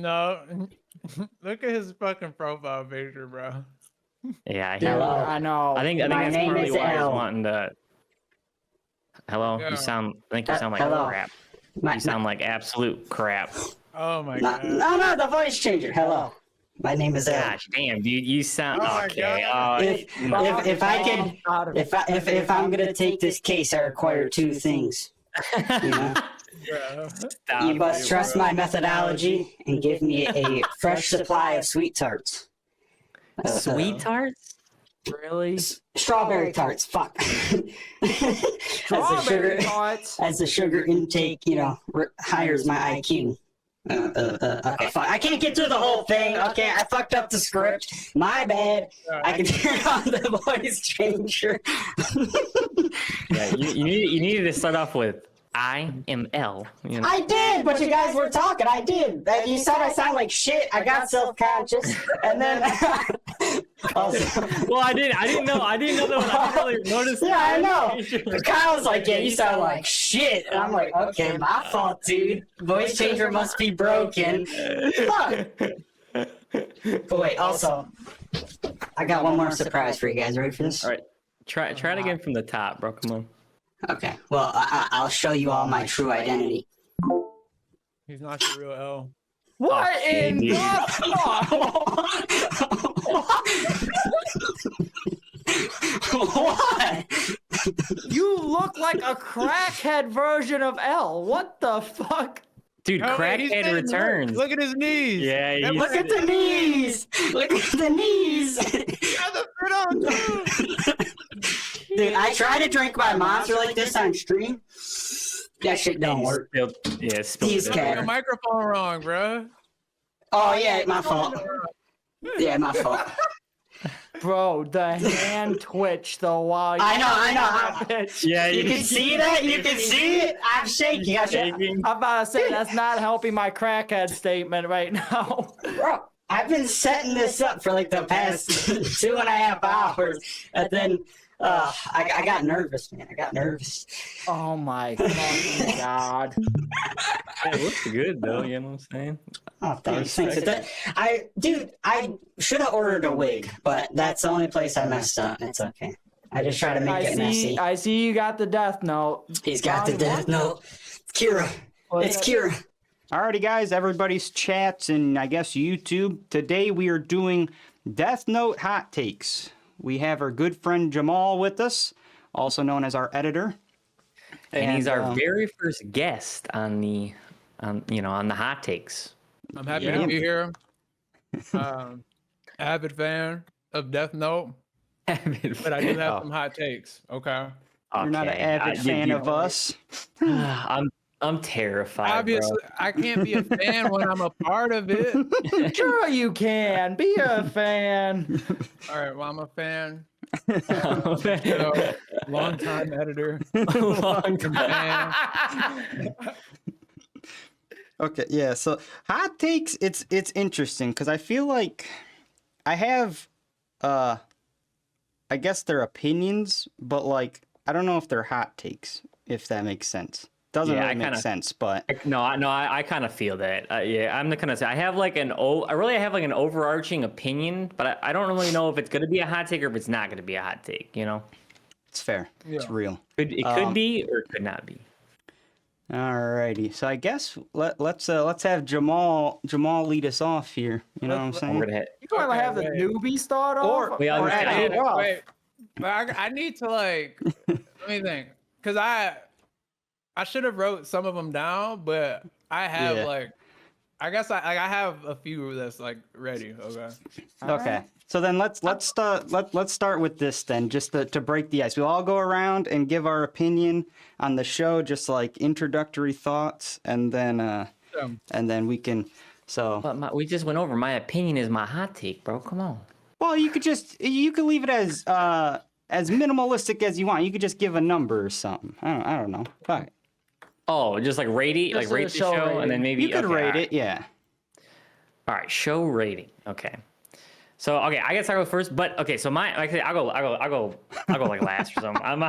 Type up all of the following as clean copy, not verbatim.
No, look at his fucking profile picture, bro. Yeah, Dude, Hello. I know. I think My that's name probably is why he's L. wanting to. Hello, Yeah. you sound. I think you sound like Hello. crap. My, You sound like absolute crap. Oh my no, god. no, the voice changer. Hello. My name is L. Gosh damn, dude, you sound Oh my okay. God. If I could, if I'm gonna take this case, I require two things. You know, Bro. Stop you must it, trust bro. my methodology and give me a fresh supply of sweet tarts. Sweet tarts. Really? Strawberry tarts. Fuck. Strawberry tarts. As the sugar intake, hires my IQ. Okay, fuck. I can't get through the whole thing. Okay, I fucked up the script. My bad. I can turn on the voice changer. Yeah, you needed to start off with I am L. You know? I did, but you guys were talking. I did. And you said I sound like shit. I got self-conscious, and then also, Well, I didn't know that. I didn't really notice. yeah, I know. Kyle's like, yeah, you sound like shit, and I'm like, okay, my fault, dude. Voice changer must be broken. Fuck. But wait, also, I got one more surprise for you guys. Ready for this? All right, try it again from the top, bro. Come on. Okay. Well, I'll show you all my true identity. He's not the real L. What Okay, in dude. What? You look like a crackhead version of L. What the fuck? Dude, Oh, wait, he's crackhead sitting- returns. Look at his knees. Yeah, That he's- Look at the knees! Look at the knees! got the fit on too. Dude, I tried to drink my monster like this on stream. That shit don't work. Spilled, yeah, spilled He's it. cat. The microphone wrong, bro. Oh yeah, my fault. Yeah, my fault. Bro, the hand twitch though while I know. Yeah, You can see that? You can see it? I'm shaking. shaking. I'm about to say that's not helping my crackhead statement right now. Bro, I've been setting this up for like the past 2.5 hours, and then I got nervous, man. I got nervous. Oh my fucking god. It looks good though. You know what I'm saying? Oh, thanks. I should have ordered a wig, but that's the only place I messed up. It's okay. I just try to make it messy. I see you got the death note. He's got the death note. Kira. It's Kira. Alrighty, guys, everybody's chats and I guess YouTube. Today we are doing Death Note hot takes. We have our good friend Jamal with us, also known as our editor. And he's our very first guest on the hot takes. I'm happy Yeah. to be here. Avid fan of Death Note, but I do have some hot takes. Okay. You're not an Okay, avid fan of us. I'm terrified. Obviously, bro. I can't be a fan when I'm a part of it. Sure you can. Be a fan. All right. Well, I'm a fan. Long Long time editor. time. Fan. Okay, yeah. So hot takes, it's interesting because I feel like I have, I guess they're opinions, but like I don't know if they're hot takes. If that makes sense, doesn't Yeah, really make sense. But I kind of feel that. Yeah, I'm the kind of say I have like an overarching opinion, but I don't really know if it's gonna be a hot take or if it's not gonna be a hot take. You know, it's fair. It's Yeah. real. it could be or it could not be. Alrighty. So I guess let's have Jamal lead us off here. You know what I'm saying? We're gonna hit. You want to have the wait. newbie start off? Or- We Or always add say- it off. Wait, but I need to like let me think, because I should have wrote some of them down, but I have Yeah. like I guess I have a few that's like ready. Okay. Okay. So then let's start with this then, just to break the ice. We'll all go around and give our opinion on the show, just like introductory thoughts, and then we can. So But we just went over. My opinion is my hot take, bro. Come on. well, you could leave it as minimalistic as you want. You could just give a number or something. I don't know. Fuck it. Oh, just like rate it, Just like a rate the show show, rating. and then maybe You could okay, rate all right. it, yeah. All right, show rating. Okay. So okay, I guess I go first, but okay. So I'll go like last or something.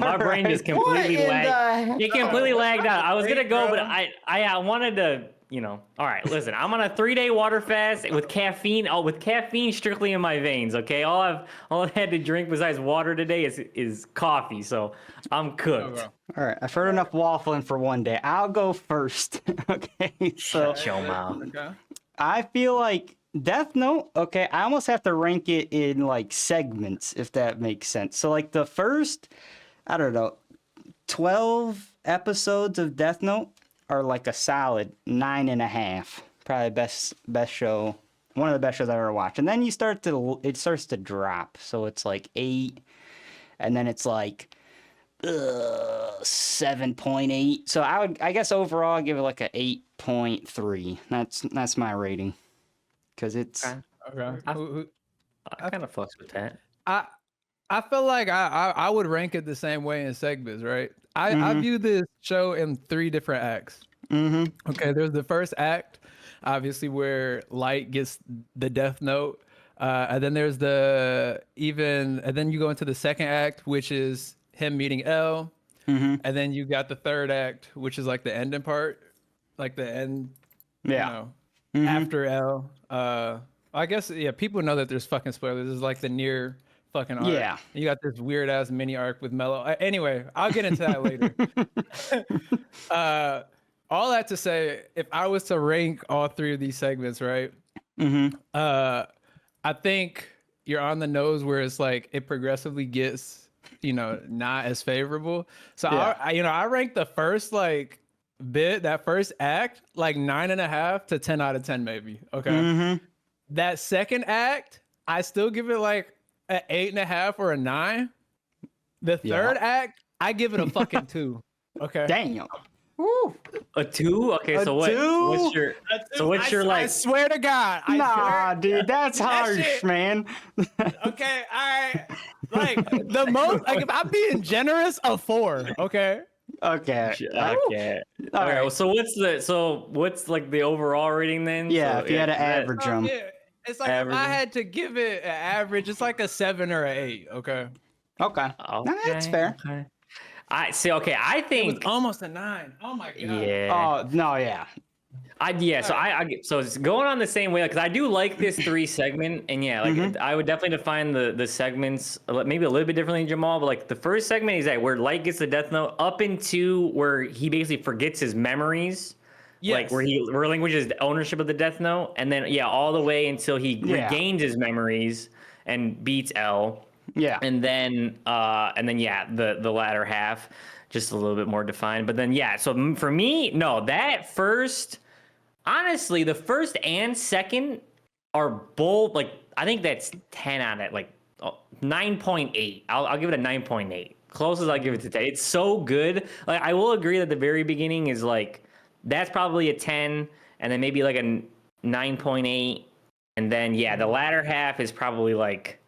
My brain just completely What in lagged. the It completely lagged out. I was gonna Wait, go, but bro. I wanted to. All right, listen, I'm on a 3-day water fast with caffeine. Oh, with caffeine strictly in my veins. Okay, all I've had to drink besides water today is coffee. So I'm cooked. Okay. All right, I've heard enough waffling for one day. I'll go first. Okay, so Shut your mouth. Okay. I feel like Death Note, okay, I almost have to rank it in like segments, if that makes sense. So like the first, I don't know, 12 episodes of Death Note are like a solid 9.5. Probably best show, one of the best shows I've ever watched. And then it starts to drop. So it's like 8, and then it's like 7.8. So I guess overall I'd give it like a 8.3. That's my rating. Because it's Okay. I kind of fucks with that. I feel like I would rank it the same way in segments, right? I view this show in 3 different acts. Okay, there's the first act, obviously, where Light gets the Death Note, and then there's and then you go into the second act, which is him meeting L, and then you got the third act, which is like the ending part, like the end, after L. I guess people know that there's fucking spoilers. This is like the near fucking arc. Yeah. You got this weird ass mini arc with Mello. Anyway, I'll get into that later. All that to say, if I was to rank all 3 of these segments, right? I think you're on the nose where it's like it progressively gets, not as favorable. So I rank the first that first act like 9.5 to 10 out of 10 maybe. Okay. That second act, I still give it like an 8.5 or a 9. The third act, I give it a fucking 2. Okay. Damn. Woo. A 2? Okay, so what? 2? What's your I swear to God. Nah, dude, that's harsh, shit- man. Okay, all right. Like the most, like if I'm being generous, a 4. Okay. Okay. Okay. All Okay. right. Well, so what's like the overall rating then? Yeah, So, if you had to that- average Oh, them. yeah. It's like if Average. I had to give it an average, it's like a 7 or an 8. Okay. Okay. Nah, that's fair. Okay. I see. Okay, I It was think. almost a 9. Oh my God. Yeah. Oh, no, yeah. So it's going on the same way because I do like this 3 segment, and I would definitely define the segments maybe a little bit differently than Jamal, but like the first segment is that where Light gets the Death Note up into where he basically forgets his memories, like where he relinquishes the ownership of the Death Note, and then all the way until he regains his memories and beats L. Yeah. And then the latter half just a little bit more defined. But then so for me, no, that first, honestly, the first and second are both like I think that's 10 out of 9.8. I'll give it a 9.8. Closest I'll give it to 10. It's so good. Like I will agree that the very beginning is like that's probably a 10, and then maybe like a 9.8, and then the latter half is probably like.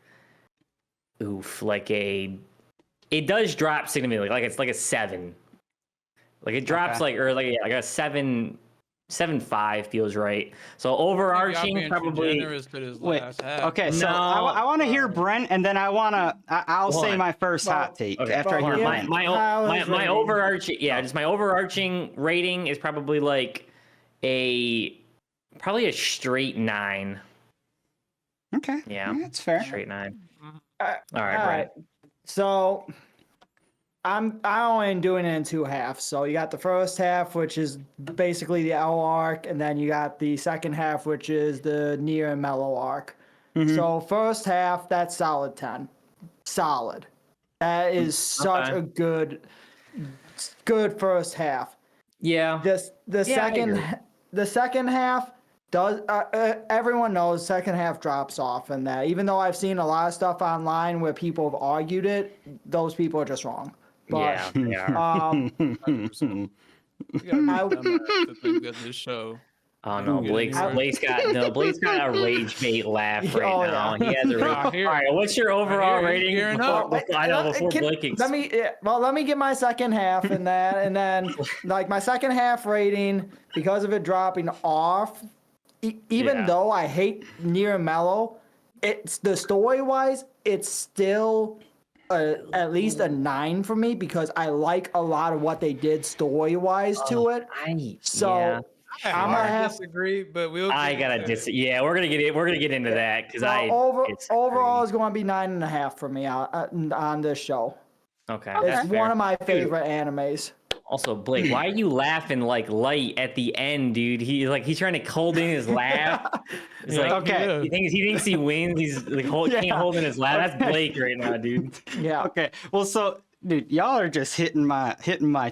It does drop significantly, like it's like a 7. Like it drops like a 7.5 feels right. So overarching probably. Wait. Okay, so I want to hear Brent, and then I'll say my first hot take after I hear Brent. My overarching my overarching rating is probably like probably a straight 9. Okay. Yeah, that's fair. Straight 9. All right, Brent. So I only am doing it in 2 halves. So you got the first half, which is basically the L arc, and then you got the second half, which is the Nier and Mello arc. So first half, that's solid 10. Solid. That is such a good first half. Yeah. The second half does everyone knows second half drops off, and that even though I've seen a lot of stuff online where people have argued it, those people are just wrong. But, This show. Oh no, Blake's got a rage bait laugh right now. He has a rage. All right, what's your overall rating? Before Blake. Let me get my second half and then like my second half rating, because of it dropping off. Even though I hate Nier and Mello, it's the story wise, it's still at least a 9 for me because I like a lot of what they did story wise to it. I'm gonna have disagree, but we'll. I gotta yeah, we're gonna get into that because overall is going to be 9.5 for me on this show. Okay, It's that's fair. one of my favorite animes. Also, Blake, why are you laughing like light at the end, dude? He's trying to hold in his laugh. It's like Okay. he thinks he wins. He's like can't hold in his laugh. That's Blake right now, dude. Yeah. Okay. Well, so dude, y'all are just hitting my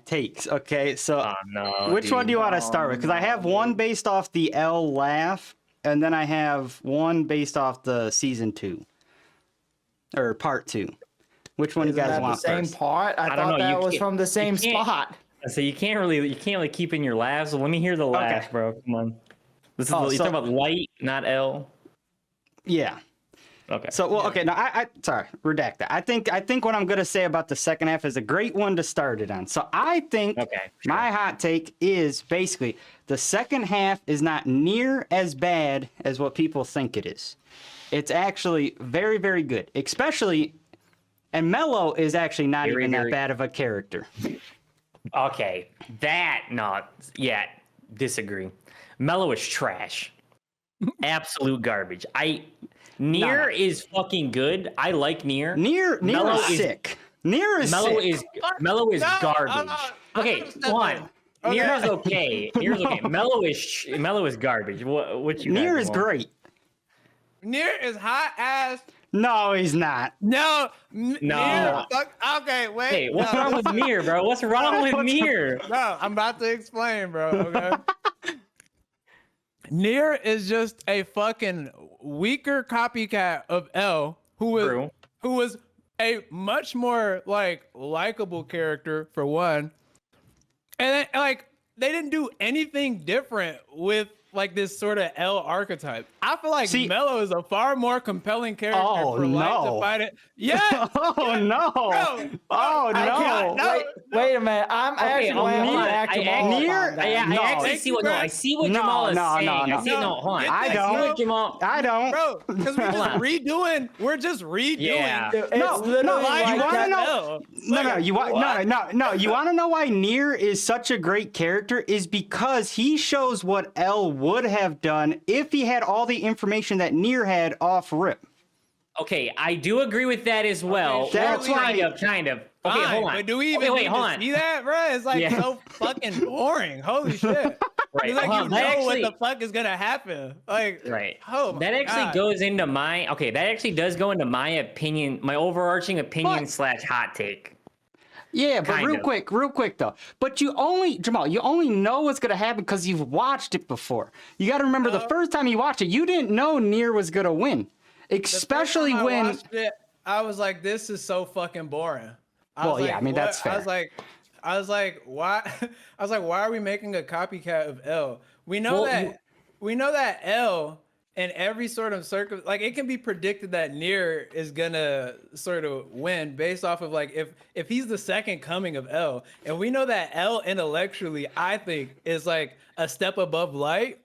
takes. Okay. So Oh no. which one do you dude. want to start with? Because I have one based off the L laugh, and then I have one based off the season 2 or part 2. Which one do you Isn't guys that the want same first? part? I don't thought know, that you was can't- from the same can't- spot. So you can't really keep in your laughs. So let me hear the laughs, bro. Come on. This is you're talking about light, not L. Yeah. Okay. So well, okay. No, I sorry, redact that. I think what I'm gonna say about the second half is a great one to start it on. So I think Okay, sure. my hot take is basically the second half is not near as bad as what people think it is. It's actually very, very good. Especially, and Mello is actually not Very, even that very- bad of a character. Okay, disagree. Mello is trash, absolute garbage. Nier is fucking good. I like Nier. Nier Mello is is- sick. Nier is Mello sick. is No, garbage. Okay, one. Nier is okay. Nier is okay. Mello is garbage. What you? Nier guys is want? great. Nier is hot ass. No, he's not. No. No. Nier, fuck, okay, wait. Hey, what's no, wrong with Nier, bro? What's wrong with Nier? No, I'm about to explain, bro. Okay. Nier is just a fucking weaker copycat of L, True. who was a much more like likable character for one, and then, like they didn't do anything different with like this sort of L archetype. I feel like See- Mello is a far more compelling character Oh, for Light no. to fight it. Yeah. Oh no! Bro, Oh I no! can't- Wait a minute. I'm actually hold going to on. back I Jamal actually- up Nier- on that. I No. actually Thank see you, what bro. I see what No, Jamal is no, saying. no, I no. see hold on. Get I that, don't. see bro. what Jamal. I don't. Bro, because we're Hold just on. redoing. We're just redoing. Yeah. It's No, literally no, like you wanna that. know- No, you want no. You want to know why Nier is such a great character? Is because he shows what L would have done if he had all the information that Nier had off rip. Okay, I do agree with that as well. Okay, that's Well, why- kind of. Okay, Fine, hold on. But do we even okay, wait, need hold to on. see that, bro? It's like Yeah. so fucking boring. Holy shit. Right. It's like hold you on. know That what actually, the fuck is gonna happen. Like, right. oh my that actually God. goes into my that actually does go into my opinion, my overarching opinion / hot take. Yeah, but Kind real of. quick though. But Jamal, you only know what's gonna happen because you've watched it before. You got to remember the first time you watched it, you didn't know Nier was gonna win, The first especially time I when. watched it, I was like, this is so fucking boring. Well, yeah, I mean, what? that's fair. I was like, why? I was like, why are we making a copycat of L? We know Well, we know that L in every sort of like it can be predicted that Nier is gonna sort of win based off of like if he's the second coming of L, and we know that L intellectually, I think, is like a step above Light.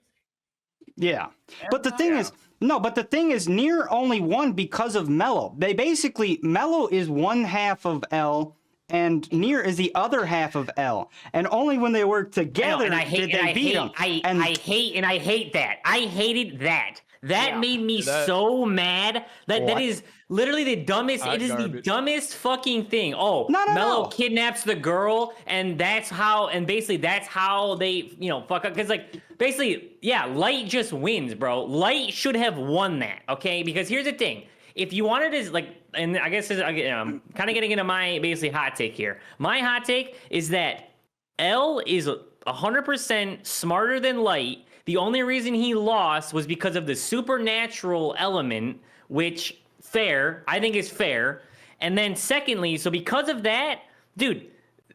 Yeah. But the thing is, Nier only won because of Mello. Mello is one half of L, and Nier is the other half of L. And only when they work together and I did they beat him. I hate that. I hated that. That made me so mad. That What? is literally the dumbest. Hot It is the garbage. dumbest fucking thing. Oh, No. Mello kidnaps the girl, and that's how they fuck up. Because like basically, yeah, Light just wins, bro. Light should have won that. Okay, because here's the thing. If you wanted to like, and I guess I'm kind of getting into my basically hot take here. My hot take is that L is 100% smarter than Light. The only reason he lost was because of the supernatural element, which I think is fair. And then secondly, so because of that, dude,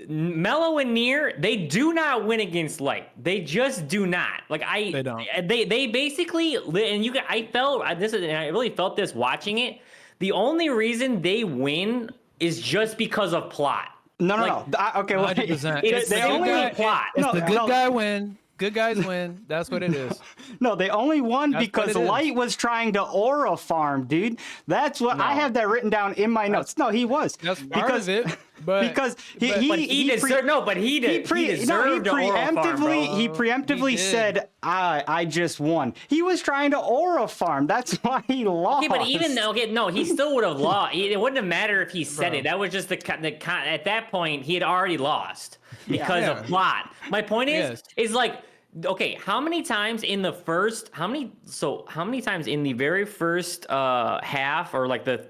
Mello and Nier, they do not win against Light. They just do not. Like They don't. They basically, and I really felt this watching it. The only reason they win is just because of plot. No. Okay, wait. 100%. It's They the only- plot. It's No, the good no. guy win. Good guys win. That's what it is. No, they only won That's what because it is. Light was trying to aura farm, dude. That's what I have that written down in my notes. No, he was. That's part of it. But because But he deserved no, but he did. He deserved an oral farm, bro. he preemptively He did. said, I just won. He was trying to aura farm. That's why he lost. Okay, but even though, no, he still would have lost. It wouldn't have mattered if he said it. That was just at that point he had already lost because Yeah. of plot. My point is like, okay, how many times in the very first half, or like the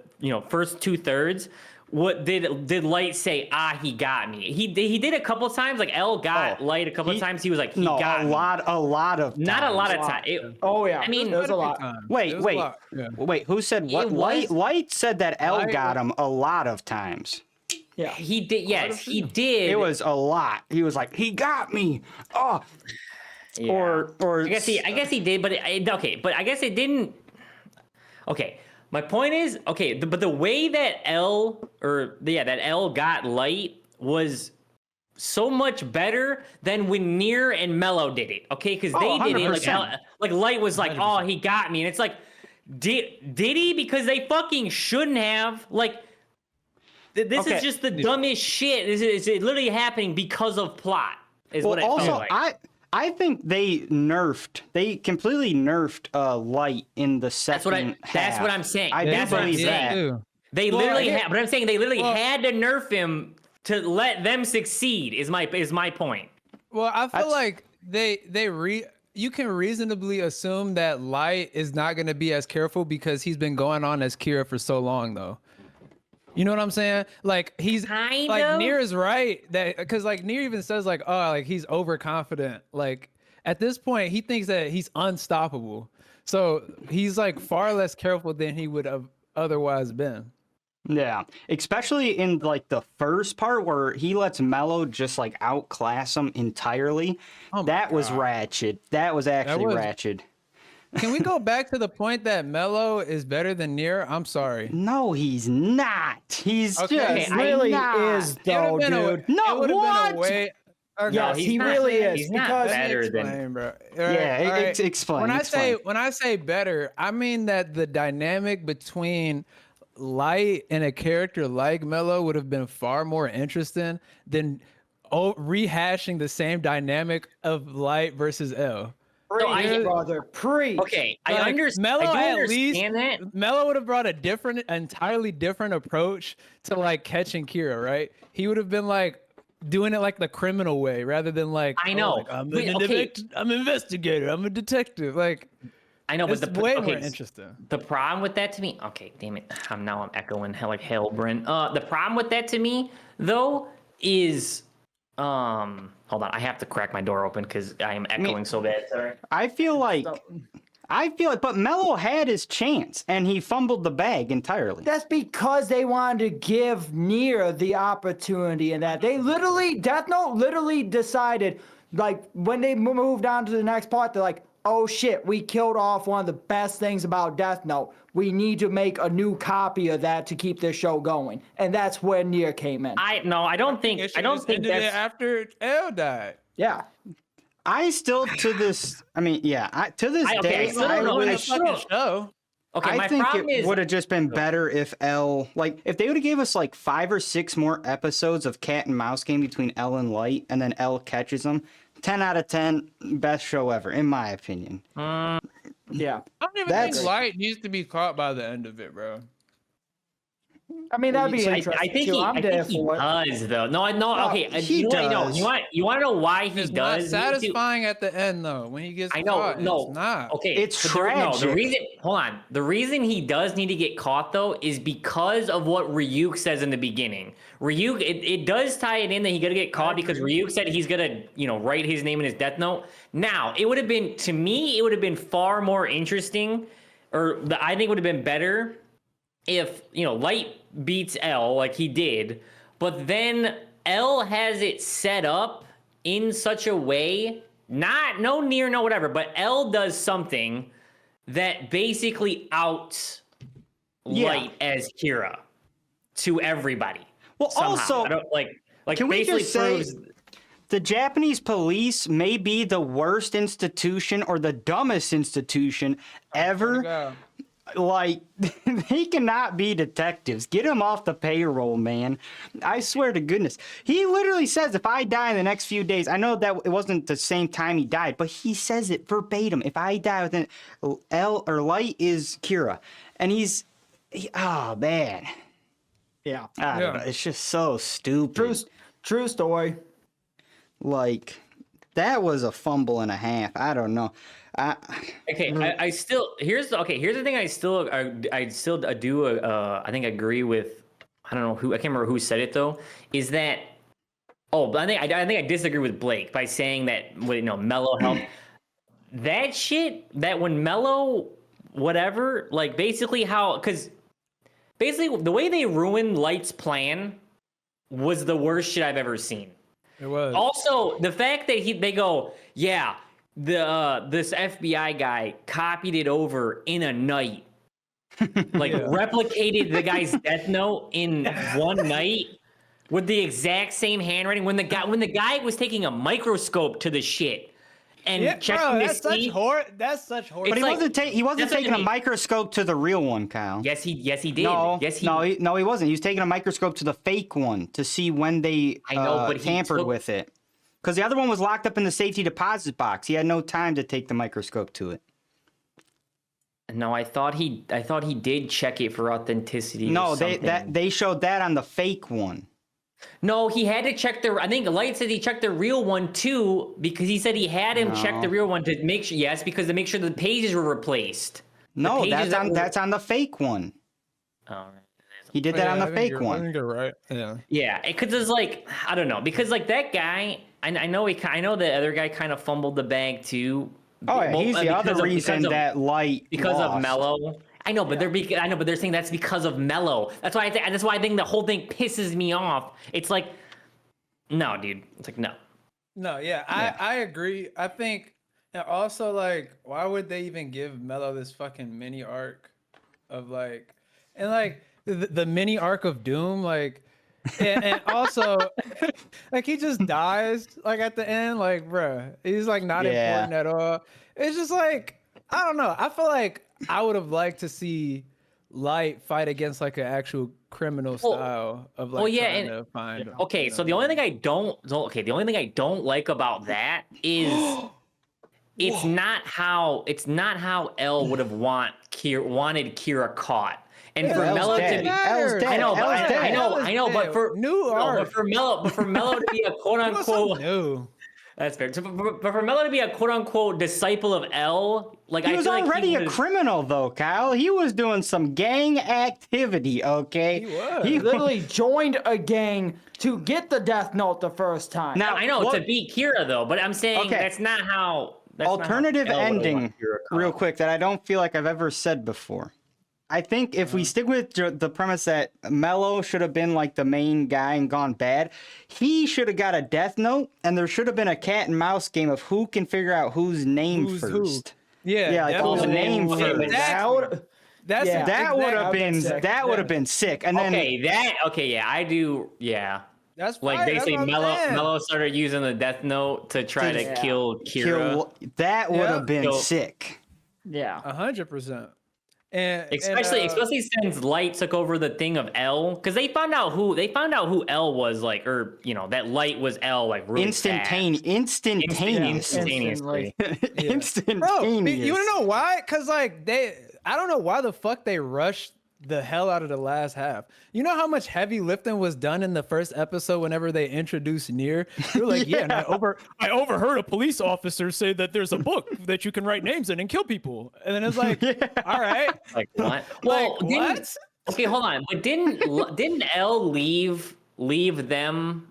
first 2/3, what did Light say? He got me. He did a couple of times. Like L got Light a couple of times. He was like, he got a me. lot of Not a lot of Wow. time. Oh yeah. I mean, there's a lot. Wait, It was a lot, yeah. wait. Who said what? It was- Light said that L Light got him a lot of times. Yeah. He did. Yes, he did. It was a lot. He was like, he got me. Oh, Yeah. or I guess he did, but okay, but I guess it didn't. Okay, my point is, okay, but the way that L got Light was so much better than when Nier and Mello did it. Okay, because they did it 100%. like Light was like, oh, he got me, and it's like, did he? Because they fucking shouldn't have. Like, this Okay. is just the dumbest shit. This is literally happening because of plot. Is well, what it also felt like. I think they completely nerfed Light in the second half. That's what I'm saying. I That's do what I'm believe saying. that. too. They Well, literally I get- had, but I'm saying they literally well- had to nerf him to let them succeed. Is my point. Well, I feel That's- like you can reasonably assume that Light is not going to be as careful because he's been going on as Kira for so long, though. You know what I'm saying? Like he's Kind like of. Nier is right that because like Nier even says like, oh, like he's overconfident. Like at this point, he thinks that he's unstoppable. So he's like far less careful than he would have otherwise been. Yeah, especially in like the first part where he lets Mello just like outclass him entirely. Oh my That was God. ratchet. That was actually was- ratchet. Can we go back to the point that Mello is better than Nier? I'm sorry. No, he's not. He's Okay, just It really not. is It would've though, been a- dude. No, it would've what? Been a way, okay, Yes, he's he not- really is he's not because better than. explain, bro. Yeah, explain. When explain. I say better, I mean that the dynamic between Light and a character like Mello would have been far more interesting than rehashing the same dynamic of Light versus L. preach, I- brother, preach. Okay, I Like, understand. Mello I do at least understand that. Mello would have brought a entirely different approach to like catching Kira, right? He would have been like doing it like the criminal way rather than like I know. like, I'm Wait, an I'm an investigator, I'm a detective. Like I know, it's but the way okay, more interesting. The problem with that to me, okay, damn it, I'm echoing hell like hell, Brent. The problem with that to me though is, hold on, I have to crack my door open because I am echoing so bad. Sorry. I feel like, but Mello had his chance and he fumbled the bag entirely. That's because they wanted to give Nier the opportunity, and that they literally, Death Note literally decided, like when they moved on to the next part, they're like, oh shit, we killed off one of the best things about Death Note. We need to make a new copy of that to keep this show going, and that's where Nier came in. I don't think Ended it that's after L died. Yeah. I still to this, I mean, yeah, to this okay, day, I still don't know wish- if Fucking show. okay. I My think problem it is would have just been better if if they would have gave us like 5 or 6 more episodes of cat and mouse game between L and Light, and then L catches them. 10 out of 10, best show ever, in my opinion. Yeah. I don't even That's- think Light needs to be caught by the end of it, bro. I mean, that'd be I interesting think too. he, I'm I there think he for it. does though. No, okay. he you does. You want to know why he It's not does? satisfying at the end though. When he gets I know. caught, No, it's not. Okay, It's but no, the tragic. reason. Hold on. The reason he does need to get caught though is because of what Ryuk says in the beginning. Ryuk, it does tie it in that he got to get caught because Ryuk said he's gonna, write his name in his death note. Now, it would have been, to me, it would have been far more interesting, I think it would have been better if Light beats L like he did, but then L has it set up in such a way, no Nier, no whatever, but L does something that basically outs Light as Kira to everybody. Well, somehow. also, I don't, like can we basically just say proves. the Japanese police may be the worst institution or the dumbest institution ever? Yeah. like they cannot be detectives. Get them off the payroll, man. I swear to goodness. He literally says, if I die in the next few days, I know that it wasn't the same time he died, but he says it verbatim. If I die within Light is Kira. And oh man. Yeah. I don't know. It's just so stupid. True story. Like, that was a fumble and a half. I don't know. Okay, I still here's the thing. I still do I think agree with. I don't know who, I can't remember who said it though. Is that I think I disagree with Blake by saying that Mello helped. That shit, that when Mello whatever, like basically the way they ruined Light's plan was the worst shit I've ever seen. It was. Also, the fact that they go, yeah, this FBI guy copied it over in a night, like replicated the guy's death note in one night with the exact same handwriting. When the guy was taking a microscope to the shit and checking to see. That's such horror. But It's he wasn't taking a microscope to the real one, Kyle. Yes, he did. No, he wasn't. He was taking a microscope to the fake one to see when they tampered with it. Because the other one was locked up in the safety deposit box. He had no time to take the microscope to it. No, I thought he did check it for authenticity. No, or something. they showed that on the fake one. No, he had to check I think Light said he checked the real one too, because he said he had him check the real one to make sure. Yes, because to make sure the pages were replaced. No, that's on the fake one. Oh, right. He did that on the fake one. I think you're right. Yeah. Yeah, because it's like, I don't know, because like that guy, I know the other guy kind of fumbled the bag too. Oh yeah, he's the other reason that Light lost. Of Mello. I know, but they're saying that's because of Mello. That's why I think the whole thing pisses me off. It's like, no, dude. It's like no. No, yeah. I agree. I think, and also like, why would they even give Mello this fucking mini arc of like, and like the mini arc of Doom, like, and also like he just dies like at the end, like, bruh, he's like not important at all. It's just like, I don't know. I feel like I would have liked to see Light fight against like an actual criminal style of like trying to find. Okay, so the only thing I don't like about that is it's not how Elle would have wanted Kira caught. And for Mello to be, I know, but for Mello to be a quote unquote. That's fair. So, but for Mello to be a quote unquote disciple of Elle, like he was already a criminal though, Kyle. He was doing some gang activity. Okay, he literally joined a gang to get the death note the first time. Now I know to beat Kira though, but I'm saying that's not how. Alternative ending, real quick, that I don't feel like I've ever said before. I think if we stick with the premise that Mello should have been like the main guy and gone bad, he should have got a death note, and there should have been a cat and mouse game of who can figure out who's name first. Who. Yeah, like who's name first. That would have been sick. And then I do. That's like basically Mello started using the death note to try to kill Kira. That would have been sick. Yeah, 100%. Especially since Light took over the thing of Elle, because they found out who Elle was, like, or that Light was Elle, like really instantaneously. Bro, you wanna know why? Because like I don't know why the fuck they rushed the hell out of the last half. You know how much heavy lifting was done in the first episode whenever they introduced Nier? They're like, and I overheard a police officer say that there's a book that you can write names in and kill people. And then it's like, all right. Like what? Well, what? Okay, hold on. But didn't Elle leave them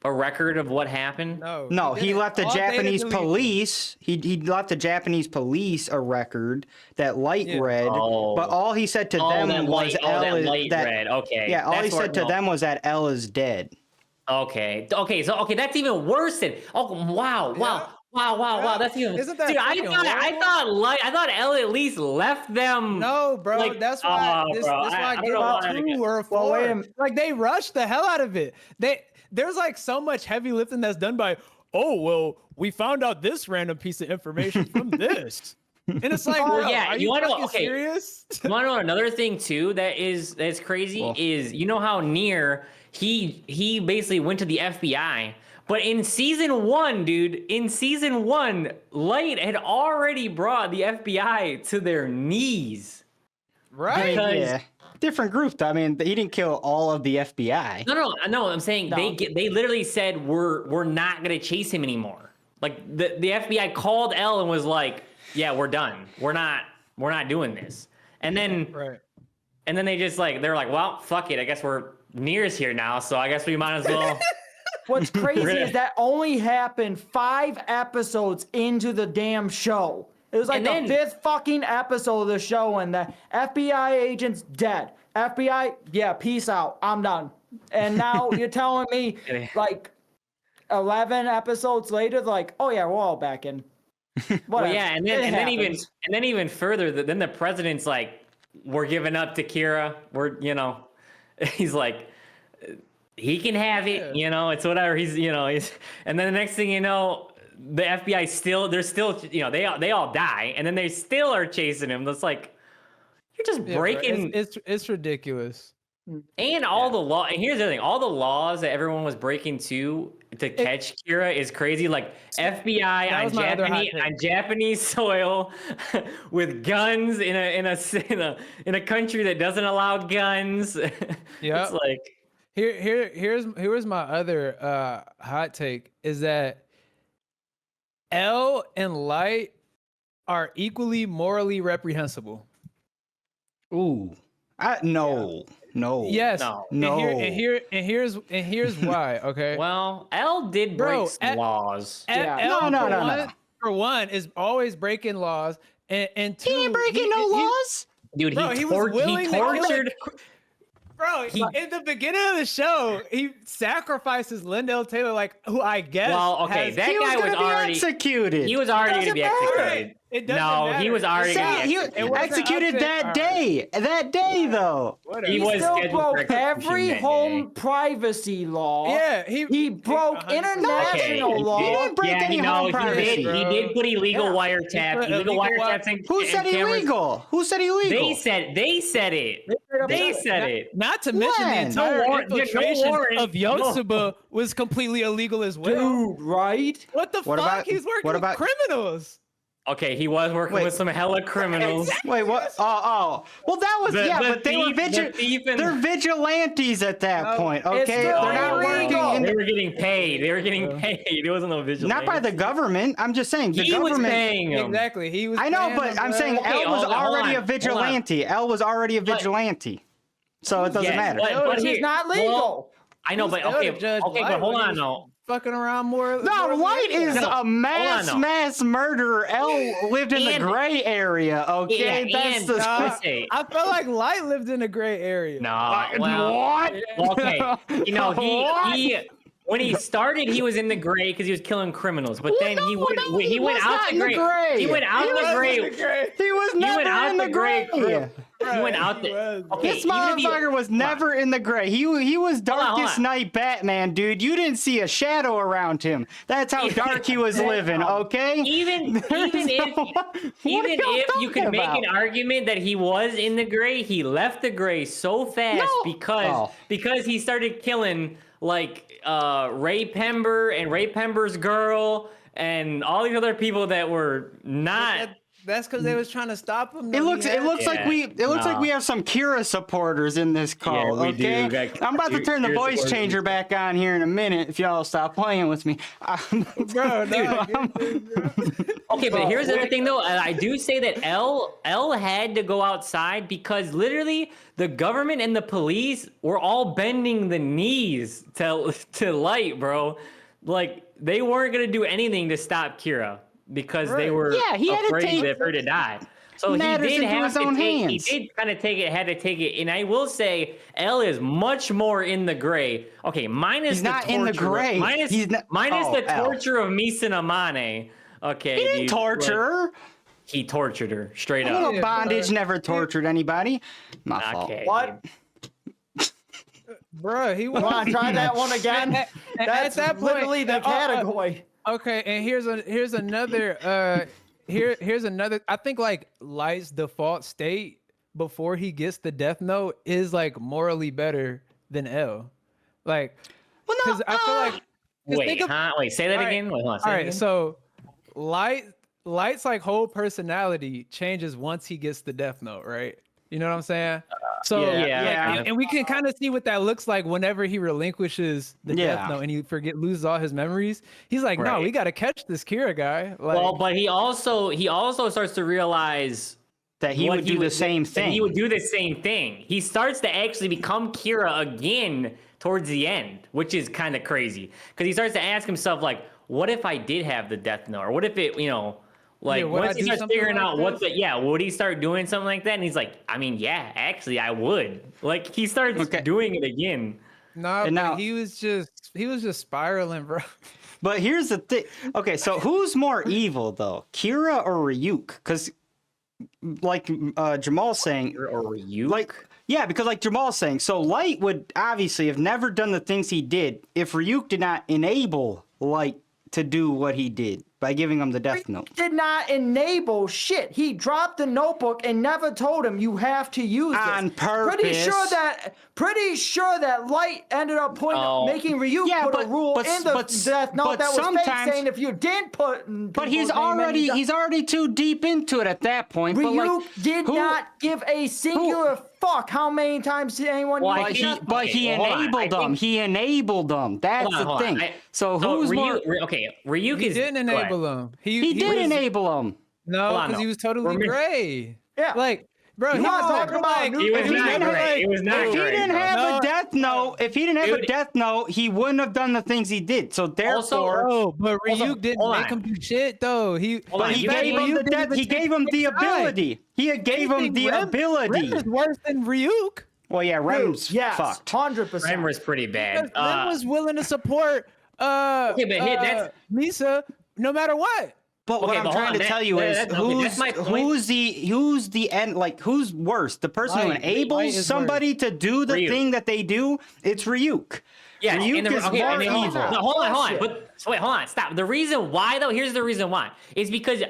a record of what happened? No, he left the Japanese police. He left the Japanese police a record that Light read, but all he said to them was all he said to them was that Elle is dead. Okay, that's even worse than. Oh, wow. That's even. Isn't that? Dude, I thought Elle at least left them. No, bro. Like, that's why. This why I get 2 or 4. Like they rushed the hell out of it. There's like so much heavy lifting that's done by. Oh well, we found out this random piece of information from this. And it's like, Well, bro, yeah, are you you wanna know- fucking okay. serious? You want to know another thing too that's crazy Cool. is you know how Nier he basically went to the FBI, but in season 1, dude, in season 1, Light had already brought the FBI to their knees. Right? Because- Yeah, different group. Though. I mean, he didn't kill all of the FBI. No. I'm saying No. they literally said we're not gonna chase him anymore. Like the FBI called L and was like, yeah, we're done. We're not doing this. And then Right. and then they just like they're like, well, fuck it. I guess we're Nier's here now, so I guess we might as well. What's crazy Really? is that only happened 5 episodes into the damn show. It was like And the then- 5th fucking episode of the show, and the FBI agent's dead. FBI, yeah, peace out. I'm done. And now you're telling me, like, 11 episodes later, they're like, oh yeah, we're all back in. Well, Whatever. yeah, and It then happens. even further, then the president's like, we're giving up to Kira. We're he's like, he can have it. It's whatever. He's and then the next thing you know, the FBI they're still they all die, and then they still are chasing him. That's like, you're just Yeah, bro, breaking it's ridiculous. and all the law. And here's the other thing: all the laws that everyone was breaking to catch Kira is crazy. Like FBI That on was my other hot Japanese soil with guns in a country that doesn't allow guns. Yeah. It's like Here's my other hot take is that L and Light are equally morally reprehensible. Ooh, no. Yes. No. And here's why. Okay. well, L did Bro, break some laws. Yeah. L, No. for one, is always breaking laws, and two, He ain't breaking no laws. Dude, Bro, he was willing he to kill tortured. Bro, in the beginning of the show, he sacrifices Lindell Taylor, like who I guess. Well, okay, has- that He guy was was gonna be already executed. he was already going to be Doesn't matter. executed. It doesn't No, he matter. was already Say- going to be He executed. It wasn't executed up to- that all day. That day, though. Whatever. He He was still scheduled for broke execution every that home day. privacy law. Yeah, He broke 100%. international Okay, law. He didn't break any home he privacy. did put illegal Yeah. wiretap, He put illegal illegal wiretaps in Who said in cameras. illegal? Who said illegal? They said it. They said it. Not to mention the When? entire No warrant- no infiltration warrant. of Yotsuba was completely illegal as well. Dude, right? What the What fuck? about- He's working what with about- criminals. Okay, he was working Wait. with some hella criminals. Wait, what? Oh. Well, that was The but they were thief and- they're vigilantes at that No, point. it's Okay, still they're not illegal. working. They were getting paid. They were getting paid. It wasn't no vigilante. Not by the government. I'm just saying the He was government. paying him. Exactly. He was. I know, paying but them, I'm saying Okay, L was hold already on, a vigilante. L was already a vigilante, so it doesn't Yes, matter. but Which is here- not legal. well, I know, but Who's okay, the judge okay, Light but hold when he on, was no. Fucking around more. No, Light is No, a mass hold on, no. murderer. L lived in the And- gray area. Okay, Yeah, that's and- the. Nah. I felt like Light lived in a gray area. No, well, what? okay. What? he when he started, he was in the gray because he was killing criminals. But then he went he was out not the in the gray. gray. He went out He the was gray. He was He went never out in the gray. crew. He went out he the. was. Okay, This even if you- motherfucker was hold on. never in the gray. He was hold darkest on. night Batman, dude. You didn't see a shadow around him. That's how dark he was living. Okay. Even There's if no- what are even y'all if you could talking make an about? argument that he was in the gray, he left the gray so fast No. because he started killing like Ray Pember and Ray Pember's girl and all these other people that were not. That's because they was trying to stop him. It looks like Yeah, we have some Kira supporters in this call. Yeah, we do. Okay, We got I'm about to turn the Kira voice supporters. changer back on here in a minute if y'all stop playing with me. Bro, no, Okay, but here's the other thing though. I do say that L had to go outside because literally the government and the police were all bending the knees to Light, bro. Like they weren't gonna do anything to stop Kira because they Right. were Yeah, he had to afraid take of her to die. So he matters did into have his to own take. hands. He did kind of had to take it. And I will say, L is much more in the gray. Okay, minus He's the not torture. in the gray. Minus, He's not- minus oh, the L. torture of Misuna Mane. Okay, He didn't dude, torture like, her. he tortured her straight A up. little Yeah, bondage but- never tortured anybody. My fault. Okay. What? bro, he was. You want to try that one again? At That's that point, literally the category. Okay, and here's another here's another. I think like Light's default state before he gets the Death Note is like morally better than L. Like, Well, no, because I feel like 'cause Wait, think of- huh? Wait, say that all right, again. Wait, hold on. Say all that right, again. so Light's like whole personality changes once he gets the Death Note, right? You know what I'm saying? So yeah. and we can kind of see what that looks like whenever he relinquishes the Yeah. Death Note and he loses all his memories. He's like, no, Right. we got to catch this Kira guy. Like, Well, but he also starts to realize that he what would do the same that thing. He would do the same thing. He starts to actually become Kira again towards the end, which is kind of crazy because he starts to ask himself like, what if I did have the Death Note, or what if it, like would I once he do starts something figuring like out would he start doing something like that? And he's like, I mean, yeah, actually, I would. Like he starts doing it again. no, And but now- he was just spiraling, bro. But here's the thing. Okay, so who's more evil though, Kira or Ryuk? Because, like Jamal's saying, Or you like yeah, because like Jamal's saying, so Light would obviously have never done the things he did if Ryuk did not enable Light to do what he did by giving him the Death Note. Did not enable shit. He dropped the notebook and never told him you have to use this. On purpose. Pretty sure that Light ended up making Ryuk Yeah, put but- a rule but- in the but- Death Note but that was fake, sometimes- saying if you didn't put. But he's already too deep into it at that point. But Ryuk like, did who- not give a singular fuck how many times did anyone Well, use I the think- Death Note. he hold on. enabled I them. think- He enabled them. That's the Hold on. thing. So who's more? Ryuk He is didn't go ahead. enable him. He did was- enable them. No, Hold on, because no. he was totally Remember- gray. Yeah. Like, bro, You he wanna was talk never, about like, Nuke? He was if he not didn't have, great. like- It was not If he great, didn't bro. have No. a Death Note, if he didn't have a Dude. Death Note, he wouldn't have done the things he did. So therefore, Bro, but Also, Ryuk didn't hold make on. him do shit though. He Hold on, he you gave can't- him the death. He gave him the ability. He gave him the ability. Rim is worse than Ryuk. Well, yeah, Rem's Yes, fucked. 100%. Ren was pretty bad. Rim was willing to support Okay, but here, that's- Misa no matter what. But what Okay, I'm but hold trying on, to that- tell you that- is that's- okay, that's my point. who's the end, like who's worse? The person who Light. enables Light is somebody to do the Ryuk. thing that they do, it's Ryuk. Yeah, Ryuk is more evil. No, hold on. Bullshit. But so wait, hold on, stop. The reason why though, here's the reason why. Is because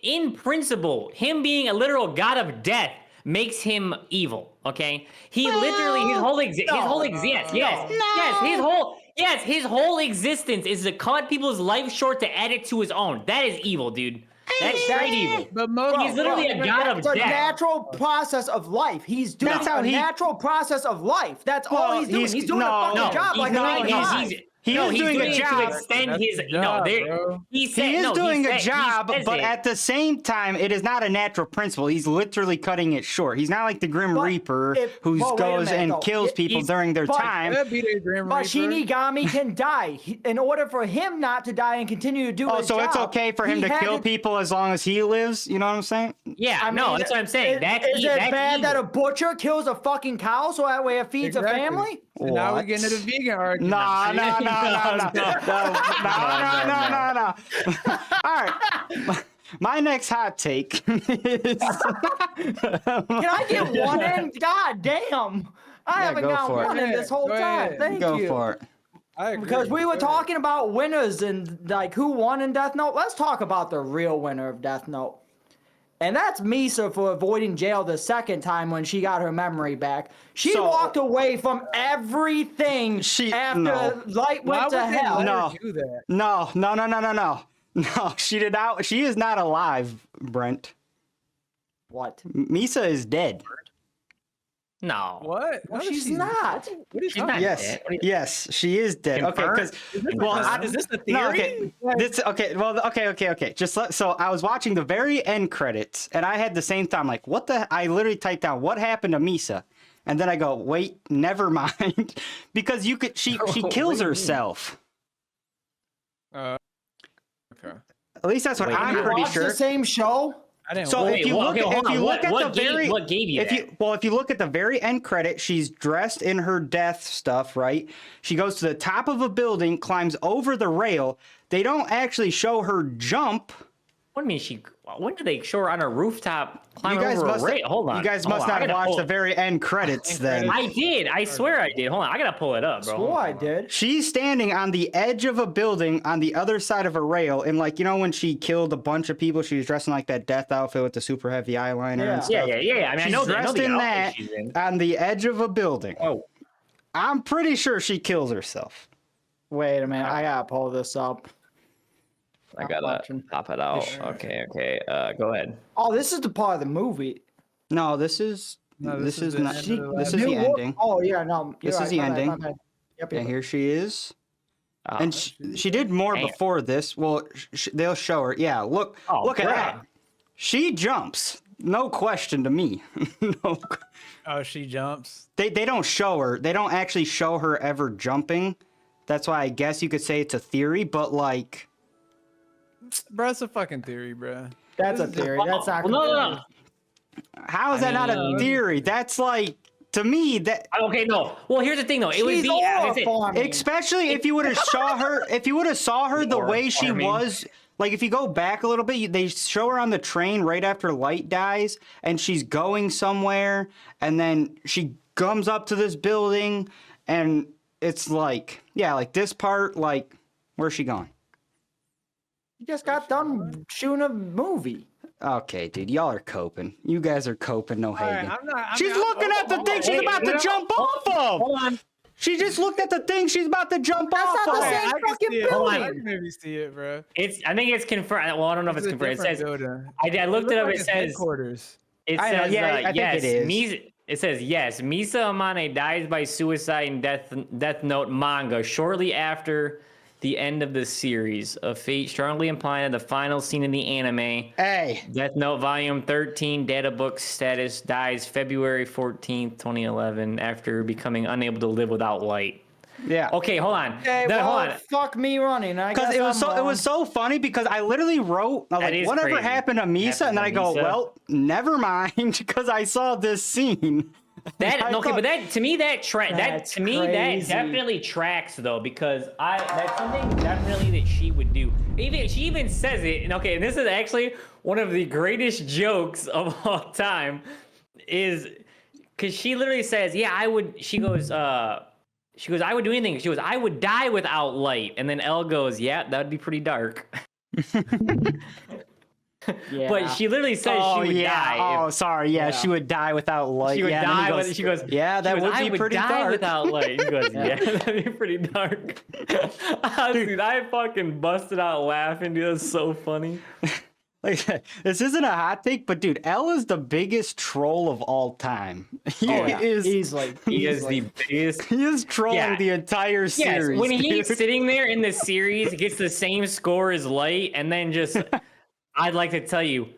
in principle, him being a literal god of death makes him evil. Okay, he literally his whole his whole existence is to cut people's life short to add it to his own. That is evil, dude. That's straight evil. But most He's literally a god of It's a death. natural process of life. He's doing That's how a he- natural process of life. That's Well, all he's doing. He's doing a fucking No, job he's like not. a 9 to 5. He is doing a it job. to extend That's his. a job, there. bro. He said He is no, doing a he job, says but it. at the same time, it is not a natural principle. He's literally cutting it short. He's not like the Grim But Reaper who well, wait a goes minute, and though. kills people He's- during their but- time. That'd be the Grim But Reaper. Shinigami can die. In order for him not to die and continue to do Oh, his so job, it's okay for him he to had kill people as long as he lives? You know what I'm saying? Yeah, I no, mean, that's what I'm saying. That's is it that's bad that a evil. butcher kills a fucking cow so that way it feeds Exactly. a family? So now we're What? getting into the vegan argument. No. All right. My next hot take is. Can I get one in? God damn. I haven't go got for it. one in this whole Go time. ahead. Thank Go you. for it. I agree. Because we Go were ahead. talking about winners and like who won in Death Note. Let's talk about the real winner of Death Note. And that's Misa for avoiding jail the second time when she got her memory back. She So- walked away from everything after no. Light Why went would to they hell. let her No. do that? No, she did not. She is not alive, Brent. What? Misa is dead. No. What? Well, No, she's not. What are you She's talking not Yes, dead. What do you- yes, she is dead. Okay, Confirmed? because Is this a theory? no, okay, okay. So I was watching the very end credits, and I had the same thought. I'm like, what the? I literally typed down what happened to Misa, and then I go, wait, never mind, because you could. She kills herself. Okay. At least that's what Wait, I'm you pretty Watch sure. the same show. I didn't. So wait. if you look, okay, hold if you on. look What at the gave- very, what gave you if that? if you look at the very end credit, she's dressed in her death stuff, right? She goes to the top of a building, climbs over the rail. They don't actually show her jump. What do you mean when did they show her on a rooftop You climbing guys over must. a rail? Hold on. You guys Hold must on, I not have gotta watched pull the it. very end credits then. I did. I swear I did. Hold on. I gotta pull it up, bro. Oh, I did. She's standing on the edge of a building on the other side of a rail, and like, you know, when she killed a bunch of people, she was dressed in like that death outfit with the super heavy eyeliner Yeah. and stuff. Yeah. I mean, She's I know dressed the in outfit that she's in. on the edge of a building. Oh, I'm pretty sure she kills herself. Wait a minute. I gotta pull this up. I I'm gotta watching. pop it out. Okay. Go ahead. Oh, this is the part of the movie. No, this is No, this is the not. end of the This last is the New Wo- ending. Oh yeah, no. You're This is right, the my bad, ending. my bad. Yep. And here she is. Oh, And she did more Damn. before this. Well, they'll show her. Yeah, look at bruh. that. She jumps. No question to me. No. Oh, she jumps. They don't show her. They don't actually show her ever jumping. That's why I guess you could say it's a theory, but like Bro, it's a fucking theory, bro. That's a theory. That's not. no. how is that not a mean, theory? That's like to me that Okay, no. Well, here's the thing, though. It would She's be farming. especially if you would have saw her the way she farming. was. Like if you go back a little bit, they show her on the train right after Light dies, and she's going somewhere, and then she comes up to this building, and it's like, yeah, like this part, like, where's she going? You just got done shooting a movie. Okay, dude, y'all are coping. You guys are coping, no hating. I'm She's looking at the thing she's about to jump off of. Hold on. She just looked at the thing she's about to jump That's off not the of. same fucking building. I can maybe see it, bro. I think it's confirmed. Well, I don't know if it's confirmed. It says. I looked it up. It says. Headquarters. It I know, says. yeah, I think yes. it is. It says yes. Misa Amane dies by suicide in Death Note manga shortly after the end of the series. A fate strongly implied in the final scene in the anime. Hey, Death Note Volume 13 data book status dies February 14th, 2011 after becoming unable to live without light. yeah. Okay, hold on. Okay, Then, well, hold on. fuck me running. I Because guess it was so funny because I literally wrote I was That like, is whatever crazy. happened to Misa, Happened and then to I go, Misa. well, never mind, because I saw this scene. That I okay, thought- but that to me that That's that crazy. definitely tracks though, because that's something definitely that she would do. She even says it, and okay, and this is actually one of the greatest jokes of all time, is because she literally says, "Yeah, I would." She goes, "I would do anything." She goes, "I would die without light," and then Elle goes, "Yeah, that would be pretty dark." Yeah. But she literally says Oh she would yeah. die. Oh, sorry. Yeah, she would die without light. She would yeah, and then die he with. She goes. Yeah, that she goes, would I be pretty die dark. without light. She goes, yeah, that'd be pretty dark. Dude, I fucking busted out laughing. Dude, that's so funny. Like, this isn't a hot take, but dude, Elle is the biggest troll of all time. He yeah, is. easily. He is the biggest. He is trolling Yeah. the entire Yes, series. when he's dude. sitting there in the series, gets the same score as Light, and then just, I'd like to tell you,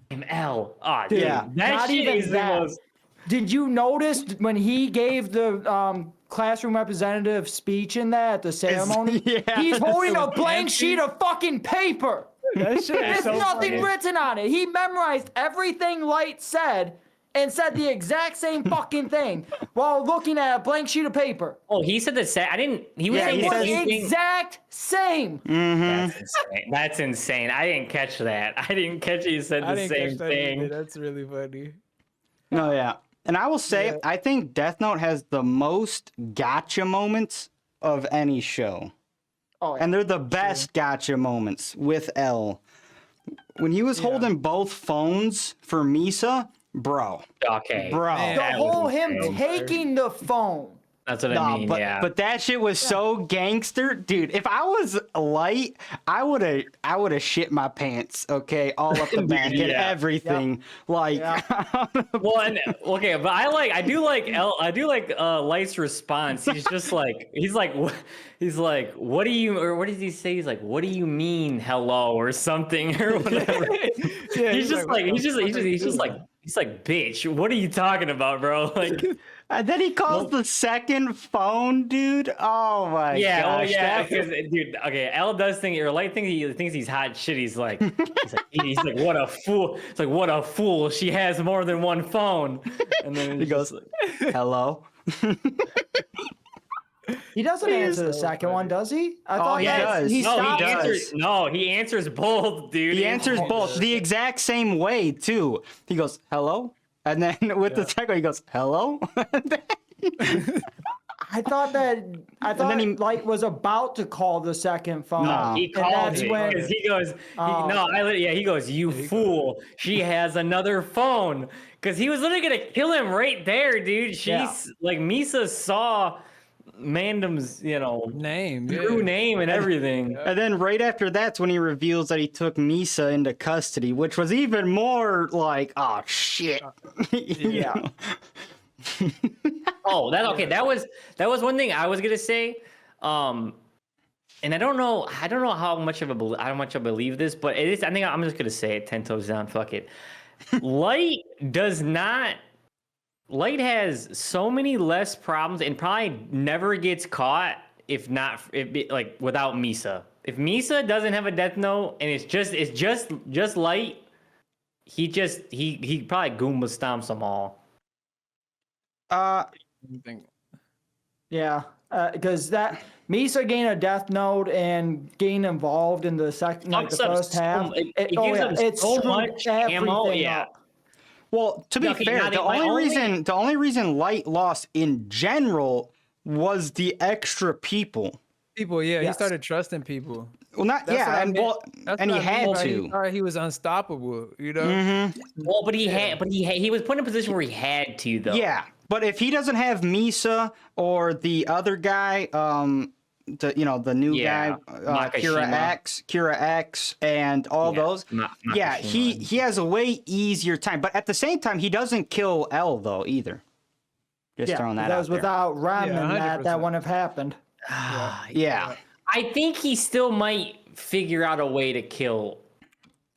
I'm L. Ah, dude, Yeah. that Not shit even is the that. most. Did you notice when he gave the classroom representative speech in that at the ceremony? yeah, He's holding it a was blank empty. sheet of fucking paper. That shit is There's so nothing funny. written on it. He memorized everything Light said and said the exact same fucking thing while looking at a blank sheet of paper. Oh, he said the same. I didn't. He was Yeah, saying he It the was same the thing. exact same. That's insane. That's insane. I didn't catch that. I didn't catch he said I the didn't same catch that either. thing. That's really funny. No, yeah. And I will say, Yeah. I think Death Note has the most gotcha moments of any show. Oh, yeah. And they're the best gotcha moments with L. When he was holding both phones for Misa, bro. Okay. Bro. Man. the that whole was him insane. taking the phone. That's what No, I mean. but Yeah. but that shit was so gangster, dude. If I was Light, I would have shit my pants, okay, all up the back and Yeah. everything. Like, well, and, okay, but I do like Light's response. He's just like, what do you, or what does he say? He's like, what do you mean, hello, or something, or whatever. Yeah, he's just like, what he's the fuck are you just like, doing? he's like, bitch, what are you talking about, bro? Like, and then he calls the second phone, dude. Oh my yeah, gosh. oh yeah, that- because dude, okay, L does think, or Light thinks he's hot shit. He's like, what a fool. It's like, what a fool. She has more than one phone. And then he goes, hello. He doesn't answer the second one, does he? I thought he that does. he No, he stopped. does. He answers both, dude. He answers both the exact same way too. He goes, "Hello," and then with the second, he goes, "Hello." I thought then he- Light was about to call the second phone. No. He And called that's it when- because he goes, Oh. he goes, you fool. She has another phone. Because he was literally going to kill him right there, dude. She's like, Misa saw Mandem's, Name. true Yeah. name and everything. And then right after that's when he reveals that he took Misa into custody, which was even more like, oh shit. Yeah. Oh, that okay. That was one thing I was gonna say. And I don't know how much I believe this, but it is. I think I'm just gonna say it 10 toes down. Fuck it. Light has so many less problems and probably never gets caught without Misa. If Misa doesn't have a death note and it's just Light, he probably Goomba stomps them all. Yeah, because that Misa gained a death note and gained involved in the second, like the Fucks up first so half. mu- it gives them It so screwed much ammo, everything yeah. up. Well, to be Okay, fair, now the only reason Light lost in general was the extra people. People, yeah, he Yes. started trusting people. Well, not That's what I and meant. well, That's and he what I mean had by to. He thought he was unstoppable, you know. Mm-hmm. Well, but he was put in a position where he had to though. Yeah, but if he doesn't have Misa or the other guy, the new Yeah, guy, Kira X, and all those, yeah, he has a way easier time. But at the same time, he doesn't kill L though either. Just throwing that out because there. without Rem Yeah, and that 100%. wouldn't have happened. Yeah, I think he still might figure out a way to kill.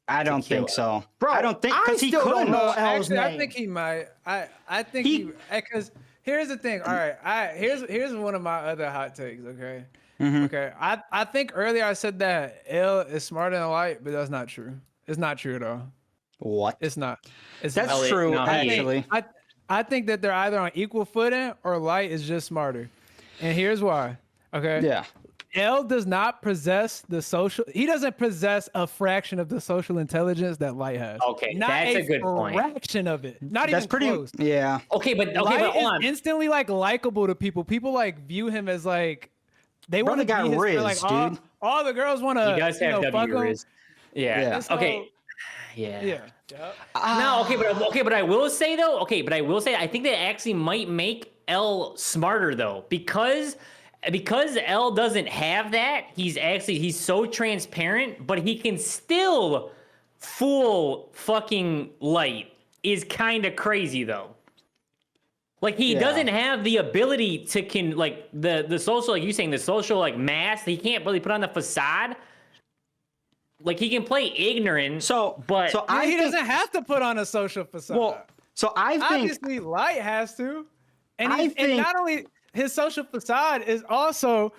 I don't kill think so. Bro, I don't think I because he still don't couldn't. know L's Actually, I name. think he might. I think because here's the thing. All right, here's one of my other hot takes. Okay, okay. I think earlier I said that L is smarter than Light, but that's not true. It's not true at all. What? It's not. It's That's not. true, no, he- actually. I think that they're either on equal footing or Light is just smarter, and here's why. Okay. Yeah. L does not possess the social. He doesn't possess a fraction of the social intelligence that Light has. Okay, not that's a good point. Fraction of it. Not That's even pretty. close. Yeah. Light hold is on. instantly likable to people. People view him as they want to Brother be got his friend. riz, all, dude. all the girls want to. He does have fuck W him. Riz. Yeah. Yeah. So, Okay. Yeah. Yeah. Yep. No, but I will say though, I think that actually might make L smarter though, because L doesn't have that. He's so transparent, but he can still fool fucking Light. Is kind of crazy though. Like he doesn't have the ability to the social, like you saying, the social mask. He can't really put on the facade. Like he can play ignorant. But He doesn't have to put on a social facade. Well, so I think obviously Light has to, and I and think- not only his social facade is also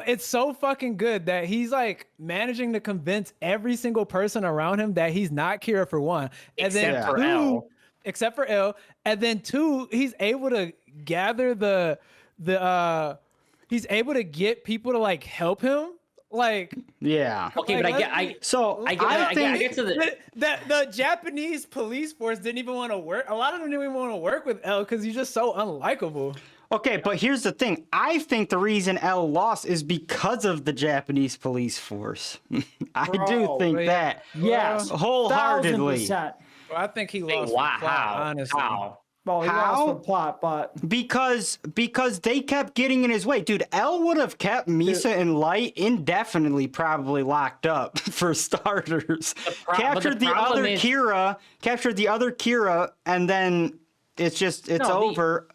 it's so fucking good that he's managing to convince every single person around him that he's not Kira for one, and then Except for two, L. except for L, and then two, he's able to gather he's able to get people to help him. yeah. okay, but I So I get to the the Japanese police force didn't even want to work. A lot of them didn't even want to work with L because he's just so unlikable. Okay, but here's the thing. I think the reason L lost is because of the Japanese police force. I do Bro, think yeah. that Yes, wholeheartedly. 1000%. Well, I think he Wait, lost. wow, the plot, how? honestly. How? Well, he How? lost the plot, but Because they kept getting in his way. Dude, L would have kept Misa and Light indefinitely probably locked up for starters. Captured the problem other is- Kira, and then it's over.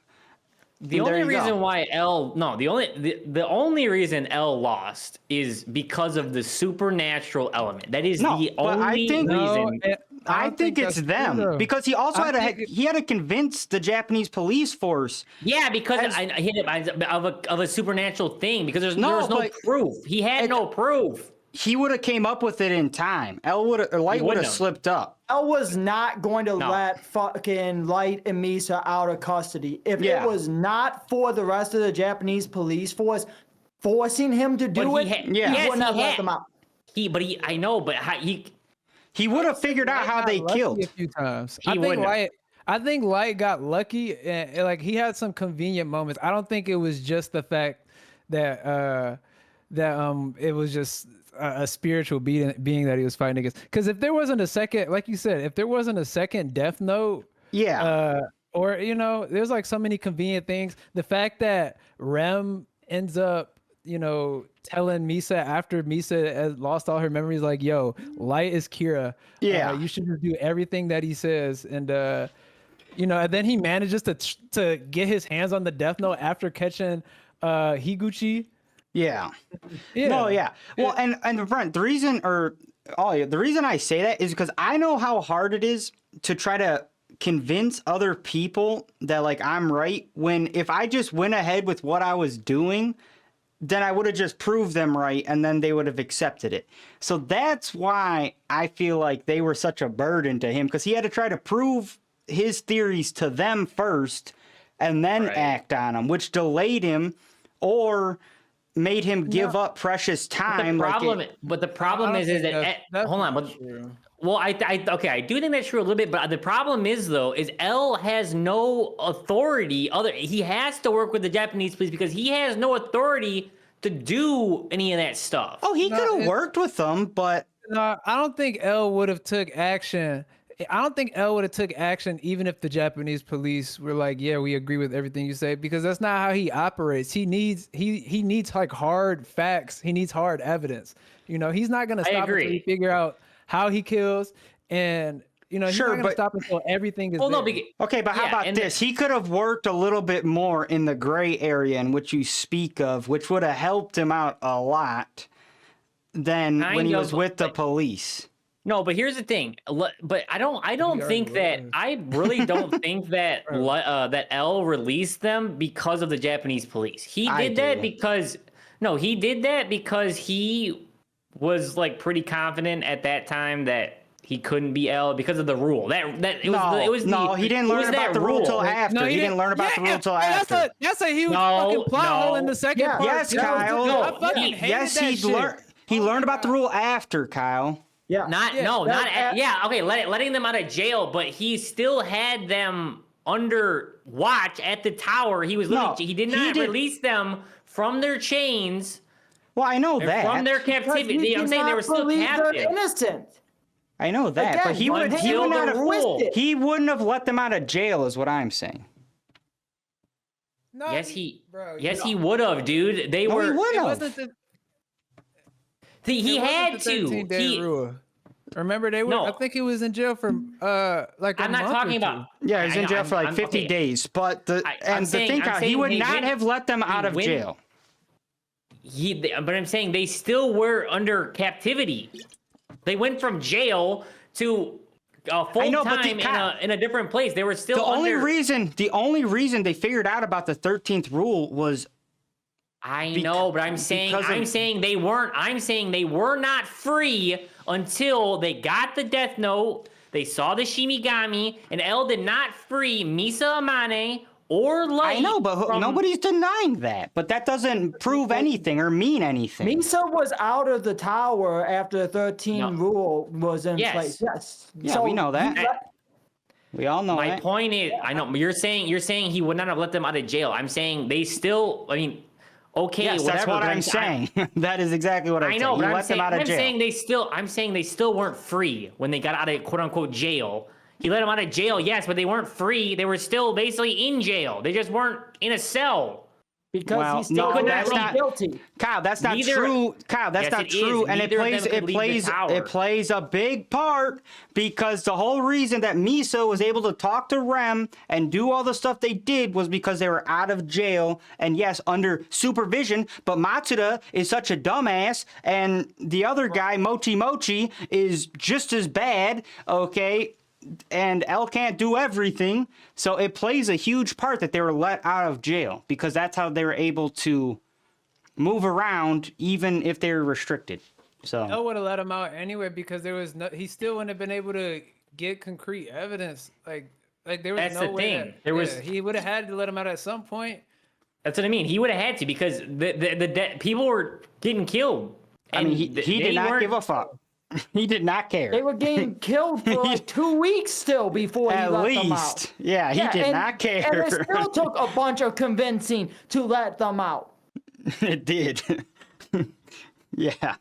The And there only you go. reason why the only reason L lost is because of the supernatural element. That is No, the but I only think- reason. I think it's that's them true, though. because he also I had to think he had to convince the Japanese police force. Yeah, because I hit it of a supernatural thing. Because there was no but proof. He had no proof. he would have came up with it in time. Light would have wouldn't have. slipped up. El was not going to No. let fucking Light and Misa out of custody. If Yeah. it was not for the rest of the Japanese police force forcing him to do But it, he Yeah. he yes, wouldn't have he let had. them out. I know, but He would have figured out Light how got they lucky killed. a few times. He wouldn't have. I think Light got lucky, and like he had some convenient moments. I don't think it was just the fact that it was just a spiritual being that he was fighting against. Because if there wasn't a second, like you said, if there wasn't a second Death Note, Yeah. or there's like so many convenient things. The fact that Rem ends up, telling Misa after Misa has lost all her memories, like, "Yo, Light is Kira. Yeah. You should just do everything that he says." And and then he manages to get his hands on the Death Note after catching Higuchi. Yeah. Yeah. No, yeah. Well, and Brent, the reason I say that is because I know how hard it is to try to convince other people that like I'm right, when if I just went ahead with what I was doing, then I would have just proved them right and then they would have accepted it. So that's why I feel like they were such a burden to him, because he had to try to prove his theories to them first and then Right. act on them, which delayed him or made him give up precious time. But the problem I is don't that think that's hold on, but well, I do think that's true a little bit, but the problem is though is L has no authority. He has to work with the Japanese police because he has no authority to do any of that stuff. Oh, he could have worked with them, but No, I don't think L would have took action. I don't think L would have took action even if the Japanese police were like, "Yeah, we agree with everything you say," because that's not how he operates. He needs like hard facts. He needs hard evidence. He's not gonna stop until agree. he figure out how he kills, and he's Sure, not gonna but- stop until everything is Well, no, there. okay, but how Yeah, about and this? He could have worked a little bit more in the gray area in which you speak of, which would have helped him out a lot than when Kind he of, was with the but- police. No, but here's the thing. But I don't think that was. I really don't think that that L released them because of the Japanese police. He I did that do. because he did that because he was like pretty confident at that time that he couldn't be L because of the rule. He didn't learn about the rule till after. No, he didn't learn about the rule till That's after. that's a huge No, fucking plot hole no. in the second Yeah. part. Yes, too. Kyle. No, I fucking hated Yes, that he shit. learned. He learned about the rule after, Kyle. Yeah. Letting them out of jail, but he still had them under watch at the tower. He was No, he did he not did- release them from their chains Well, I know and that. from their Because captivity. he I'm did saying they not were still believe they're captive. innocent. I know that, Again, but he would until not the have. rule. He wouldn't have let them out of jail, is what I'm saying. No, Yes, he no. would have, dude. They No, he were. wouldn't It have. wasn't the, He it wasn't had the to. 13-day He, rule. Remember, they were. No. I think he was in jail for like. I'm a not month talking or two. about. Yeah, he's I in know, jail for like I'm- 50 okay. days. But the I'm saying he would he not went- have let them out of went- jail. But I'm saying they still were under captivity. They went from jail to full know, but time in a different place. They were still The under. only reason they figured out about the 13th rule was I know, but I'm saying they weren't. I'm saying they were not free until they got the Death Note. They saw the Shimigami, and L did not free Misa Amane or Light. I know, but from- nobody's denying that. But that doesn't prove anything or mean anything. Misa was out of the tower after the 13 No. rule was in Yes. place. Yes. Yeah, we know that. We all know My that. point is, I know you're saying he would not have let them out of jail. I'm saying they still. I mean, okay, Yes, whatever. that's what but I'm saying. That is exactly what I'm I saying. know, You but let them out of jail. I'm saying they still weren't free when they got out of quote unquote jail. He let them out of jail, yes, but they weren't free. They were still basically in jail. They just weren't in a cell. Because Well, he still no, could that's not not- be guilty. Kyle, that's not Neither- true. Kyle, that's Yes, not it is. true. And Neither of them could leave the tower. it plays a big part because the whole reason that Miso was able to talk to Rem and do all the stuff they did was because they were out of jail and yes, under supervision. But Matsuda is such a dumbass, and the other guy, Mochi Mochi, is just as bad. Okay. And L can't do everything, so it plays a huge part that they were let out of jail because that's how they were able to move around even if they were restricted. So I would have let him out anyway because there was no. He still wouldn't have been able to get concrete evidence. Like there was That's no the way. thing. There was- He would have had to let him out at some point. That's what I mean. He would have had to because the people were getting killed. I mean, and he they did not weren't- give a fuck. He did not care. They were getting killed for like 2 weeks still before he At let them out. least, yeah, he did not care. And it still took a bunch of convincing to let them out. It did. Yeah,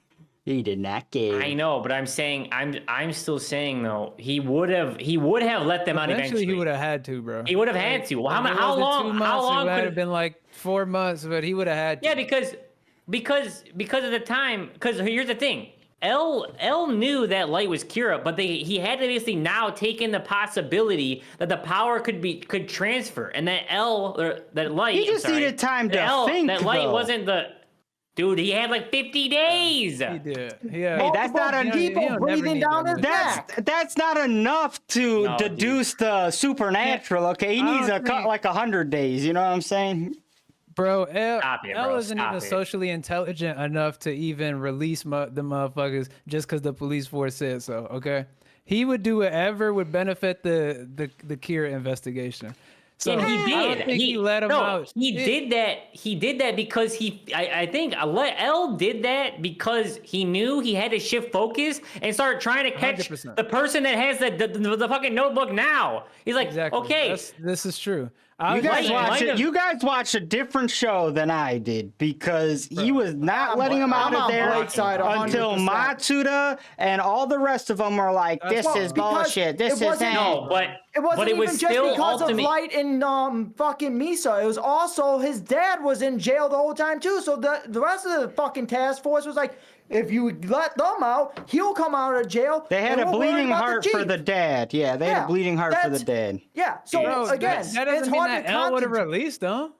he did not care. I know, but I'm saying I'm still saying though he would have let them out eventually. He would have had to, bro. He would have had to. Well, If it how wasn't long? 2 months, How long It would could have been like 4 months, but he would have had to. Yeah, because of the time. Because here's the thing. L knew that Light was Kira, but he had to basically now take in the possibility that the power could transfer, and that Light. He just needed time to think. That Light though. wasn't the dude. He had like 50 days. He did. Yeah. Hey, that's not a people breathing down his neck. That's not enough to No, deduce the supernatural. Okay, he I needs don't think- like 100 days. You know what I'm saying? Bro, L Stop it, L bro. isn't Stop even it. socially intelligent enough to even release the motherfuckers just because the police force said so. Okay, he would do whatever would benefit the Kira investigation. So And he I did. don't think he let him out. He did that. He did that because I think L did that because he knew he had to shift focus and start trying to catch 100%. the person that has the fucking notebook now. He's like, Exactly. okay, This is true. You guys might have- You guys watched a different show than I did because he was not letting him out I'm of on there Blake's side until 100%. Matsuda and all the rest of them were like, "This Well, is because bullshit. This it is wasn't- no, but It wasn't but it even was just still because ultimate. of Light and fucking Misa. It was also his dad was in jail the whole time too. So the rest of the fucking task force was like, if you let them out, he'll come out of jail. They had and a we'll worry bleeding about heart for chief." the dad. Yeah, they had Yeah, a bleeding heart for the that's- dad. Yeah. So Bro, again, that it's doesn't mean hard that to L would have concentrate. released him.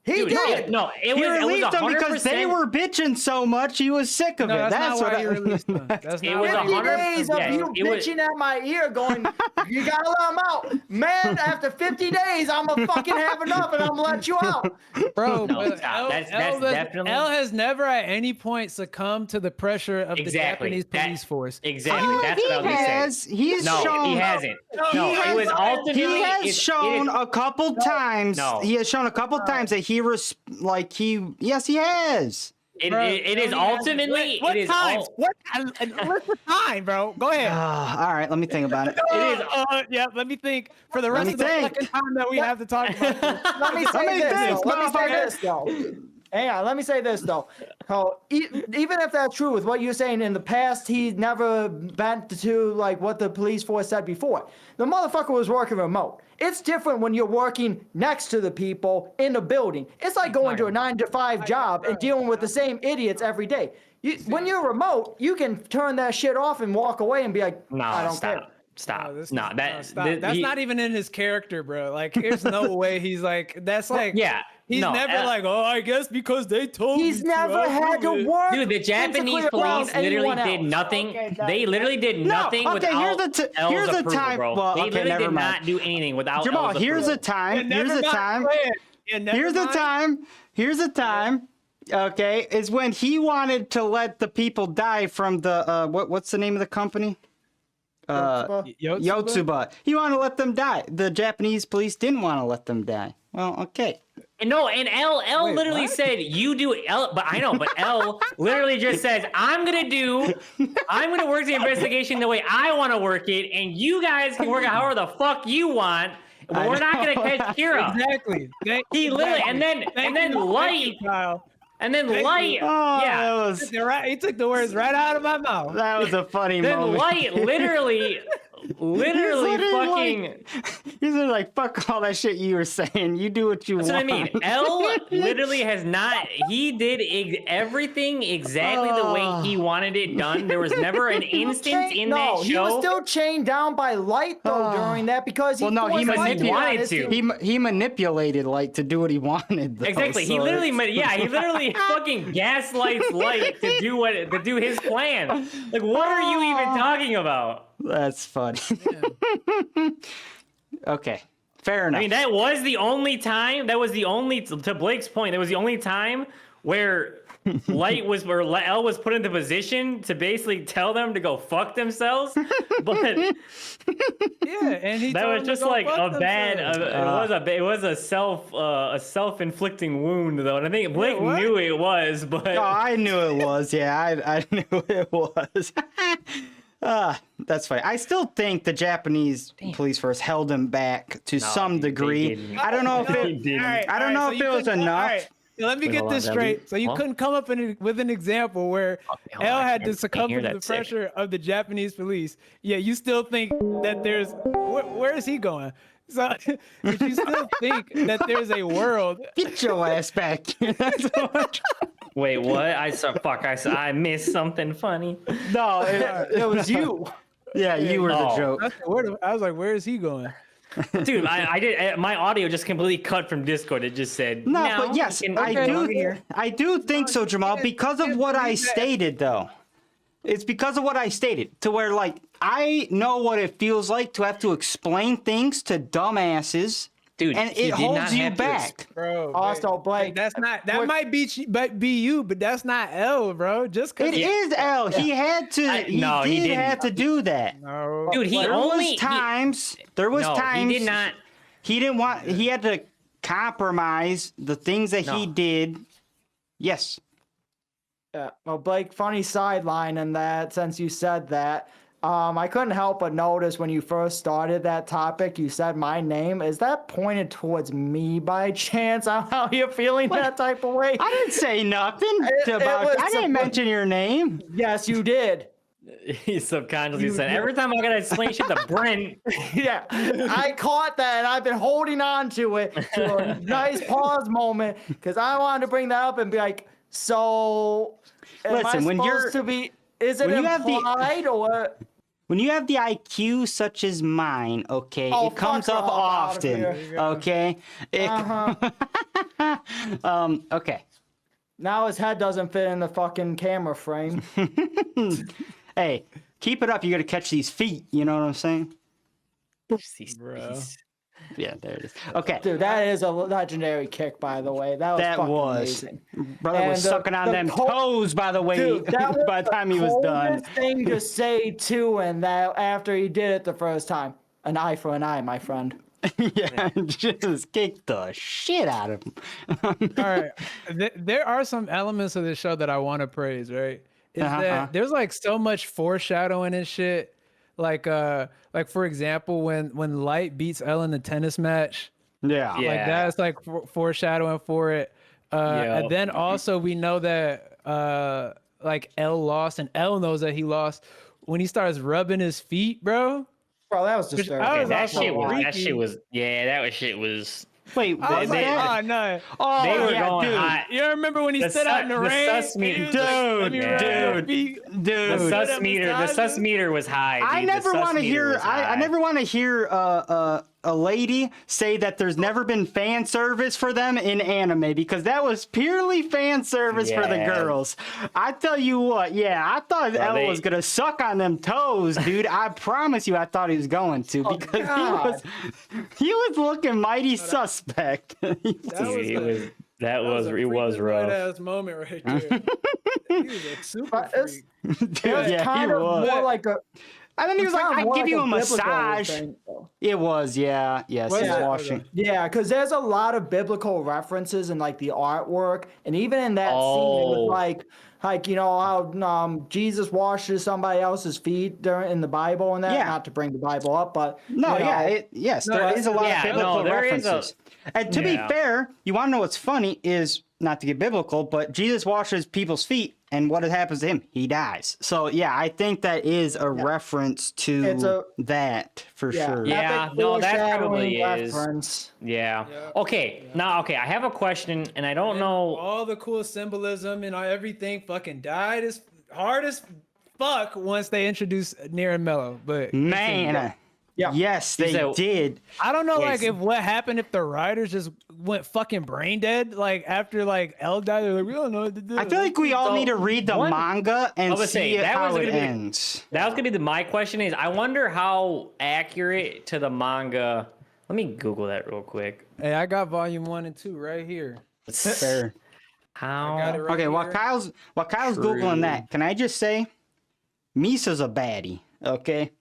He Dude, did. no, it He was released them because they 100%. were bitching so much. He was sick of No, it. that's, not what why he released him. That's It not was why he 50 100 days of yeah, you it was- bitching at my ear going, you gotta let him out. Man, after 50 days, I'm gonna fucking have enough and I'm gonna let you out. Bro, No, but stop. That's definitely- L has never at any point succumbed to the pressure of Exactly. the Japanese That- police force. Exactly. That's what I was he gonna say. has. He's No, shown. he hasn't. No, it was ultimately. He has it shown is- a couple times. No. He has shown a couple times that he Yes, he has. It Bro, is no, he ultimately. What it is times? all- What? What's the time, bro? Go ahead. All right, let me think about it. It is. Yeah, let me think. For the rest me of the think. second time that we have to talk about this. Let me say me this. think, Though. Let me say motherfucker. this though. Hang on, let me say this though. Even if that's true with what you're saying, in the past he never bent to like what the police force said before. The motherfucker was working remote. It's different when you're working next to the people in the building. It's like going to a 9-to-5 job and dealing with the same idiots every day. When you're remote, you can turn that shit off and walk away and be like, No, I don't stop. care. Stop. No, this No, is- that. stop. th- That's he- not even in his character, bro. Like, there's no way he's like. That's like. Yeah. He's no, never like, oh, I guess because they told He's me. never had to work. Dude, the Japanese physically around police literally anyone did else. nothing. Okay, They literally did No, nothing okay, without here's the approval, time- bro. well, They okay, literally never did mind. not do anything without Jamal, L's here's the approval. time. Here's the time. Here's the time. Here's the time. Okay, is when he wanted to let the people die from the what's the name of the company? Yotsuba. He wanted to let them die. The Japanese police didn't want to let them die. Well, okay. And no, and L literally what? said, "You do it." But I know, but L literally just says, I'm gonna work the investigation the way I want to work it, and you guys can work it however the fuck you want. But we're not gonna catch Kira. Exactly. He literally, and then Light, Kyle. and then Light, Oh, yeah. that was He took the words right out of my mouth. that was a funny Then moment. Light literally literally fucking. He's like, fuck all that shit you were saying. You do what you That's what I want. mean. L literally has not. He did everything exactly the way he wanted it done. There was never an instance in that he show. was still chained down by Light though during that because he Well, no, he forced Light to be wanted honest. to. He manipulated Light to do what he wanted. Though, Exactly. He so literally, it's- he literally fucking gaslights Light to do his plan. Like, what are you even talking about? That's funny. Okay, fair enough. I mean, that was the only time. That was the only, to Blake's point, that was the only time where Light was or L was put into position to basically tell them to go fuck themselves, but Yeah, and he that told was them just to go like fuck a bad. themselves. It was a self-inflicting wound though, and I think Blake what? knew it was, but Oh, I knew it was. Yeah, I knew it was. That's funny. I still think the Japanese police force held him back to some they degree. didn't. I don't know if They it. didn't. I don't know if it was enough. Let me Wait, get hold this on, straight. So you Huh? couldn't come up with an example where hold L on, had I to can't succumb hear to the that sick. pressure of the Japanese police. Yeah, you still think that there's where is he going? So but you still think that there's a world. Get your ass back. That's what. Wait, what? I missed something funny. No, It was you. yeah, you were the Oh. joke. I was like, where is he going? Dude, I did. My audio just completely cut from Discord. It just said No, "Now but yes, you can I go do. here." I do think so, Jamal, because of what I stated, though. It's because of what I stated, to where like I know what it feels like to have to explain things to dumbasses, Dude, and he it did not holds you have to back. Bro, Also, wait, Blake, that's not that what- might be you, but that's not L, bro. Just cause It is L. He had to. No, he he didn't. have to do that. No. Dude, he There only was times. There was no, times. he did not. He didn't want. He had to compromise the things that he No. did. Yes. Yeah. Well, Blake, funny sideline in that since you said that. I couldn't help but notice when you first started that topic, you said my name. Is that pointed towards me by chance? How you feeling that type of way? I didn't say nothing It about. was I didn't mention your name. Yes, you did. He subconsciously said every time I gotta explain shit to Brent. Yeah, I caught that and I've been holding on to it to a nice pause moment because I wanted to bring that up and be like, so am I Listen, when supposed you're- to be, is it when you have the- implied or? When you have the IQ such as mine, okay, Oh, it comes fuck up off out of often. here. Okay. Okay. Now his head doesn't fit in the fucking camera frame. Hey, keep it up. You got to catch these feet. You know what I'm saying? Bro. Yeah, there it is. Okay. Dude, that is a legendary kick, by the way. That was That fucking was. amazing. Brother was And the- sucking on the them co- toes, by the way, Dude, that was by the time he was done. coldest thing to say too, and that after he did it the first time. An eye for an eye, my friend. Yeah, just kicked the shit out of him. All right. There are some elements of this show that I want to praise, right? Is that there's like so much foreshadowing and shit. Like for example, when Light beats Elle in the tennis match, Yeah. Yeah. like that's like foreshadowing for it. And Yep. then also we know that like Elle lost, and Elle knows that he lost when he starts rubbing his feet, bro. Bro, that was I disturbing. was That also shit was. That freaky. shit was. Yeah, that shit was. Wait, I was They- like, they- oh no. oh, They were yeah, going dude. hot. You remember when he The stood out in the sus- the rain? sus meter- He was like, "Let me Dude, rub your dude, feet." The Dude. sus meter. The sus meter was high. I dude. The never sus want to meter hear. was I high. never want to hear a lady say that there's never been fan service for them in anime, because that was purely fan service for the Yeah. girls. I tell you what, yeah, I thought Elle they- was gonna suck on them toes, dude. I promise you, I thought he was going to, because God. he was looking mighty suspect. That Dude, was it a- was. That was. a It was freaking rough. ass moment right there. He was a super But it's- freak. Dude, It was yeah, he kind of was. more like a. And then he was like, sounded "I'd more give like you a biblical massage." thing, though. It was, yeah, yes, Was he was it? washing. Yeah, because there's a lot of biblical references in like the artwork, and even in that scene, it Oh. was like you know how Jesus washes somebody else's feet during in the Bible and that. Yeah. Not to bring the Bible up, but No, you yeah, know, yes, No, there is a lot yeah, of biblical no, there is a- references. And to be Yeah. fair, you want to know what's funny is, not to get biblical, but Jesus washes people's feet, and what happens to him? He dies. So yeah, I think that is a reference to It's a- that for sure. Yeah. epic no, that foreshadowing probably is. reference. Yeah. Yeah. Okay. Now, okay. I have a question, and I don't know. All the cool symbolism and everything fucking died as hard as fuck once they introduced Near and Mellow. But Man, Yeah. yes, they So- did. I don't know, Wait, like, so- if what happened if the writers just went fucking brain dead, like after like Elle died. They're like, we don't know what to do. I feel like we all So, need to read the one- manga and I was see saying, it that how was it gonna be- ends. That was gonna be my question. Is I wonder how accurate to the manga. Let me Google that real quick. Hey, I got volume 1 and 2 right here. Fair. How? got it right Okay, while here. Kyle's True. googling that, can I just say, Misa's a baddie. Okay,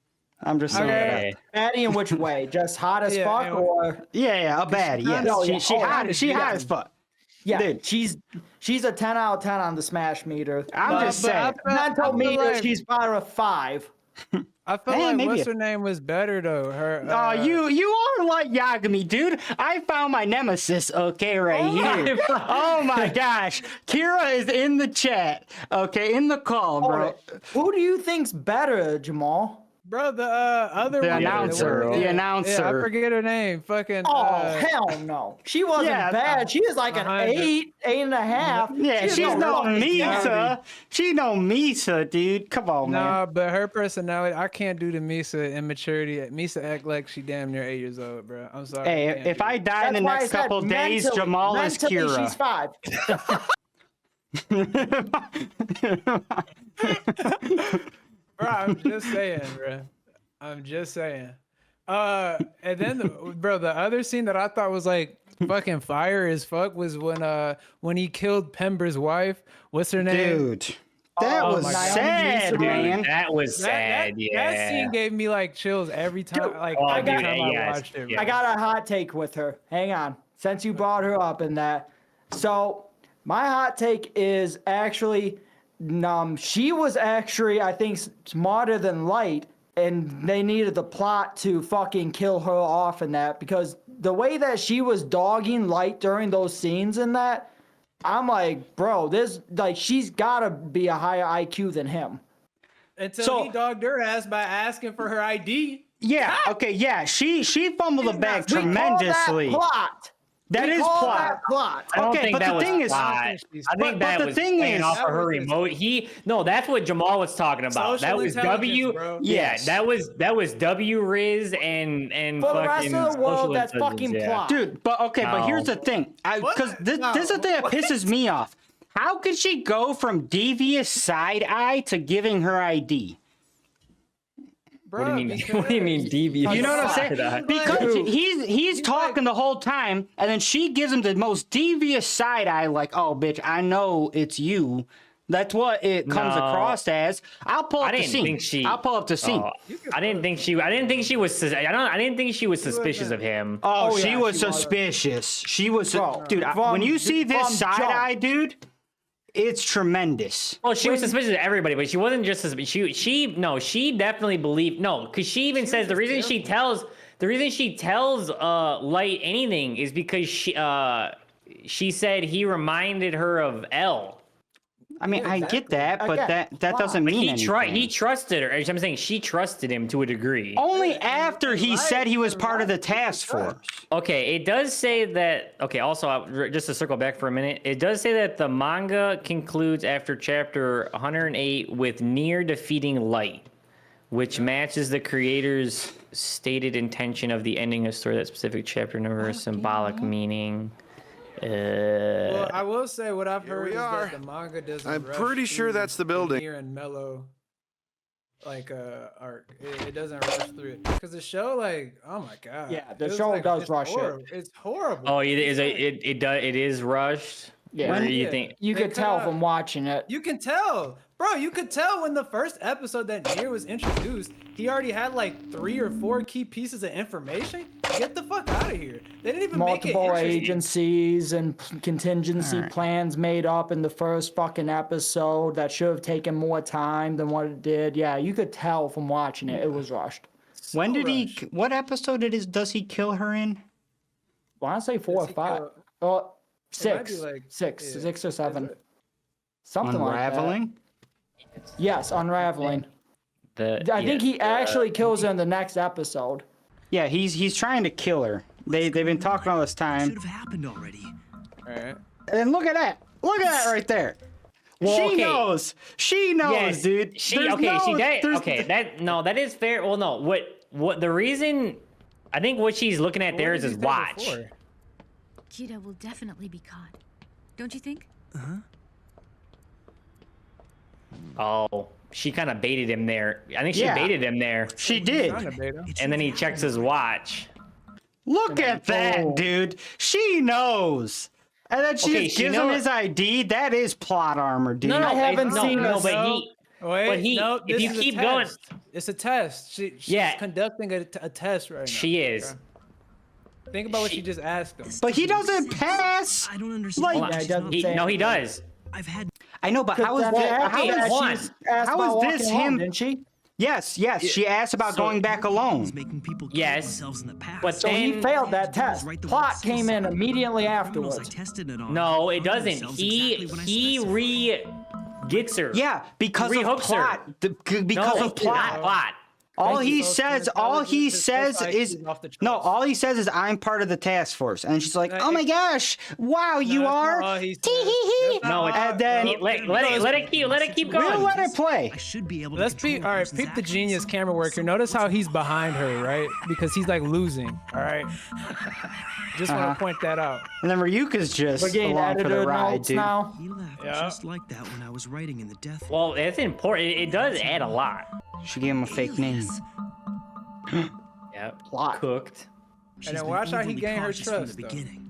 I'm just saying. Okay. Baddie in which way? Just hot as Yeah, fuck, and- or Yeah, a baddie. kinda- Yes, Oh, she yeah. she Oh, hot. She hot yeah. as fuck. yeah, Dude. she's a 10 out of 10 on the smash meter. I'm just but I saying. feel- Mental I feel meter, like- she's about a 5. I feel Eh, like maybe what's a- her name was better though. Her. Oh, you are like Yagami, dude. I found my nemesis. Okay, right here. Oh my gosh, Kira is in the chat. Okay, in the call, bro. Who do you think's better, Jamal? Bro, the other The one. announcer, the Yeah, announcer. I forget her name. Fucking. Oh, hell no. She wasn't Yeah, bad. She was like an 100. 8, 8.5. Yeah, she's no no fucking Misa. She's no Misa, dude. Come on, man. Nah, but her personality, I can't do the Misa immaturity. Misa act like she damn near 8 years old, bro. I'm sorry. Hey, can't if do I it. die in the That's why I next said couple days, mentally- Jamal is mentally, Kira. She's 5. Bro, I'm just saying, bro. I'm just saying. And then, bro, the other scene that I thought was like fucking fire as fuck was when he killed Pember's wife. What's her name? Dude, that Oh was my God. sad, Dude, man. That was sad. Yeah. That scene gave me like chills every time. Like Oh, every dude, time I yes, watched it. yeah. Bro. I got a hot take with her. Hang on. Since you brought her up in that. So, my hot take is actually, she was actually, I think, smarter than Light, and they needed the plot to fucking kill her off in that, because the way that she was dogging Light during those scenes in that, I'm like, bro, she's gotta be a higher IQ than him. Until So- he dogged her ass by asking for her ID. Yeah, okay, yeah. She fumbled the bag We call tremendously. that plot. That We is call plot. that plot. I don't Okay, think but that the was thing is- plot. I I think think but that the was thing playing is- off of her That was just- remote. No, that's what Jamal was talking about. That Social was intelligence, W. bro. Yes. Yeah, that was W Riz and For the rest fucking of the social world, that's intelligence, fucking yeah. plot. Dude, but here's the No. thing. Because What? this is the thing that No, pisses me off. How could she go from devious side eye to giving her ID? Bro, What do you mean? What do you mean devious? You know what I'm saying? side-eye? Because Dude. he's talking the whole time, and then she gives him the most devious side eye, like, "Oh, bitch, I know it's you." That's what it comes No. across as. I'll pull up I the didn't scene. think she. I'll pull up the scene. Oh, I didn't think she. I didn't think she was. I didn't think she was suspicious of him. Oh, Oh, she yeah, was she was. suspicious. She was, Bro, dude. from- When you see this from side jump. eye, dude, it's tremendous. Well, she was suspicious of everybody, but she wasn't just suspicious. She definitely believed. No, because she even says the reason she tells Light anything is because she said he reminded her of L. I mean, I get that, but Again, that doesn't But mean anything. he trusted her. I'm saying she trusted him to a degree. Only after he said he was part of the task force. Okay, it does say that. Okay, also, just to circle back for a minute, it does say that the manga concludes after chapter 108 with Nier defeating Light, which matches the creator's stated intention of the ending of the story. That specific chapter number is symbolic meaning. Well, I will say what I've heard we is are. that the manga doesn't. I'm rush pretty sure through that's the building. Nier and Mellow, like arc. It doesn't rush through it because the show, like, oh my god. Yeah, the It was show does it's rush it. horrible. It's horrible. Oh, it is rushed. Yeah. Where you Yeah. think? You could tell Because- from watching it. You can tell, bro. You could tell when the first episode that Nier was introduced, he already had like 3 or 4 key pieces of information. Get the fuck out of here. They didn't even make it Multiple interesting. agencies and contingency plans made up in the first fucking episode that should have taken more time than what it did. Yeah, you could tell from watching it. It was rushed. When did he? rushed. What episode does he kill her in? Well, I'd say 4 or he 5. kill- Oh, might be 6. like- 6. yeah. 6 or 7. Is it? Something like Unraveling. that. Yes, unraveling. I think Yeah, he actually kills her in the next episode. Yeah, he's trying to kill her. They've been talking all this time. Should have happened already. All right. And look at that. Look at that right there. Well, she okay. knows. She knows, Yes, dude. There's- that is fair. Well, no, what the reason? I think what she's looking at there is his watch. Kira will definitely be caught. Don't you think? Oh, she kind of baited him there. I think she Yeah. baited him there, She did. Trying to bait him. and then he checks his watch. Look at that, Oh. dude. She knows. And then she Okay, just she gives him know- his ID. That is plot armor, dude. No, no, I haven't no, seen no, this. but he. Wait, But he- no, if this you is a keep going- test. It's a test. She's Yeah. conducting a test right now. She is. Think about what she just asked him. But he doesn't pass. I don't understand. Like- Hold on. Yeah, he doesn't He- say no, he anything. does. I've had I know, but how is Then that? after How is- that, one? she's asked How about is walking this home, him- didn't she? Yes, she asked about So- going back alone. making people kill Yes, themselves in the past. but So he then- failed that All I had to do was test. write the Plot word came in suicide. immediately Criminals I afterwards. tested it on No, it harmed doesn't. themselves He exactly when I he specified. re gets her. Yeah, because of Rehooks her. plot. Because No, of plot. not plot. All he So says, all he his says IQ is off the no. charts. All he says is, "I'm part of the task force," and she's like, No, "Oh my gosh, wow, you that's not are." all he Tee says. hee hee. That's not No, all- it's- And then Let it keep we'll going. let it play. I should be able to Let's control peep. a All right, person's peep the actions. genius camera work here. Notice how he's behind her, right? Because he's like losing. All right. Just want to point that out. And then Ryuka's just We're getting along for the editor ride, notes dude. now. He laughed Yeah. just like that when I was writing in the death. Well, it's important. It does add a lot. She gave him a fake name. Yep. Plot. Cooked. She's then been watch how he overly gained her cautious from trust, the though. beginning.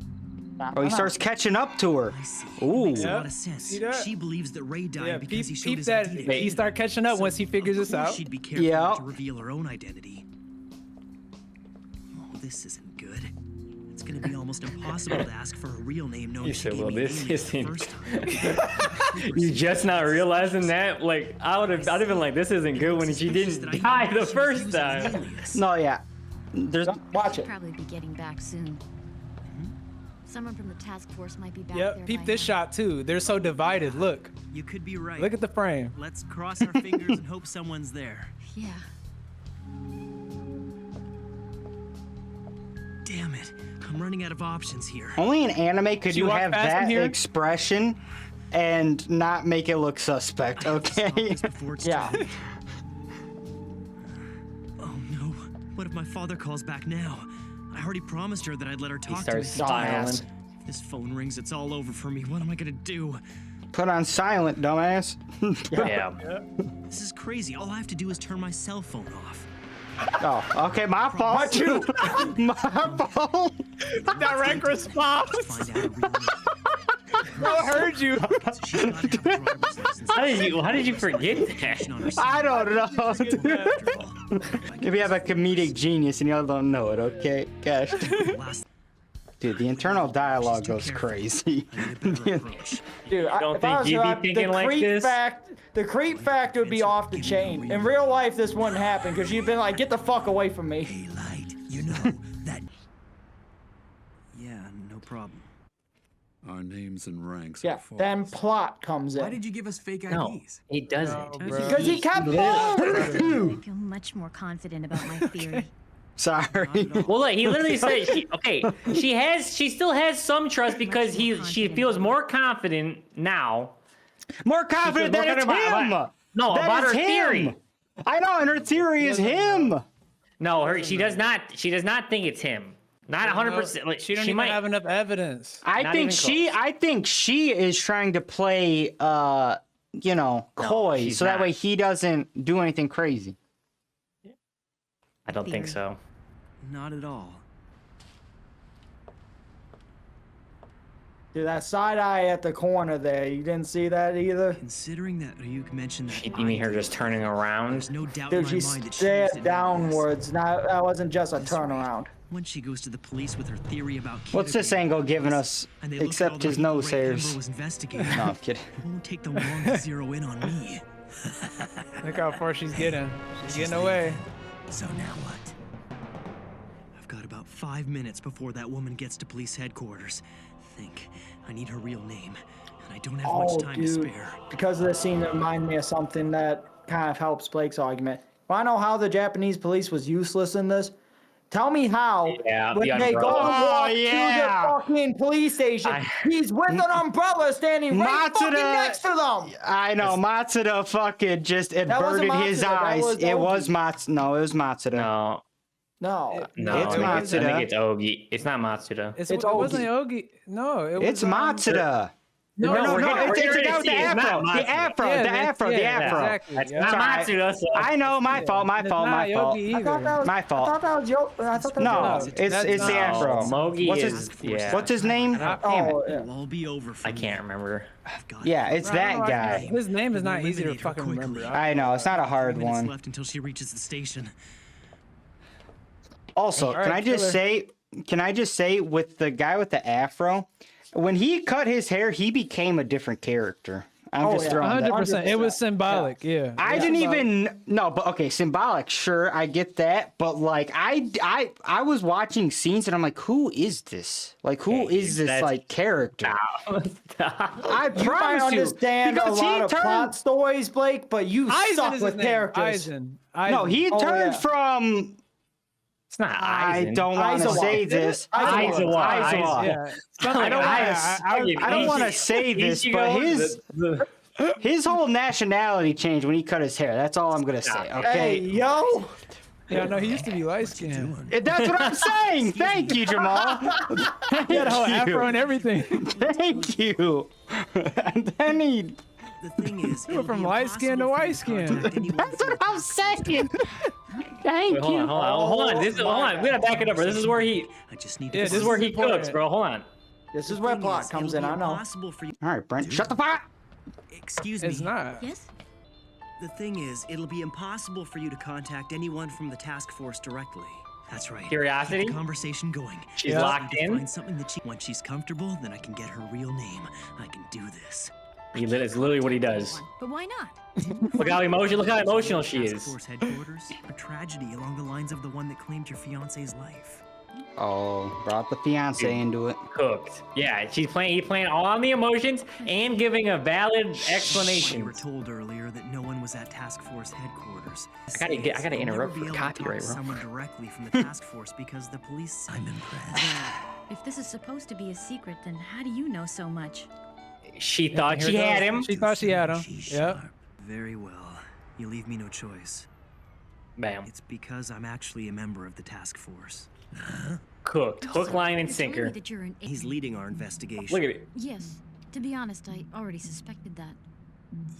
Oh, he starts catching up to her. I see. Ooh. Makes a Yeah. lot of sense. See that? She believes that Ray died Yeah, because he peep, showed peep his that. ID. He start catching up once he figures this Of course out. She'd be careful Yeah. not to reveal her own identity. Oh, this isn't good. It's gonna be almost impossible to ask for a real name knowing You she said, gave well, me this alias the isn't first time. You just not realizing that? Like, I'd have been like, this isn't good when she didn't die the first time. No, yeah. There's Watch it. Probably be getting back soon. Someone from the task force might be back there. Yep. Peep by this now. shot too. They're so divided. Look. You could be right. Look at the frame. Let's cross our fingers and hope someone's there. Yeah. Damn it. I'm running out of options here. only in anime could you you walk have past him that here? expression and not make it look suspect, I have to stop okay? this before it's Yeah. too late. Oh no. What if my father calls back now? I already promised her that I'd let her He talk to me. starts styling. If this phone rings, it's all over for me. What am I gonna do? Put on silent, dumbass. Yeah. This is crazy. All I have to do is turn my cell phone off. Oh, okay, my fault. My fault. Direct response. Find out her real name. Bro heard you. So she's gotta have a driver's license. How did you forget that? On her I don't know, After dude. all, If you have a comedic genius and y'all don't know it, okay? Gosh. last Dude, the internal dialogue too goes careful. crazy. I need a better approach. Dude, don't if I think was you'd be you, thinking the like creep this? the creep factor would be off the chain. In real life, this wouldn't happen because you've been like, get the fuck away from me. Hey, Light, you know that. Yeah, no problem. Our names and ranks Yeah. are false. Then plot comes in. Why did you give us fake No, IDs? he doesn't. No, bro. Because he kept going. I feel much more confident about my theory. Sorry. Well, look, he literally said, she still has some trust because she feels more confident now. More confident More that it's confident about- him. No, That about is her him. theory. I know, and her theory is him. No, she does not think it's him. Not 100%. Like, She don't she even might have enough evidence. I Not think even close. I think she is trying to play, coy, she's so that not. way he doesn't do anything crazy. I don't think so. Not at all. Dude, that side eye at the corner there, you didn't see that either? Considering that Ryuk mentioned that. You mean her just turning around? There's no doubt Dude, in my she mind that she stared was in on this. downwards. That wasn't just a That's right. turnaround. When she goes to the police with her theory about What's this Kira being angle giving us, us and they look at except all the his people nose Ray hairs? Ember was investigating, No, I'm kidding. it won't take them long to zero in on me. Look how far she's getting. She's getting Just away. So now what? I've got about 5 minutes before that woman gets to police headquarters. Think. I need her real name, and I don't have Oh, much time to dude. spare. Because of this scene, it reminded me of something that kind of helps Blake's argument. Want to know how the Japanese police was useless in this? Tell me how. Yeah, when the they go umbrella. walk Oh, yeah. to the fucking police station, he's with an umbrella standing right fucking Matsuda- next to them. I know, Matsuda fucking just wasn't averted his Matsuda, that eyes. was It was Ogi. Matsuda. No, it was Matsuda. No, No. no. It's I Matsuda. think it's Ogi. It's not Matsuda. It It's wasn't Ogi. Ogi. No, it was. It's Matsuda. No, we're no, gonna- it's we're a gonna guy with the see. It's not afro. Matsuda. The afro. Yeah, The that's- afro. The yeah, afro. exactly. That's Yeah. not Sorry. Matsuda. So I know, my fault. My It's fault. not My fault. Yogi I thought either. that was My fault. I thought that was Yo. I thought that was No, Yogi. it's That's the not- afro. Mogi What's is his yeah. What's his name? Not- Damn it. Oh, yeah. It'll all be over for I me. can't remember. I've got Yeah, it's I don't that know, guy. His name is not easy to Eliminate her fucking remember. quickly. I know, it's not a hard 3 minutes one. left until she reaches the station. Also, All can right, I just say, with the guy with the afro, when he cut his hair, he became a different character. I'm Oh, just yeah. throwing that. 100%. It was 100%. symbolic. Yeah. I didn't even no, but okay, symbolic, sure, I get that, but like I was watching scenes and I'm like, who is this? Like, who is this that's- like character? Stop. I You might promise you, understand a because lot he of plot turned. stories, Blake, but you Eisen suck is with his name. characters. Eisen. No, he Oh, turned yeah. from. It's not I Eisen. don't want to Aizawa. say this. Aizawa. Aizawa. Yeah. I don't want to. I don't want to say this, but his whole nationality changed when he cut his hair. That's all I'm gonna say. Hey, Okay. yo. Yeah, no, he used to be light skinned. That's what I'm saying. Thank you, Jamal. He had a whole afro and everything. Thank you. And then he. The thing is, went from light skin to white skin. That's what I'm saying. Thank Wait, hold you. on, hold on. Hold on. We gotta back it up, bro. This is where he. I just need Yeah, to. This is where he important. cooks, bro. Hold on. This is where thing plot is, comes it'll in. be I know. impossible for you. All right, Brent, shut the fuck up. Excuse me. It's not. Yes? The thing is, it'll be impossible for you to contact anyone from the task force directly. That's right. Curiosity? Keep the conversation going. She's I locked need to in? Find something that once she's comfortable, then I can get her real name. I can do this. It's literally what he does. But why not? Look how emotional she Task is. force headquarters, a tragedy along the lines of the one that claimed your fiance's life. Oh, brought the fiance into it. Cooked. Yeah, he playing all on the emotions and giving a valid We explanation. were told earlier that no one was at task force headquarters. I gotta We'll interrupt never be for able to talk copyright, to bro. someone directly from the task force because the police. I'm impressed. If this is supposed to be a secret, then how do you know so much? She thought Here she it had goes. him. She thought she had him. She's Yep. sharp. Very well. You leave me no choice. Bam. It's because I'm actually a member of the task force. Cooked. Hook, line, and You're telling me sinker. that you're an He's leading our investigation. Look at it. Yes. To be honest, I already suspected that.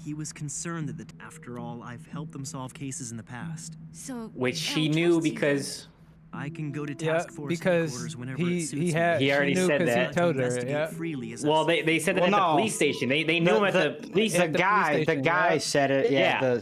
He was concerned that, after all, I've helped them solve cases in the past. So Which she Elle knew trusts you. because I can go to Yeah, task force because headquarters whenever he it suits he had me. He already she knew said 'cause that. he told her. Investigate Yeah. freely as well, I they said that Well, at the no. police station. They knew him at the police. The at the guy, police the station, guy yeah. said it. Yeah. Yeah.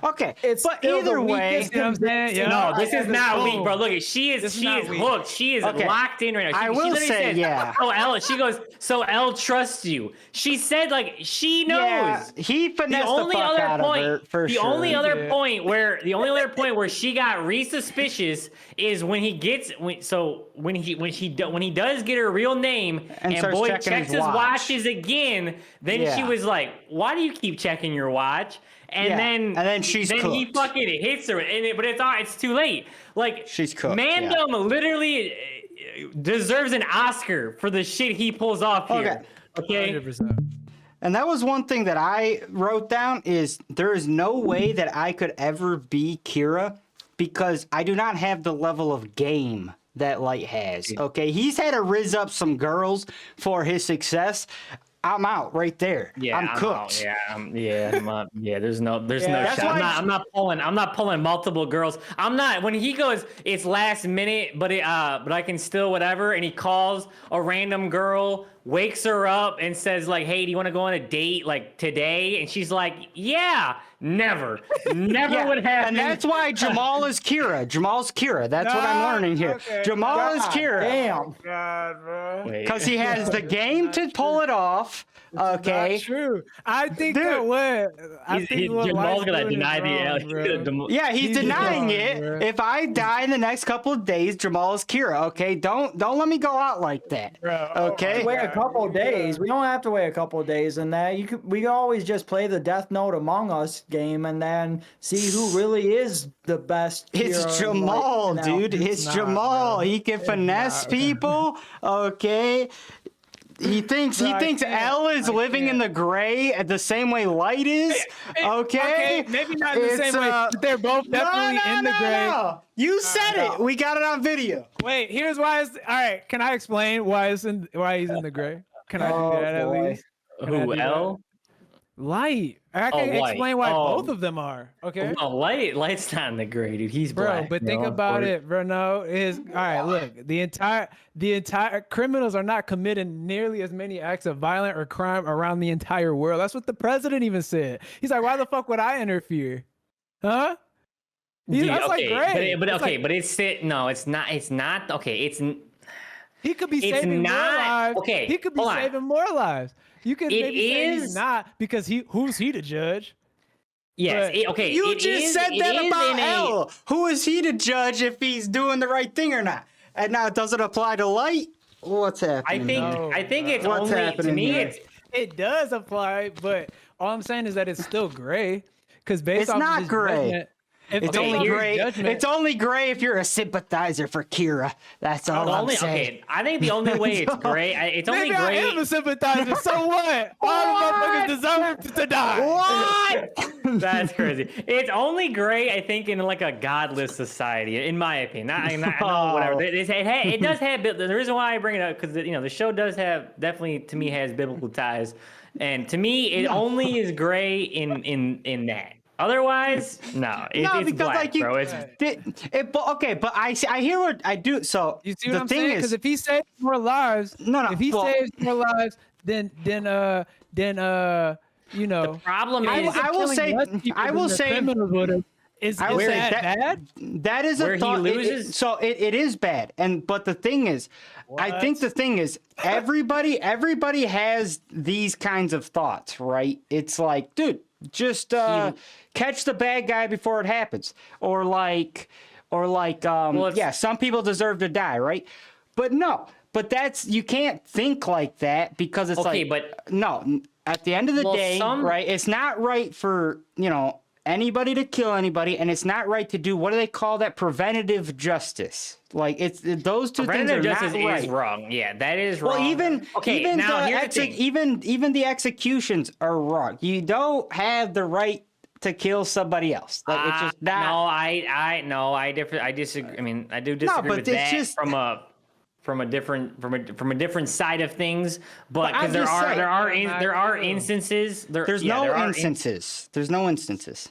Okay, It's but still the either way, weakest You know what I'm saying? Yeah. No, this is not weak, bro. Look, she is This is not weak. hooked. She is Okay. locked in right now. She, I will she literally say, said, yeah. Oh, Elle. She goes. So Elle trusts you. She said like she knows. yeah, he finessed the fuck out of her for the sure. only other Yeah. point where she got suspicious is when he gets when he does get her real name And and starts boy checking checks his his watch. watches again. Then she Yeah. was like, "Why do you keep checking your watch?" And Yeah, then and then she's he cooked. fucking hits her, but it's too late. Like She's cooked, Mandem literally deserves an Oscar for the shit he pulls off here. Okay. 100%. And that was one thing that I wrote down is there is no way that I could ever be Kira because I do not have the level of game that Light has. Okay, he's had to rizz up some girls for his success. I'm out right there. Yeah, I'm cooked. out. Yeah, There's no that's shot. why I'm not pulling multiple girls. I'm not. When he goes, it's last minute, but I can still whatever. And he calls a random girl, wakes her up, and says like, "Hey, do you want to go on a date like today?" And she's like, "Yeah." Never Yeah, would happen. and that's why Jamal is Kira. Jamal's Kira. That's what I'm learning here. okay. Jamal is Kira. Damn. God, bro. Wait. Because he has the game to pull it off. Okay. Not true. I think Dude. that what I He's- think what Jamal's Light's gonna doing is deny the wrong, L. He's bro. gonna Yeah, he's He's denying wrong, it. bro. If I die in the next couple of days, Jamal is Kira. Okay, don't let me go out like that. Bro, oh Okay. my Wait a God, couple bro. days. We don't have to wait a couple of days in that. We can always just play the Death Note Among Us game and then see who really is the best. It's hero in, like, Jamal, now. dude. It's not, Jamal. bro. He can finesse not. people. Okay. He thinks Bro, I can't. Elle is I living in can't. the gray at the same way Light is. Okay. maybe not in the It's, same way, but they're both definitely no, in the gray. no. You said it. We got it on video. Wait, here's why. All right, can I explain why he's in the gray? Can I do Oh, that at boy. least? Who, L? Light. I can Light. explain why Oh. both of them are. Okay. No, Light's not in the gray, dude. He's Bro, black. but think no? about Or- it, bro. No, is all right. Look, the entire criminals are not committing nearly as many acts of violence or crime around the entire world. That's what the president even said. He's like, why the fuck would I interfere? Huh? Dude, That's like great. but It's okay, like- but it's no, it's not. It's not okay. He could be It's saving more not- lives. okay, He could be hold on. saving more lives. You could It maybe say he's is- not because who's he to judge? Yes. But Okay. You it just is- said it that is about in a- L. Who is he to judge if he's doing the right thing or not? And now, does it apply to Light? What's I happening? think. No, I think it's What's only to happening me. here? It's It does apply, but all I'm saying is that it's still gray. Because based It's off not of his gray. judgment, if It's based Okay, only off his gray. judgment- It's only gray if you're a sympathizer for Kira. That's all the I'm only. saying. Okay. I think the only way it's gray. It's only Maybe I am gray. a sympathizer. So what? All the motherfuckers deserve to die. What? That's crazy. It's only gray, I think, in like a godless society, in my opinion. I know whatever. It does have. The reason why I bring it up because the show does have definitely to me has biblical ties, and to me it only is gray in that. Otherwise, no, it's because black, like you, bro. It's but I hear what I do. So You see the what I'm thing saying? is, Because if he saves more lives, No, if he well- saves more lives, then you know. problem I is will say- I will say- criminals would have. Is I will say that bad? that is a Where he thought. loses? So it is bad, but the thing is, I think the thing is, everybody has these kinds of thoughts, right? It's like, dude, just catch the bad guy before it happens, or like, it's- yeah, some people deserve to die, right? But no, you can't think like that because it's Okay, like, but- no, at the end of the Well, day, right? It's not right for anybody to kill anybody, and it's not right to do, what do they call that, preventative justice. Like those two things are preventative not justice right. is wrong. Yeah, that is wrong. Well, even now the here's the thing. even the executions are wrong. You don't have the right to kill somebody else. Like it's just not. No, I disagree. I mean, I do disagree but with it's that just- from a different side of things. But I'm because there just are saying. there are instances. There's no instances. There's no instances.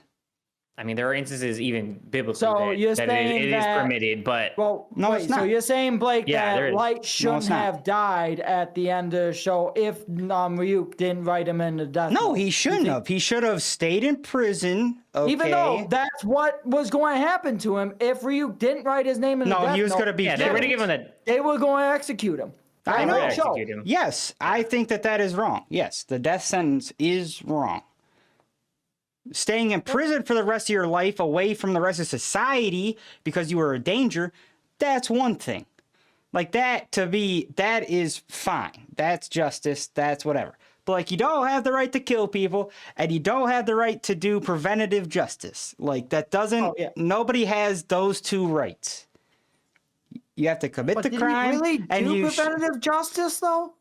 I mean, there are instances even biblically So that, you're that saying it is that- permitted, but Well, No, wait, it's so not. you're saying, Blake, Yeah, there that is. Light shouldn't it's not. have died at the end of the show if Ryuk didn't write him in the death No, note. he shouldn't have. He should have stayed in prison. Okay. Even though that's what was going to happen to him if Ryuk didn't write his name in the No, death he was note, going to be yeah, they were killed. gonna give him the. they were going to execute him. I know. Execute him. Yes, I think that is wrong. Yes, the death sentence is wrong. Staying in prison for the rest of your life away from the rest of society because you were a danger, that's one thing. Like that is fine. That's justice. That's whatever. But like you don't have the right to kill people and you don't have the right to do preventative justice. Like that doesn't, nobody has those two rights. You have to commit But the did crime he really and do you preventative justice, though?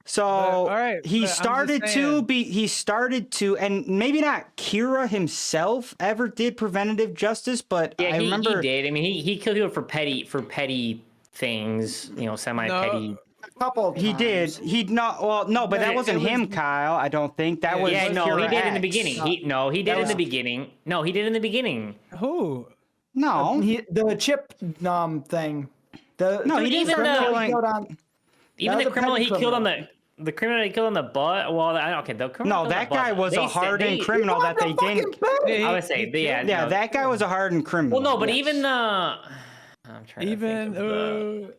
So all right, he but I'm just started to, and maybe not Kira himself ever did preventative justice, but Yeah, I remember he did. I mean, he killed people for petty things. Semi petty. A couple of he did. times. He not well, no, but that it wasn't was- him, Kyle. I don't think that was. Yeah, no, he Kira did in the X. beginning. He did in the beginning. No, he did in the beginning. Who? No, The chip thing. no, he didn't even start the- killing. Even That the was a criminal petty he killed on criminal. the criminal he killed on the butt. Well, okay, the criminal. No, killed on that the guy butt. was They a said hardened they- criminal that they didn't. I would say, yeah, Yeah, no. that guy was a hardened criminal. Well, no, but yes. even the. I'm trying to think of the-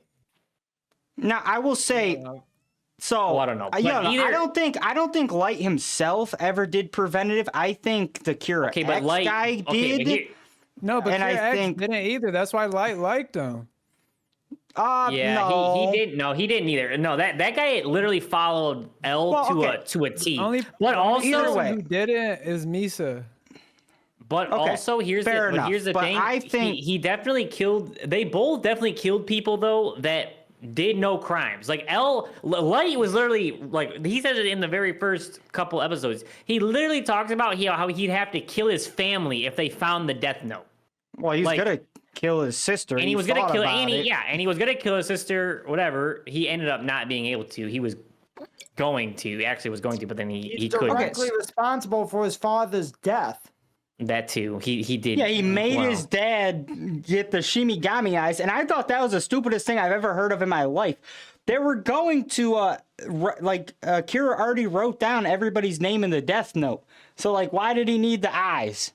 Now I will say. So Well, I don't know, but yeah, either- I don't think Light himself ever did preventative. I think the Kira Okay, but X Light. guy Okay, did. but here, No, but And I Kira X think- didn't either. That's why Light liked him. yeah, no. he didn't. No, he didn't either. No, that guy literally followed L Well, to okay. a T. Only But either also, way. who didn't is Misa. but Okay, also here's fair the enough, here's the but thing. I think- he definitely killed. They both definitely killed people though that did no crimes. Like Light was literally like he said it in the very first couple episodes. He literally talks about how he'd have to kill his family if they found the death note. Well, he's like- gonna kill his sister, And he was gonna thought kill about Annie, it. yeah, and he was gonna kill his sister, whatever. He ended up not being able to. He was going to. He actually was going to, but then he He's couldn't. directly responsible for his father's death. That too. He did. Yeah, he made well. his dad get the Shimigami eyes, and I thought that was the stupidest thing I've ever heard of in my life. They were going to Kira already wrote down everybody's name in the Death Note, so like, why did he need the eyes?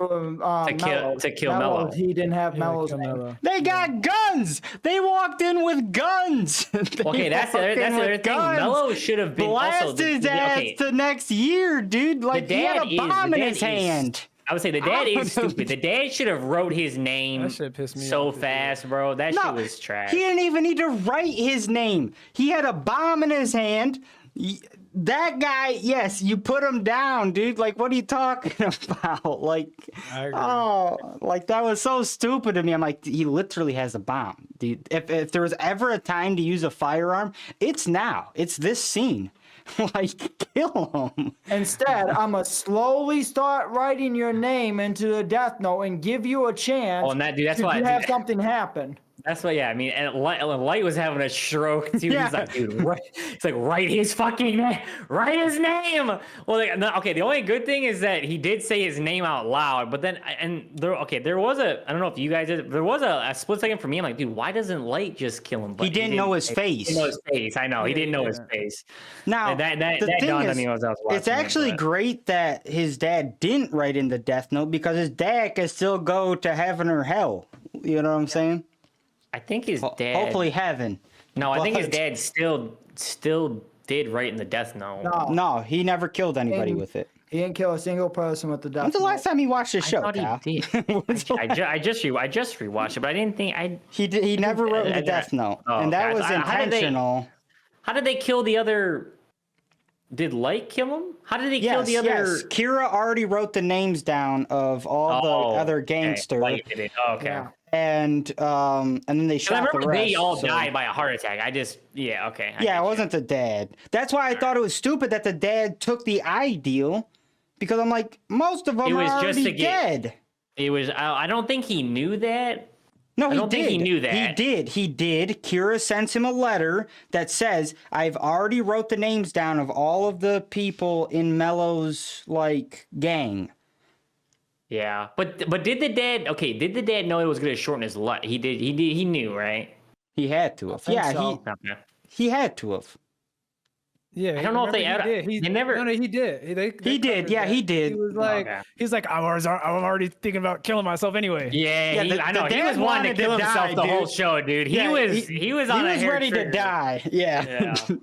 To kill Mello. He didn't have Yeah, Mello's kill name. Mello. They got guns. They walked in with guns. Okay, that's the other thing. Mello should have been blast also his ass to next year, dude. Like he had a bomb in his hand. I would say the dad is stupid. The dad should have wrote his name That shit pissed me so off. fast, bro. That shit was trash. He didn't even need to write his name. He had a bomb in his hand. That guy, yes, you put him down, dude. Like, what are you talking about? Like, oh, like that was so stupid to me. I'm like, he literally has a bomb, dude. If there was ever a time to use a firearm, it's now. It's this scene. Like, kill him. Instead, I'm gonna slowly start writing your name into the Death Note and give you a chance Oh, and that dude, that's to why have something happen. That's what, yeah. I mean, and Light was having a stroke too. Yeah. He's like, dude, it's like write his fucking name, write his name. Well, like, no, okay. The only good thing is that he did say his name out loud. But then, there was I don't know if you guys did. There was a split second for me. I'm like, dude, why doesn't Light just kill him? But He didn't know his face. He didn't know his face. I know he didn't know his face. Now, And that the thing dawned on is, me as I was watching. it's actually great that his dad didn't write in the Death Note because his dad can still go to heaven or hell. You know what I'm saying? I think his dad. Hopefully heaven. No, I think his but- dad still did write in the Death Note. No, he never killed anybody And- with it. He didn't kill a single person with the Death When's the Note. last time he watched the show, I thought Kyle? he did. I just rewatched it, but I didn't think I. He never wrote in the I- Death Note, Oh, and that okay. was How did they- intentional. How did they kill the other? Did Light kill him? How did they kill Yes, the other? yes. Kira already wrote the names down of all the other gangsters, Light did it. Oh, okay. Yeah. and then they I shot the remember rest. they all so- died by a heart attack. Okay. I Yeah, get it you. wasn't the dad. That's why I thought it was stupid that the dad took the eye deal, because I'm like, most of them It are was just already to get- dead. It was. I don't think he knew that. No, I he don't did. think he knew that. He did. Kira sends him a letter that says, "I've already wrote the names down of all of the people in Mello's like gang." Yeah, but did the dad? Okay, did the dad know it was going to shorten his life? He did. He knew, right? He had to have. think Yeah, so. Okay. he had to have. Yeah, I don't know if they remember ever- he did. they never- No, he did. They He did, covered yeah, that. he did. He was like, Okay. he's like, I'm already thinking about killing myself anyway. Yeah, Yeah, I the know. He dad was wanting wanted to kill to himself die, the whole dude. show, dude. He Yeah, was on a hair ready to trigger. die. Yeah. Yeah.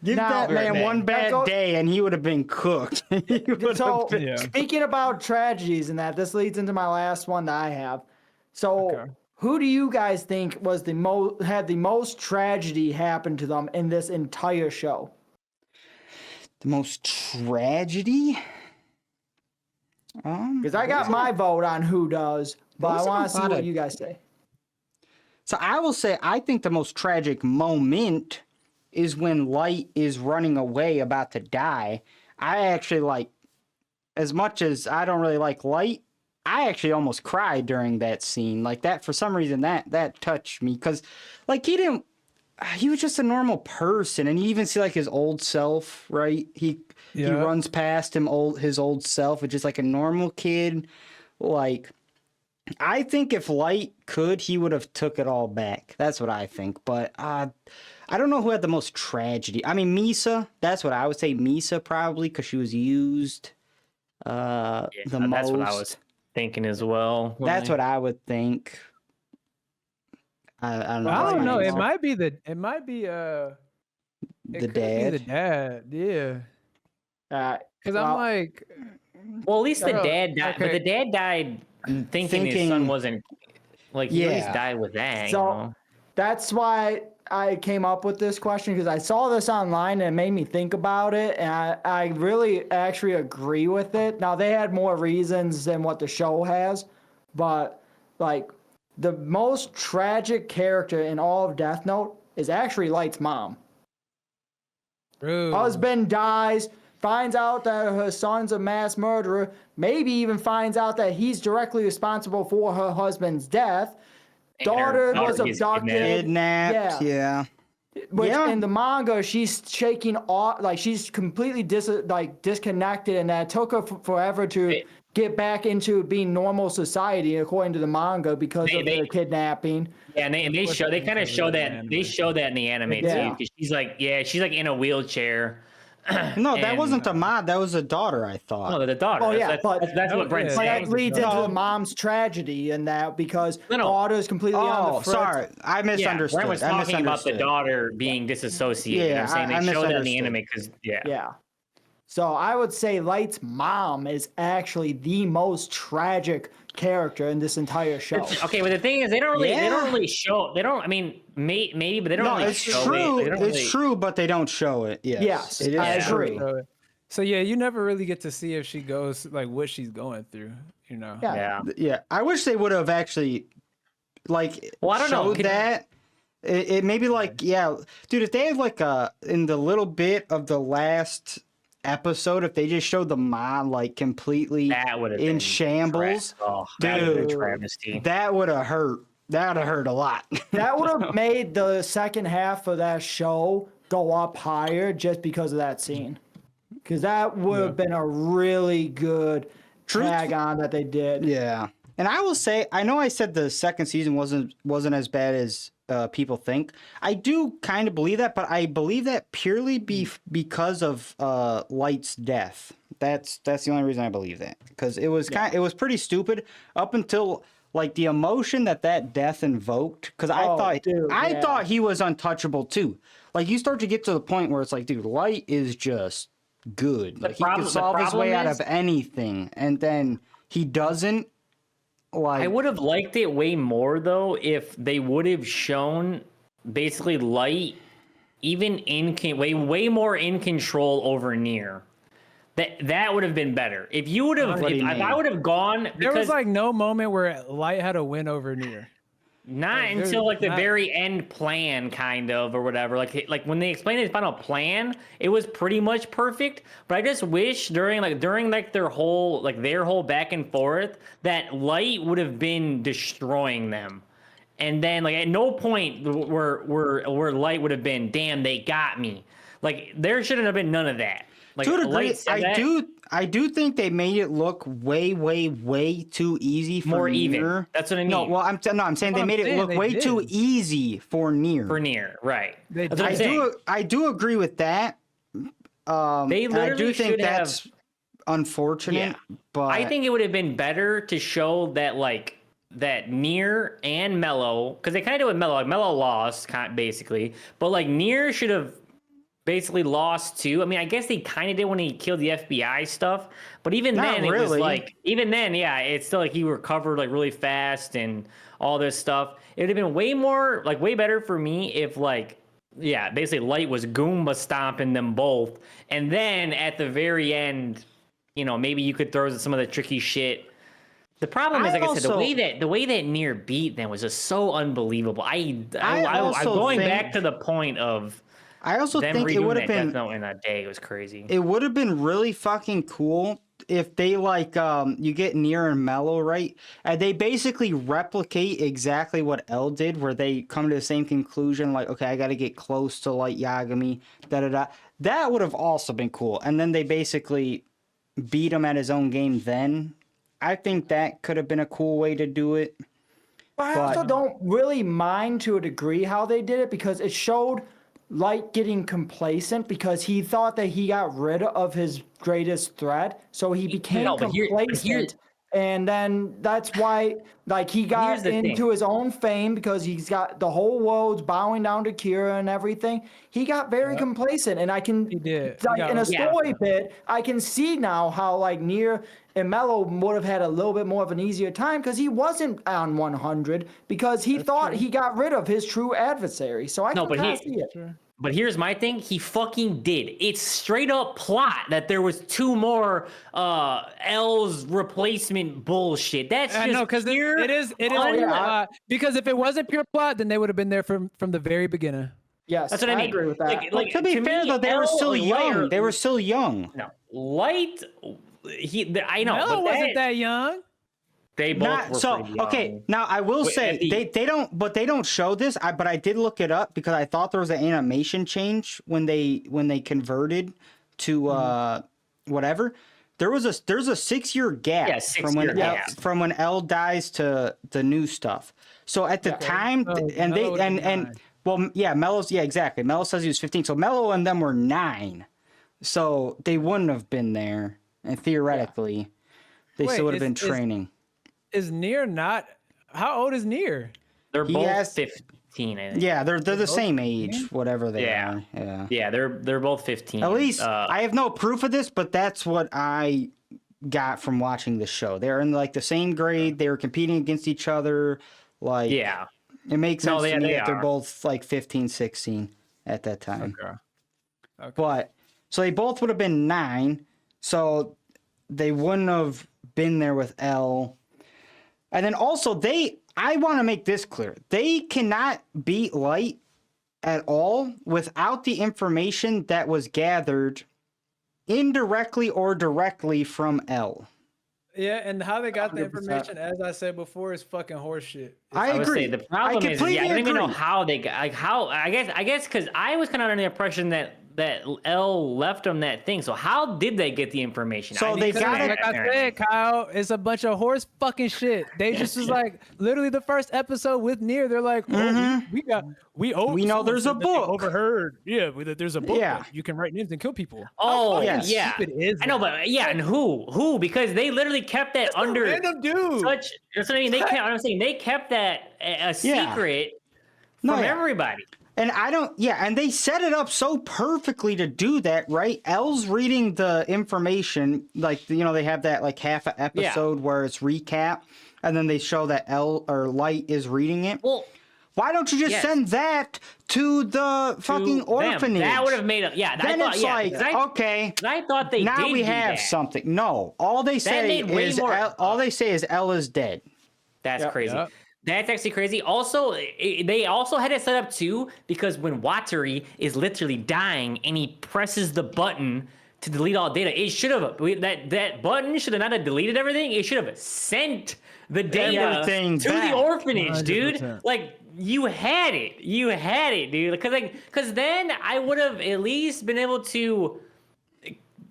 Give Now- that man one bad That's all- day and he would have been cooked. He would So, have been- Yeah. speaking about tragedies and that, this leads into my last one that I have. So, Okay. who do you guys think was had the most tragedy happen to them in this entire show? The most tragedy? Because I got my vote on who does, but I Wasn't want to see about what a- you guys say. So I will say I think the most tragic moment is when Light is running away about to die. I actually like, as much as I don't really like Light, I actually almost cried during that scene. Like that, for some reason, that touched me. Because, like, he was just a normal person. And you even see, like, his old self, right? He runs past his old self, which is like a normal kid. Like, I think if Light could, he would have took it all back. That's what I think. But I don't know who had the most tragedy. I mean, Misa. That's what I would say. Misa probably, because she was used the most. That's what I was thinking as well. That's what I would think. I don't know. I don't know. It It might be the The dad. the dad. Yeah. Because Well, I'm like, Well, at least the Oh, dad died, but okay. the dad died thinking his Thinking- son wasn't. Like, he at least Yeah. died with that. So- you know? That's why I came up with this question, because I saw this online and it made me think about it, and I really actually agree with it. Now, they had more reasons than what the show has, but like the most tragic character in all of Death Note is actually Light's mom. bro. Husband dies, finds out that her son's a mass murderer, maybe even finds out that he's directly responsible for her husband's death. And her Daughter daughter was gets abducted. kidnapped. Kidnapped. Yeah. Which Yeah. in the manga, she's shaking off, like she's completely disconnected, and that took her forever to get back into being normal society, according to the manga, because of the kidnapping. Yeah, and they kind of show that in the anime Yeah. too. 'Cause she's like in a wheelchair. No, that And- wasn't a mod. That was a daughter, I thought. No, the daughter. Oh, yeah, that's what Brent's But saying. that leads into the mom's tragedy, and that because No. daughter is completely on Oh, the fritz. sorry. I Yeah, misunderstood. Brent was I talking about the misunderstood. daughter being disassociated. Yeah, I'm saying I they showed that in the misunderstood. anime because Yeah. So I would say Light's mom is actually the most tragic character in this entire show. Okay, but the thing is, they don't really Yeah. show. They don't. I mean, maybe, but they don't No, really it's show true. it. They don't It's really- true, but they don't show it. Yes, Yes, it is I true. agree. So yeah, you never really get to see if she goes like what she's going through, you know. Yeah. Yeah. Yeah, I wish they would have actually like Well, I don't know. showed Could- that. It maybe like dude. If they had like in the little bit of the last episode, if they just showed the mom like completely That would have in been shambles, Oh, that would have been dude, travesty. that would have hurt. That would have hurt a lot. That would have made the second half of that show go up higher just because of that scene. Because that would have been a really good tag on that they did. Yeah, and I will say, I know I said the second season wasn't as bad as people think. I do kind of believe that, but I believe that purely because of Light's death. That's the only reason I believe that, because it was it was pretty stupid up until like the emotion that death invoked. Because I thought he was untouchable too. Like you start to get to the point where it's like, dude, Light is just good. Like he can solve his way out of anything, and then he doesn't. Like I would have liked it way more though if they would have shown basically Light even way more in control over Nier. That would have been better. If you would have, if I would have gone, There was because like no moment where Light had a win over Nier. not until like the very end plan, kind of, or whatever. Like when they explained his final plan, it was pretty much perfect. But I just wish during their whole back and forth that Light would have been destroying them. And then like at no point where Light would have been, damn, they got me. Like there shouldn't have been none of that. Like to a degree, Light said that, I do think they made it look way too easy for more Nier. even. That's what I mean. No, well, I'm saying they made it look way too easy for Nier. For Nier, right? They That's what I'm saying. I do agree with that. They and I do literally think should that's unfortunate. But I think it would have been better to show that Nier and Mello, because they kind of did with Mello. Like Mello lost, basically, but like Nier should have basically lost too. I mean, I guess they kind of did when he killed the FBI stuff, but even Not then, it was really. like, it's still like he recovered like really fast and all this stuff. It would have been way better for me if basically Light was Goomba stomping them both, and then at the very end, maybe you could throw some of the tricky shit. The problem is, like I said, the way that Nier beat them was just so unbelievable. I'm going back to the point of. I also them think it redoing would have that been Death Note in that day. It was crazy. It would have been really fucking cool if they you get Nier and Mello, right? And they basically replicate exactly what L did, where they come to the same conclusion, like, okay, I got to get close to Light Yagami, da. That would have also been cool. And then they basically beat him at his own game then. I think that could have been a cool way to do it. But I also don't really mind to a degree how they did it, because it showed Light getting complacent because he thought that he got rid of his greatest threat, so he became complacent. And then that's why, he got into his own fame, because he's got the whole world's bowing down to Kira and everything. He got very complacent, and I can, in a story bit, I can see now how Nier and Mello would have had a little bit more of an easier time, because he wasn't on 100, because he thought he got rid of his true adversary. So I can kind of see it. But here's my thing: he fucking did. It's straight up plot that there was 2 more L's replacement bullshit. That's just because it is because if it wasn't pure plot, then they would have been there from the very beginning. Yes, that's what I mean. I agree with that. To be fair, though, they were still young. They were still young. No, Light. I know. Mello wasn't that young. They both were so pretty young. okay. Now I will Wait, say at the- they don't show this. But I did look it up because I thought there was an animation change when they converted to whatever. There's a 6-year gap Yeah, from when 6-year gap. from when Elle dies to the new stuff. So at the time, Oh, and they Mello would be and 9. well, yeah, Mello's exactly. Mello says he was 15. So Mello and them were 9. So they wouldn't have been there, and theoretically, they Wait, still would have is- been is- training. Is Nier not? How old is Nier? They're He both has- 15, I think. Yeah, they're the same age, whatever they Yeah. are. Yeah. Yeah, they're both 15. At least Uh, I have no proof of this, but that's what I got from watching the show. They're in like the same grade. They were competing against each other. Like, yeah. it makes No, sense to me they that they're are. both like 15, 16 at that time. Okay. But so they both would have been 9. So they wouldn't have been there with Elle. And then also I want to make this clear. They cannot beat Light at all without the information that was gathered indirectly or directly from Elle. Yeah, and how they got the 100%. information, as I said before, is fucking horseshit. I would agree. say the problem is, completely I don't even know agree. how they got, like, how, I guess, because I was kind of under the impression that Elle left them that thing. So how did they get the information? So I they think got that's it- Like I apparent. said, Kyle, it's a bunch of horse fucking shit. They just was like, literally the first episode with Nier, they're like, oh, we We know someone there's a said that they book. overheard. Yeah, that there's a book. Yeah. that you can write names and kill people. Oh, fucking yeah. stupid is I know, that? but yeah, and who? Because they literally kept that under Random dude. such. That's what I mean. I'm saying they kept that a Yeah. secret No, from yeah. everybody. And and they set it up so perfectly to do that, right? Elle's reading the information, like, they have that like half an episode where it's recap, and then they show that Elle or Light is reading it. Well, Why don't you just yes. send that to the fucking them. orphanage? That would have made it. Yeah, Then I thought, it's yeah, like, 'cause I, okay, 'cause I thought they now did we do have that. something. No, all they say made way is more- all they say is Elle is dead. That's crazy. Yep. That's actually crazy. Also, they also had it set up too because when Watari is literally dying and he presses the button to delete all data, it should have that button should have not have deleted everything. It should have sent the data Everything to back. the orphanage, 100%. dude. Like you had it, dude. Because then I would have at least been able to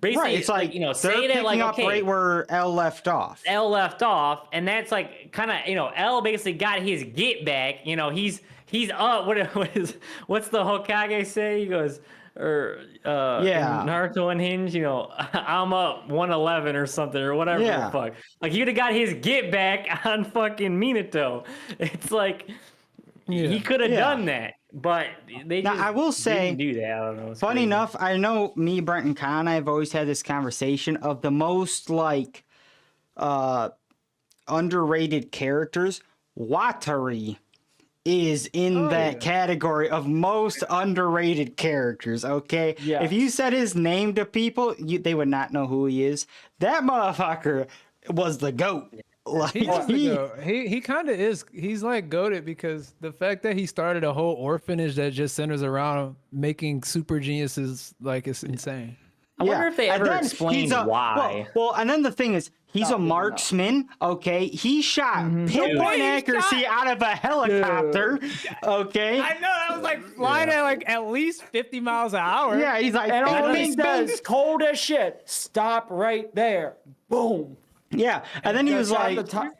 basically, Right, it's like say they're that picking like up okay. right where Elle left off. L left off, and that's like kind of L basically got his get back. He's up. What's the Hokage say? He goes in Naruto Unhinged. I'm up 111 or something or whatever Yeah. the fuck. Like he would have got his get back on fucking Minato. It's like he could have done that, but they Now, just I will say, didn't do that. I don't know. It's Funny crazy. enough, I know me, Brent, and Con, I've always had this conversation of the most like underrated characters. Watari is in that category of most underrated characters. Okay, Yeah. if you said his name to people, they would not know who he is. That motherfucker was the GOAT. Like, He is the goat. He kind of is. He's like goated because the fact that he started a whole orphanage that just centers around making super geniuses, like, it's insane. I wonder if they And ever then explained he's a- why. Well, and then the thing is, he's a marksman. Okay, he shot pinpoint accuracy out of a helicopter. Okay, I know that was like flying at like at least 50 miles an hour. yeah, he's like, And all bing, he bing, bing. says, cold as shit. Stop right there. Boom. Yeah, and then he was Just on like, the top.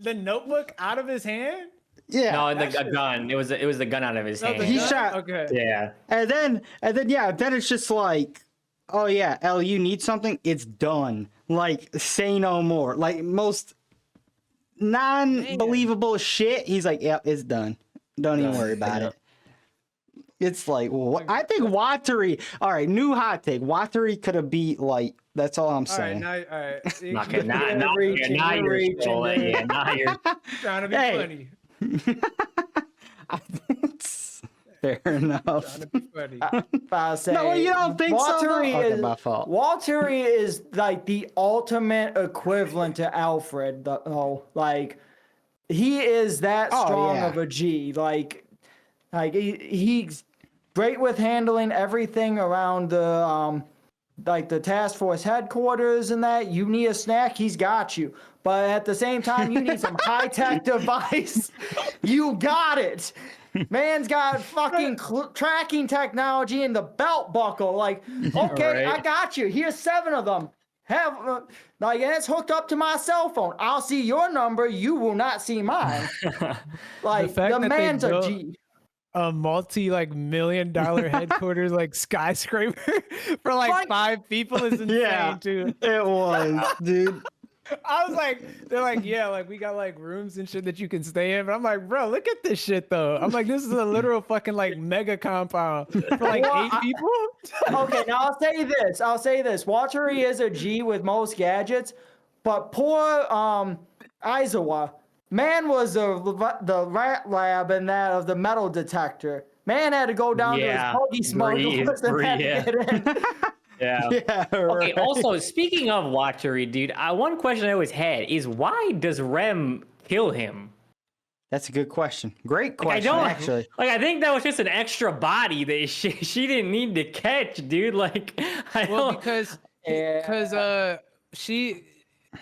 The notebook out of his hand. yeah, No, a gun. It was the gun out of his hand. He shot- Okay. Yeah. and then then it's just like, oh yeah, Elle, you need something, it's done. Like, say no more. Like most non-believable shit. He's like, yep, it's done. Don't even worry about it. It's like, well, I think Watari. All right, new hot take. Watari could have beat Light. That's all I'm All right, saying. now, all right. See, Okay, now You're you're reaching, trolling. dude. Yeah, now you're. trying to be Hey. funny. Fair enough. Trying to be funny. I say, No, you don't think so, though? Walteri Okay, is, my fault. Walteri is like the ultimate equivalent to Alfred. Like he is that Oh, strong yeah. of a G. Like he's great with handling everything around the like the task force headquarters and that, you need a snack, he's got you. But at the same time, you need some high-tech device, you got it. Man's got fucking tracking technology in the belt buckle. Like, okay, I got you. Here's 7 of them. Have like, and it's hooked up to my cell phone. I'll see your number. You will not see mine. Like, fact the that they man's a built G. a multi-million-dollar headquarters like skyscraper for like 5 people is insane too. It was, dude. I was like, they're like, yeah, like we got like rooms and shit that you can stay in. But I'm like, bro, look at this shit though. I'm like, this is a literal fucking like mega compound for like 8 people. Okay, now I'll say this. Watery is a G with most gadgets, but poor Aizawa, man was the rat lab and that of the metal detector. Man had to go down to his buggy smugglers and had to get in. Yeah. Okay. Also, speaking of Watery, dude, one question I always had is why does Rem kill him? That's a good question. Great question, actually. Like, I think that was just an extra body that she didn't need to catch, dude. Like, because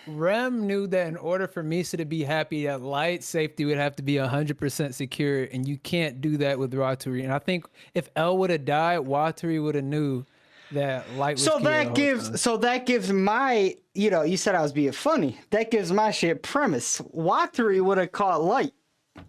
Rem knew that in order for Misa to be happy, that Light safety would have to be 100% secure, and you can't do that with Watery. And I think if L would have died, Watery would have knew that Light was that gives my, you said I was being funny. That gives my shit premise. Watery would have caught Light. No,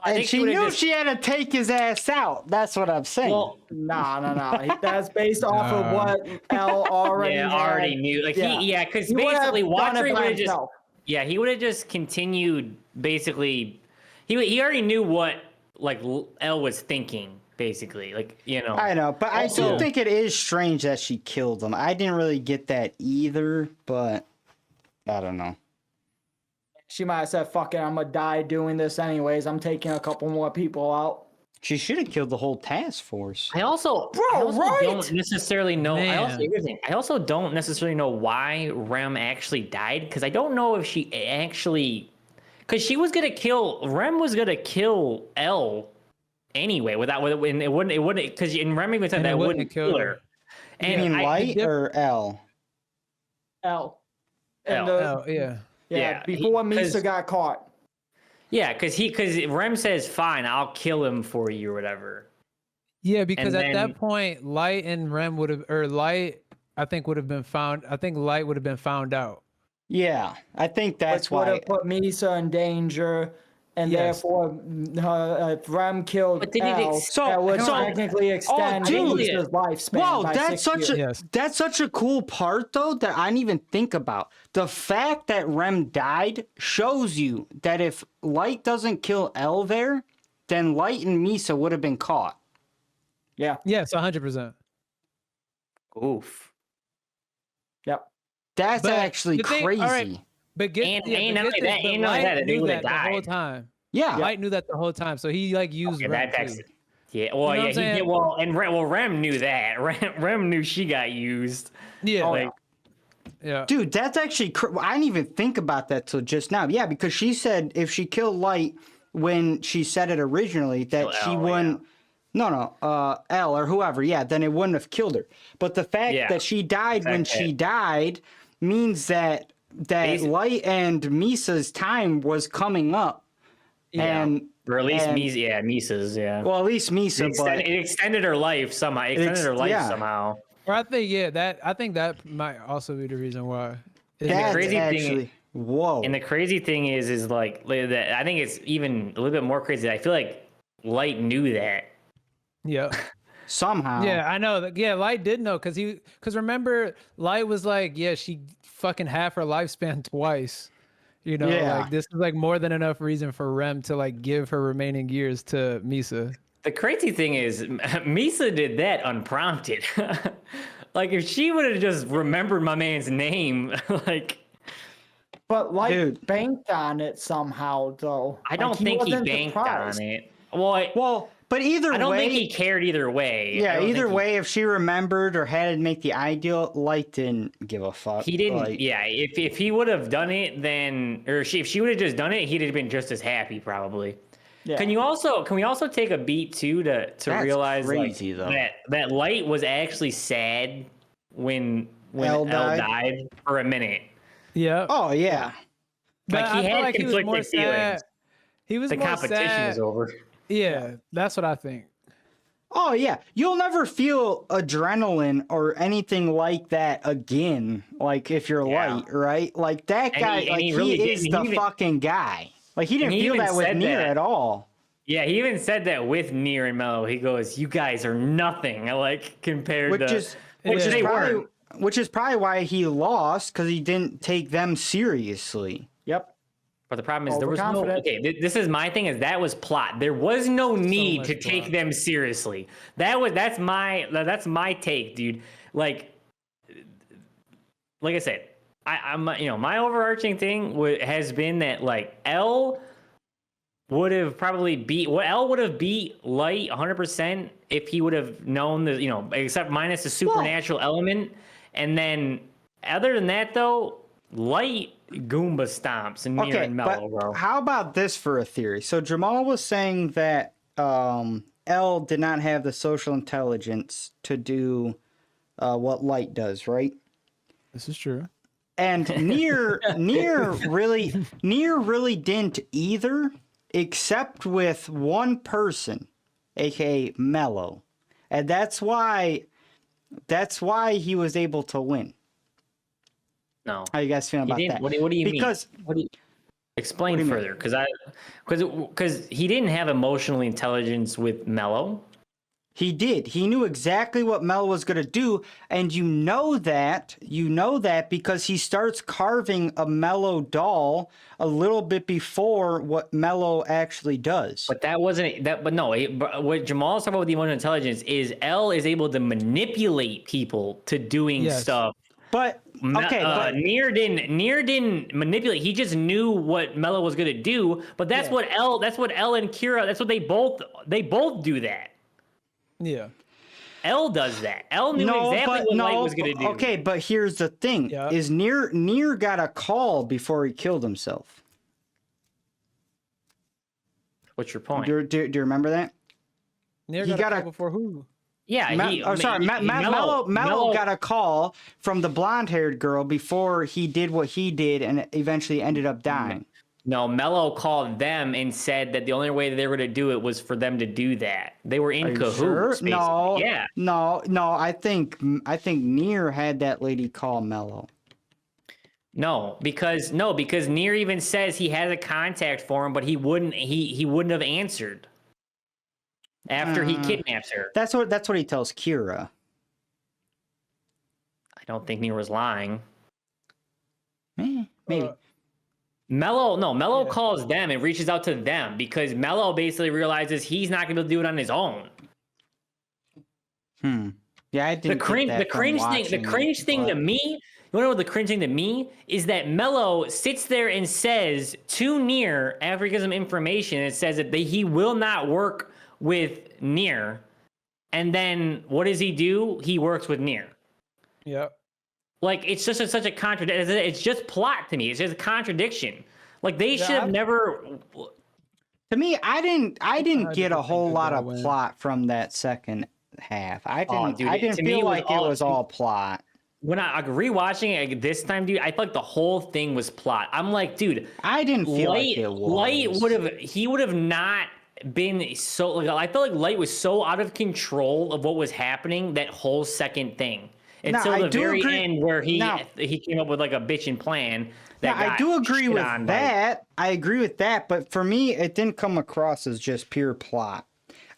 and she knew she had to take his ass out. That's what I'm saying. Well, no. That's based off of what L already knew. Like because basically Watery would have just he would have just continued. Basically, he already knew what like L was thinking. Basically, like, I know, but I still think it is strange that she killed him. I didn't really get that either, but I don't know. She might have said, fuck it, I'm gonna die doing this anyways. I'm taking a couple more people out. She should have killed the whole task force. I also don't necessarily know. I also don't necessarily know why Rem actually died, because I don't know if she actually, because Rem was gonna kill L anyway, it wouldn't, because in Rem even said that it wouldn't kill her. And you mean Light or L? L. Yeah, before Misa got caught. Yeah, because Rem says, fine, I'll kill him for you or whatever. Yeah, because at that point, Light and Rem would have, or Light, I think would have been found. I think Light would have been found out. Yeah, I think that's why. Would have put Misa in danger. And therefore, if Rem killed L, that would technically extend Misa's lifespan. Wow, by that's such a cool part, though, that I didn't even think about. The fact that Rem died shows you that if Light doesn't kill L there, then Light and Misa would have been caught. Yeah. Yes, 100%. Oof. Yep. That's actually crazy. All right, but Light knew that the whole time. Yeah, Light knew that the whole time, so he like used Rem too. Yeah, well, you know he did. Well, and Rem knew that. Rem knew she got used. Yeah. Yeah. Dude, that's actually I didn't even think about that till just now. Yeah, because she said if she killed Light when she said it originally that she wouldn't. No, L or whoever. Yeah, then it wouldn't have killed her. But the fact that she died when she died means that Light and Misa's time was coming up. Yeah. Or at least Misa's, Well, at least Misa, but it extended her life somehow. Somehow. Or I think that might also be the reason why. The crazy thing, whoa. And the crazy thing is like that. I think it's even a little bit more crazy. I feel like Light knew that. Yeah. Somehow. Yeah, I know. Yeah, Light did know because remember, Light was like, she fucking half her lifespan twice. Like this is like more than enough reason for Rem to like give her remaining years to Misa. The crazy thing is, Misa did that unprompted. Like if she would have just remembered my man's name, like. But Light banked on it somehow, though. I don't think he banked on it. Well, but either way, I don't think he cared either way. Yeah, either way, if she remembered or had to make the ideal, Light didn't give a fuck. He didn't. If he would have done it, then if she would have just done it, he'd have been just as happy probably. Yeah. Can we also take a beat too to realize crazy, that Light was actually sad L died. died for a minute. Yeah. Oh yeah. But Like he I feel had like he was more conflicting feelings. sad. He was The more competition sad. was over. Yeah, that's what I think. Oh yeah, you'll never feel adrenaline or anything like that again. Like if you're Yeah. light, right? Like that And guy, he like really he is didn't the even- fucking guy. Like he didn't he feel even that with said Nier that. at all. Yeah, he even said that with Nier and Mello. He goes, "You guys are nothing." Like compared Which to is which they weren't. which is probably why he lost, because he didn't take them seriously. Yep. But the problem is there was no. Overconfident. Okay, this is my thing. Is that was plot. There was no need to much take plot. them seriously. That's my take, dude. Like I said, I'm my overarching thing has been that like L would have probably beat Light 100% if he would have known the except minus the supernatural element, and then other than that though, Light Goomba stomps and Nier Okay, and Mello, but bro. how about this for a theory? So Jamal was saying that L did not have the social intelligence to do what Light does, right? This is true. And Nier really didn't either, except with one person, aka Mello, and that's why he was able to win. No, How you guys feeling he about didn't. that? What do you Because mean? What do you explain What do you further? Because he didn't have emotional intelligence with Mello. he did. He knew exactly what Mello was going to do, and you know that because he starts carving a Mello doll a little bit before what Mello actually does. But that wasn't that. But no, what Jamal's talking about with the emotional intelligence is L is able to manipulate people to doing Yes. stuff. But okay, but Nier didn't manipulate. He just knew what Mello was gonna do. But that's what L and Kira. That's what they both do that. Yeah. L does that. L knew exactly what Light was gonna do. Okay, but here's the thing: Yeah. is Nier got a call before he killed himself. What's your point? Do you remember that? Nier He got got a a- call before who? Yeah, Mello got a call from the blonde-haired girl before he did what he did, and eventually ended up dying. No, Mello called them and said that the only way that they were going to do it was for them to do that. They were in cahoots. Sure? Basically. No, Yeah. no. I think Nier had that lady call Mello. No, because Nier even says he has a contact for him, but he wouldn't have answered after he kidnaps her. That's what he tells Kira. I don't think Nier was lying. Maybe. Mello calls them and reaches out to them because Mello basically realizes he's not going to do it on his own. Yeah, I didn't. The cringe thing to me. You want to know what the cringe thing to me is that Mello sits there and says to Nier after he gives him information, it says that he will not work with Nier, and then what does he do? He works with Nier. Yep. Like it's just such a contradiction. It's just plot to me. It's just a contradiction. Like they should have never. To me, I didn't get a think whole they're lot gonna of win. plot from that second half. I dude, didn't to me, feel it was like it was all plot. When I rewatching it this time, dude, I felt like the whole thing was plot. I'm like, dude, I didn't feel like it was. Light would have not been so. Like, I felt like Light was so out of control of what was happening that whole second thing until I the do very agree- end where he Now- came up with like a bitching plan. Yeah, That I do agree shit with on by- that. I agree with that, but for me, it didn't come across as just pure plot.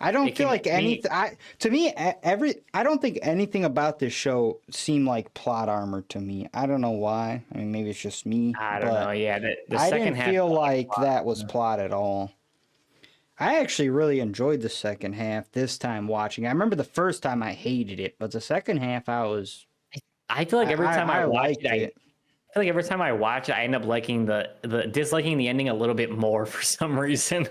I don't It feel can like be- anything. I don't think anything about this show seemed like plot armor to me. I don't know why. I mean, maybe it's just me. I don't but know. Yeah, the I second didn't half feel felt like plot. that was plot at all. I actually really enjoyed the second half this time watching. I remember the first time I hated it, but the second half I was. I feel like every time I watch liked it, I feel like every time I watch it, I end up liking the disliking the ending a little bit more for some reason.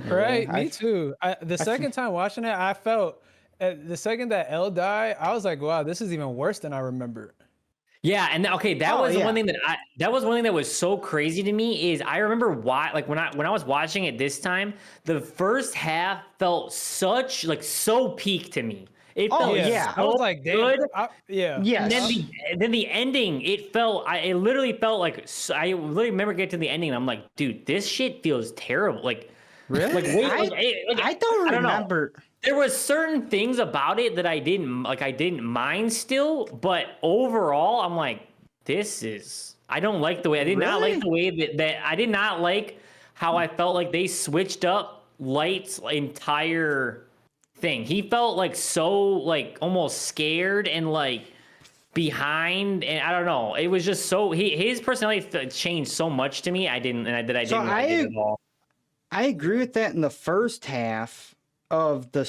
Right, I- me too. The second time watching it, I felt the second that L died, I was like, wow, this is even worse than I remember. Yeah, and okay, that Oh, was yeah. one thing that was one thing that was so crazy to me is I remember when I was watching it this time, the first half felt so peak to me. It Oh, felt yeah. I was so like, damn. good. Yeah. Yes. And then the ending, it literally felt like I literally remember getting to the ending and I'm like, dude, this shit feels terrible. Like, Really? like, wait, I don't I don't know. remember. There was certain things about it that I didn't mind still, but overall, I'm like, I don't like the way, I did not like the way that I did not like how I felt like they switched up Light's entire thing. He felt like so like almost scared and like behind, and I don't know. It was just so his personality changed so much to me. I didn't like it at all. I agree with that in the first half of the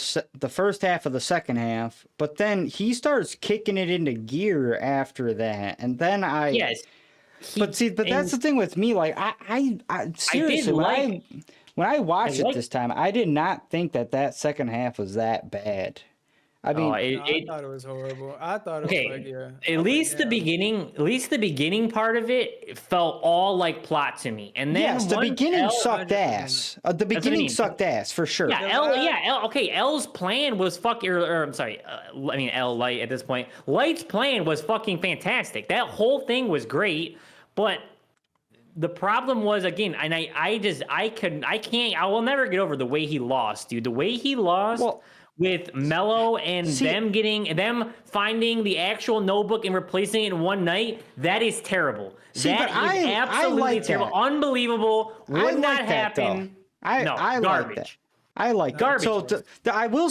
first half of the second half, but then he starts kicking it into gear after that, and then Yes. But that's the thing with me. Like I seriously, when I watched it this time, I did not think that second half was that bad. I mean, I thought it was horrible. I thought it was like, yeah. At least the beginning part of it felt all like plot to me. And then yes, the beginning sucked 100%. ass. The beginning sucked ass for sure. L's plan was I'm sorry. I mean, L Light at this point. Light's plan was fucking fantastic. That whole thing was great, but the problem was, again, and I will never get over the way he lost, dude. The way he lost. Well, with Mello and them finding the actual notebook and replacing it in one night, that is terrible. That is absolutely terrible. That. Unbelievable. Would not happen. I garbage. Like that. I like garbage. So I will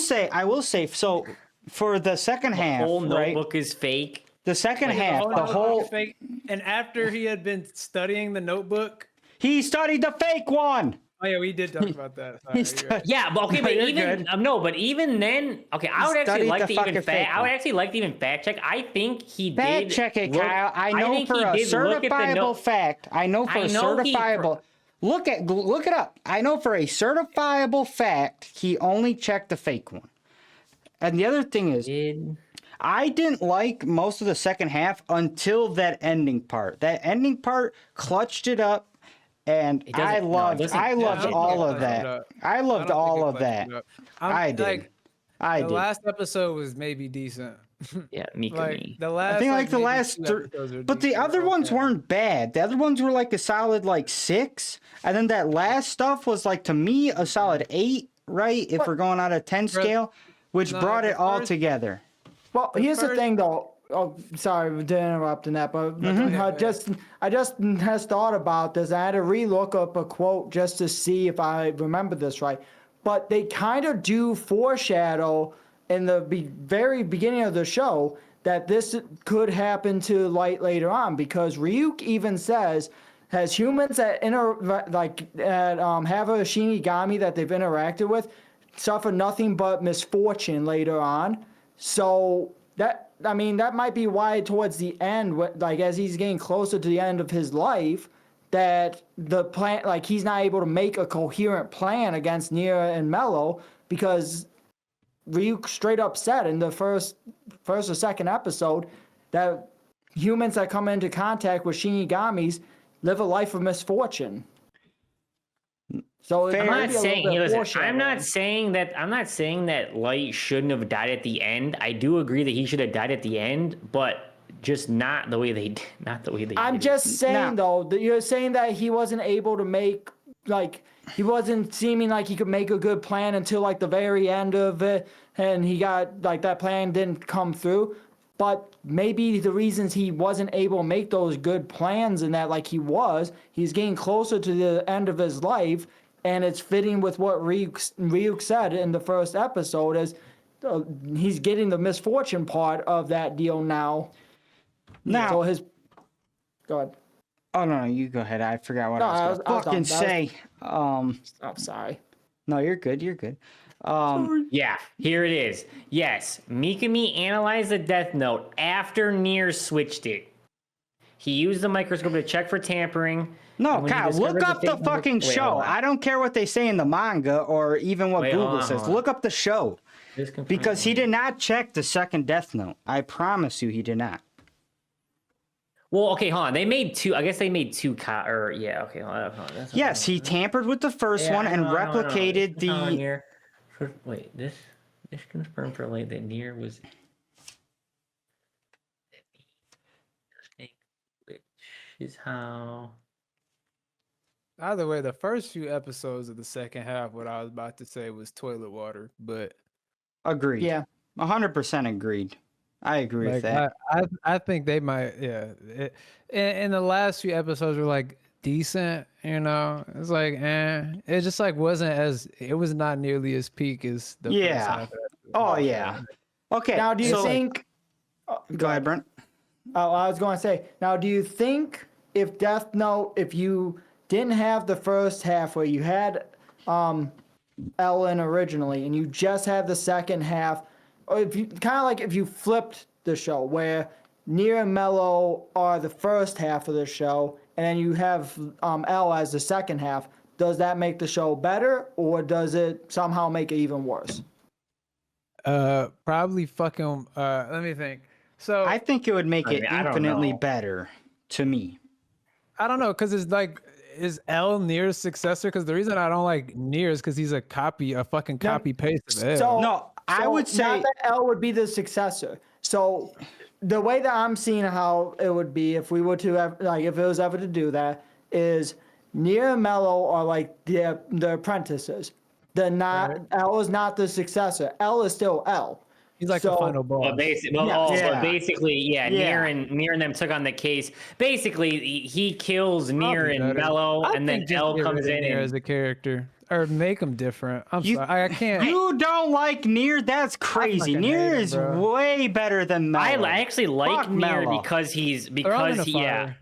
say. So for the second half, the whole right? notebook is fake. The second half, the whole fake. And after he had been studying the notebook, he studied the fake one. Oh yeah, we did talk about that. Sorry, Yeah, but okay, but even but even then, okay, I would actually like to even fact check. I think he did fact check it, Kyle. I know for a certifiable fact. I know for a certifiable. Look it up. I know for a certifiable fact he only checked the fake one. And the other thing is, I didn't like most of the second half until that ending part. That ending part clutched it up. And I loved all of that. I loved all of that. I did. The last episode was maybe decent. Yeah, me. The last. I think the last, but the other ones weren't bad. The other ones were like a solid 6, and then that last stuff was to me a solid 8, right? If we're going on a 10 scale, which brought it all together. Well, here's the thing, though. Oh, sorry to interrupt in that, but I just has thought about this. I had to re-look up a quote just to see if I remember this right. But they kind of do foreshadow in the very beginning of the show that this could happen to Light later on, because Ryuk even says, has humans that have a Shinigami that they've interacted with suffer nothing but misfortune later on. So that might be why towards the end, as he's getting closer to the end of his life, that the plan, he's not able to make a coherent plan against Neera and Mello, because Ryuk straight up said in the first or second episode that humans that come into contact with Shinigamis live a life of misfortune. So I'm not saying that Light shouldn't have died at the end. I do agree that he should have died at the end, but just not the way they did. I'm just saying though that you're saying that he wasn't able to make he wasn't seeming like he could make a good plan until the very end of it, and he got that plan didn't come through. But maybe the reasons he wasn't able to make those good plans and that he's getting closer to the end of his life. And it's fitting with what Ryuk said in the first episode, as he's getting the misfortune part of that deal now. Go ahead. Oh no, you go ahead. I forgot what I was going to say. I'm sorry. No, you're good. You're good. Yeah, here it is. Yes, Mikami analyzed the Death Note after Nier switched it. He used the microscope to check for tampering. No, Kyle, look up the fucking show. I don't care what they say in the manga or even what Google says. Look up the show. Because he did not check the second Death Note. I promise you he did not. Well, okay, hold on. They made two. I guess they made two. Okay. Hold on. Yes, he tampered with the first one and replicated the. Wait, this. It's confirmed for late that Nier was. Which is how. Either way, the first few episodes of the second half, what I was about to say was toilet water, but Agreed. Yeah. 100% agreed. I agree with like that. I think they might, yeah. And the last few episodes were like decent, you know. It's like, it just like wasn't as, it was not nearly as peak as the first Yeah. half. Oh yeah. Okay. Now, do you so- think? Go ahead, Brent. Oh, I was going to say. Now, do you think if Death Note, if you didn't have the first half where you had Ellen originally, and you just had the second half, or if you kind of like if you flipped the show where Nier and Mello are the first half of the show, and then you have L as the second half, does that make the show better, or does it somehow make it even worse? Probably fucking. Let me think. So I think it would make I it mean, I don't infinitely know. better to me. I don't know, because it's like, is L Nier's successor? Because the reason I don't like Nier is because he's a fucking copy paste of L. So, No, I would say not that L would be the successor. So the way that I'm seeing how it would be if we were to have, like, if it was ever to do that, is Nier and Mello are like the apprentices. They're not. Right. L is not the successor. L is still L. He's like the So- final boss. But basically, Yeah. basically, yeah, Yeah. Nier and them took on the case. Basically, he kills Nier Probably and better. Mello, I and then think just L get comes rid of in Nier and as a character, or make him different. I'm You- sorry, I can't. you don't like Nier. That's crazy. fucking Nier hate him, is bro. way better than Mello. I actually like Fuck Nier Mello. because They're all in the yeah. fire.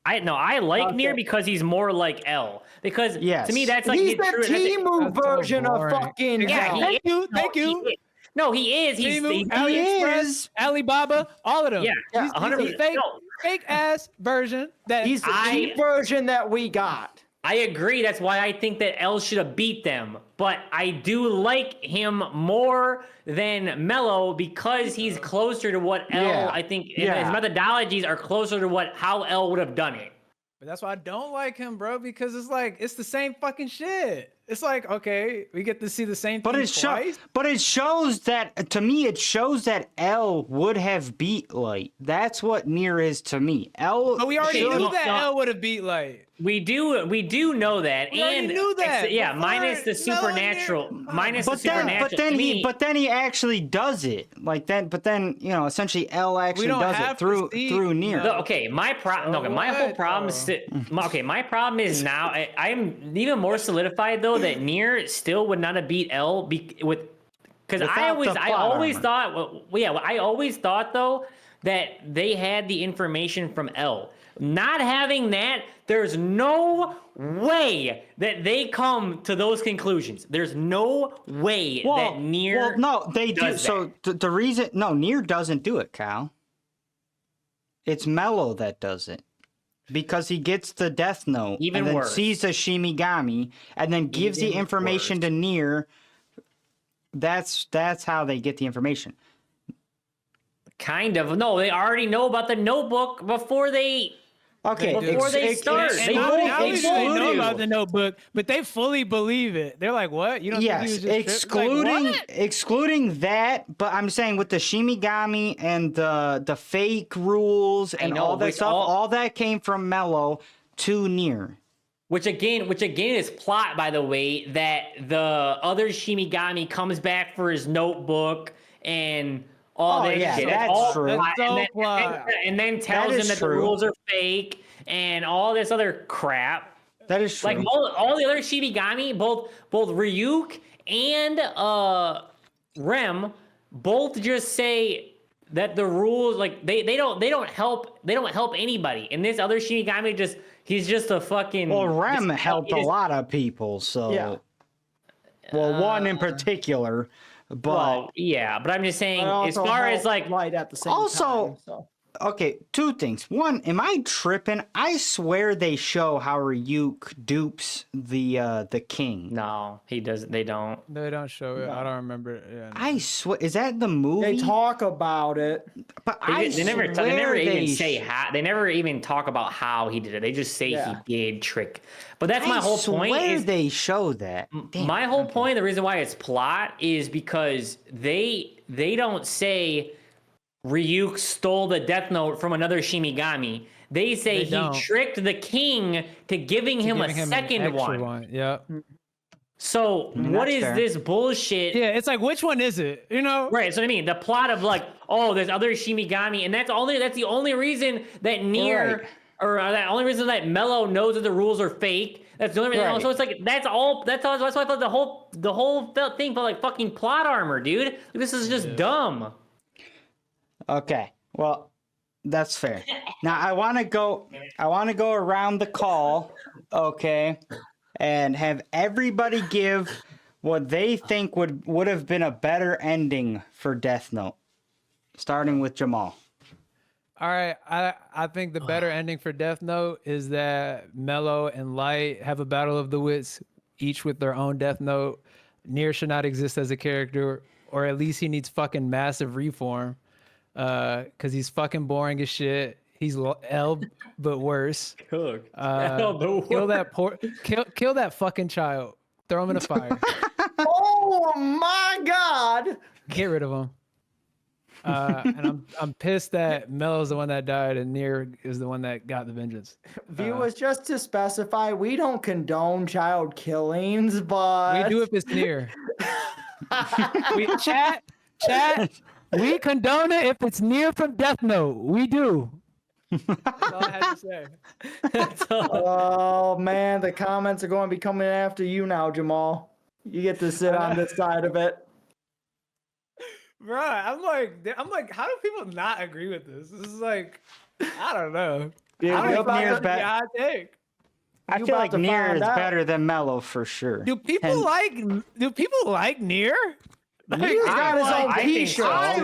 I like Okay. Nier because he's more like L. Because Yes. to me that's like He's the that's a- Timu that's so version of boring. fucking Yeah, L. he Thank is. you, thank No, you. he is. No, he is. He's Temu, the, He AliExpress, is. Alibaba, all of them. Yeah, He's a 100%. fake, No. fake ass version that He's the I- cheap version that we got. I agree. That's why I think that L should have beat them. But I do like him more than Mello because he's closer to what L. Yeah. I think and Yeah. his methodologies are closer to how L would have done it. But that's why I don't like him, bro, because it's like it's the same fucking shit. It's like, okay, we get to see the same But thing it twice. but it shows that to me it shows that L would have beat Light. That's what Nier is to me. L But we already Okay, knew no, that no. L would have beat Light. We do know that, We already and knew that yeah, before minus the Mello supernatural, minus the but then supernatural. but then to he me, but then he actually does it. Like then but then, you know, essentially L actually don't does have it to through see- through Nier. No, okay, my problem. Okay, my whole what? problem is. Okay, my problem is now. I'm even more solidified though that Nier still would not have beat L because Without I always the plot armor. thought. Well, yeah, I always thought though that they had the information from L. Not having that, there's no way that they come to those conclusions. There's no way that Nier. well, no, they do. does So the reason, no, Nier doesn't do it, Kyle. It's Mello that does it. Because he gets the Death Note Even and then worse. sees the Shimigami and then gives the Even information worse. to Nier. That's how they get the information. Kind of. No, they already know about the notebook before they. Okay, Before they start, And they now both they know exclude about you. the notebook, but they fully believe it. They're like, "What? You don't think he yes, was just excluding Like, what? excluding that, but I'm saying with the Shimigami and the fake rules and know, all that which stuff, all that came from Mello to Nier. Which again is plot, by the way, that the other Shimigami comes back for his notebook and all Oh, that yeah, shit. that's all true. plot, That's and, so then, plot. and then tells That him is that the true. rules are fake and all this other crap. That is true. Like all the other Shimigami, both Ryuk and Rem, both just say that the rules like they don't help anybody. And this other Shinigami he's just a fucking. Well, Rem just- helped he a just- lot of people, so Yeah. well, one in particular, but Well, yeah, but I'm just saying, But as also far as helped like, Light at the same Also- time. So. okay, two things. One, am I tripping? I swear they show how Ryuk dupes the king. No, he doesn't. They don't. They don't show it. I don't remember it. Yeah, no. I swear, is that the movie? They talk about it. but They never swear even they say how. They never even talk about how he did it. They just say Yeah. he did trick. But that's my whole point. I swear Is they show that. Damn. my whole point. The reason why it's plot is because they don't say Ryuk stole the Death Note from another Shinigami. They say They he don't. tricked the king to giving him Giving a him an second extra one. Yeah. So what that's is fair. this bullshit? Yeah, it's like, which one is it? You know? Right, so what I mean, the plot of like, oh, there's other Shinigami, and that's the only reason that Nier Right. or that only reason that Mello knows that the rules are fake. That's the only reason. Right. So it's like that's why I thought the whole thing felt like fucking plot armor, dude. This is just dumb. Okay, well, that's fair. Now I want to go around the call, okay, and have everybody give what they think would have been a better ending for Death Note, starting with Jamal. All right, I think the better ending for Death Note is that Mello and Light have a battle of the wits, each with their own Death Note. Nier should not exist as a character, or at least he needs fucking massive reform, because he's fucking boring as shit. He's L, but worse. Cook. Kill that fucking child. Throw him in a fire. Oh my God! Get rid of him. And I'm pissed that Mello's the one that died and Nier is the one that got the vengeance. Viewers, just to specify, we don't condone child killings, but We do if it's Nier. We chat. We condone it if it's Nier from Death Note. We do. That's all I had to say. Oh man, the comments are going to be coming after you now, Jamal. You get to sit on this side of it. Bro, I'm like, how do people not agree with this? This is like, I don't know. Dude, I you're don't about think Nier's it's a bet- hot take. I You feel about like to Nier find is out. better than Mello for sure. Do people And- like Nier? Nier's got his own I think t-shirt. so. I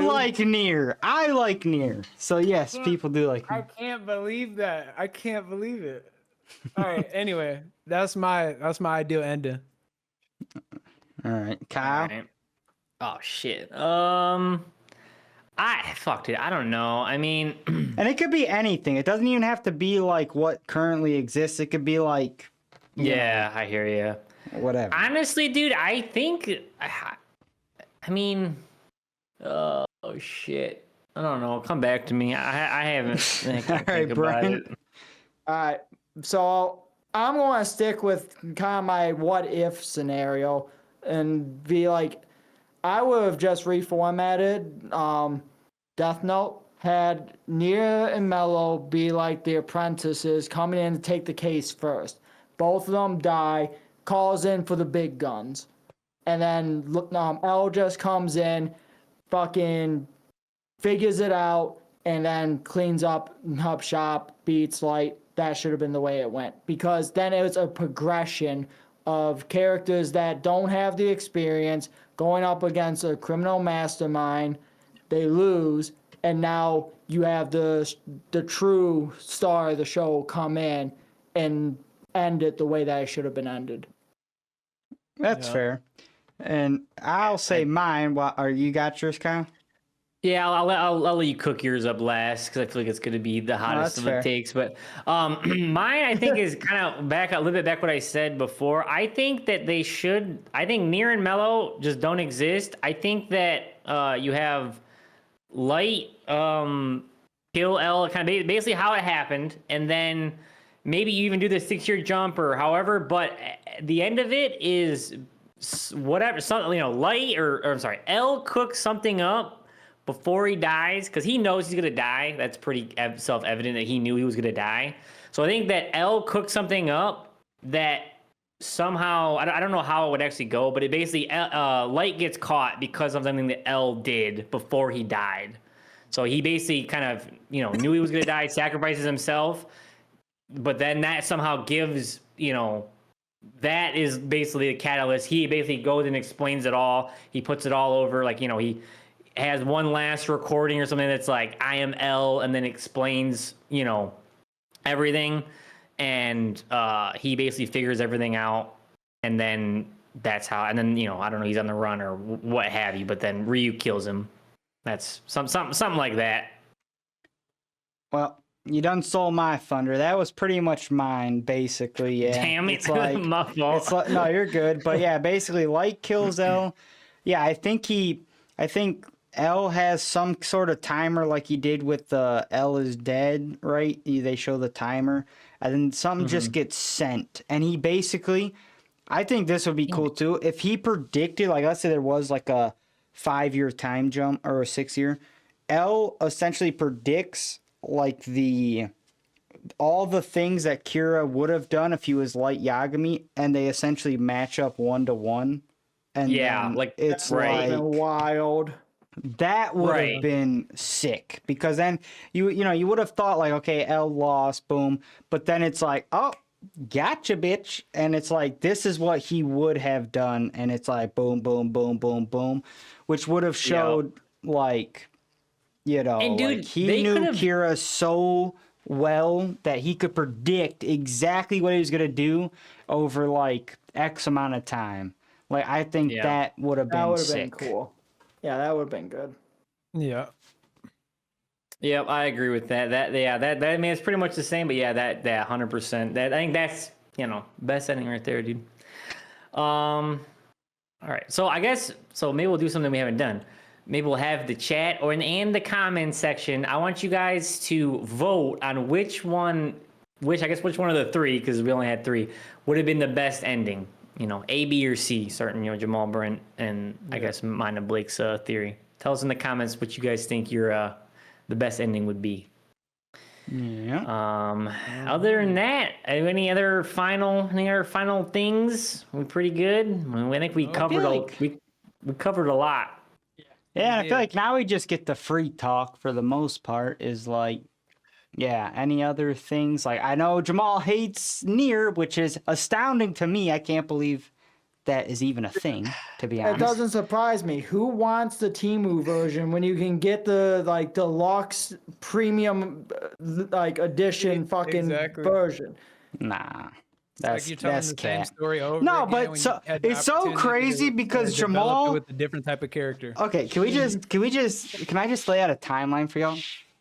like Nier. So yes, people do like I Nier. can't believe that. I can't believe it. All right. Anyway, that's my ideal ending. All right, Kyle. Alright. Oh shit. Fuck it. I don't know. I mean, And it could be anything. It doesn't even have to be like what currently exists. It could be like yeah, I hear you. whatever. Honestly, dude, I think. I mean, oh shit. I don't know. Come back to me. I haven't. I can't All right, think about Brian. it. All right, so I'm going to stick with kind of my what if scenario and be like, I would have just reformatted Death Note, had Nier and Mello be like the apprentices coming in to take the case first. Both of them die, calls in for the big guns. And then L just comes in, fucking figures it out, and then cleans up shop, beats Light. That should have been the way it went. Because then it was a progression of characters that don't have the experience going up against a criminal mastermind. They lose, and now you have the true star of the show come in and end it the way that it should have been ended. That's fair. And I'll say mine. What are you got yours, Kyle? Yeah, I'll let you cook yours up last because I feel like it's gonna be the hottest that's of fair. the takes. But mine, I think, is kind of a little bit back what I said before. I think that they should. I think Nier and Mello just don't exist. I think that you have Light kill L, kind of basically how it happened, and then maybe you even do the 6-year jump or however. But the end of it is whatever. Something Light or I'm sorry, L cooks something up before he dies, because he knows he's gonna die. That's pretty self-evident that he knew he was gonna die. So I think that L cooked something up that somehow, I don't know how it would actually go, but it basically, Light gets caught because of something that L did before he died. So he basically kind of, knew he was gonna die, sacrifices himself, but then that somehow gives, that is basically the catalyst. He basically goes and explains it all. He puts it all over, has one last recording or something that's like I am L, and then explains everything, and he basically figures everything out, and then that's how. And then I don't know, he's on the run or what have you, but then Ryu kills him. That's something like that. Well, you done stole my thunder. That was pretty much mine, basically. Yeah. Damn it, It's like, my fault. it's like, no, you're good. But yeah, basically, Light kills L. Yeah, I think L has some sort of timer like he did with the L is dead, right? They show the timer, and then something just gets sent, and he basically, I think this would be cool too if he predicted, like, let's say there was like a 5-year time jump or a 6-year. L essentially predicts like all the things that Kira would have done if he was Light Yagami, and they essentially match up 1-to-1. And Yeah, then like- it's right. like Wild. that would Right. have been sick, because then you would have thought like, okay, L lost, boom, but then it's like, oh, gotcha, bitch, and it's like this is what he would have done, and it's like boom, boom, boom, boom, boom, which would have showed like, And dude, like he they knew could've- Kira so well that he could predict exactly what he was gonna do over like X amount of time. Like I think Yeah. that would have That been would have sick. been cool. Yeah, that would have been good. Yeah. Yep, I agree with that. That I mean, it's pretty much the same, but yeah, that 100%. That I think that's best ending right there, dude. All right, so I guess maybe we'll do something we haven't done. Maybe we'll have the chat or in the comment section. I want you guys to vote on which one of the three, because we only had 3, would have been the best ending. A, B, or C, starting, Jamal, Brent, and I guess mine and Blake's theory. Tell us in the comments what you guys think your the best ending would be. Yeah. Other than that, any other final things? We're pretty good. I think we covered we covered a lot. Yeah, I feel like now we just get the free talk for the most part. Is like, yeah, any other things? Like, I know Jamal hates Nier, which is astounding to me. I can't believe that is even a thing, to be It honest. doesn't surprise me. Who wants the Temu version when you can get the like deluxe premium like edition fucking Exactly. version? Nah. Like you're telling That's the same cat. story over No, again but when so- you had the it's so opportunity crazy to because develop it Jamal- with a different type of character. Okay, can I just lay out a timeline for y'all?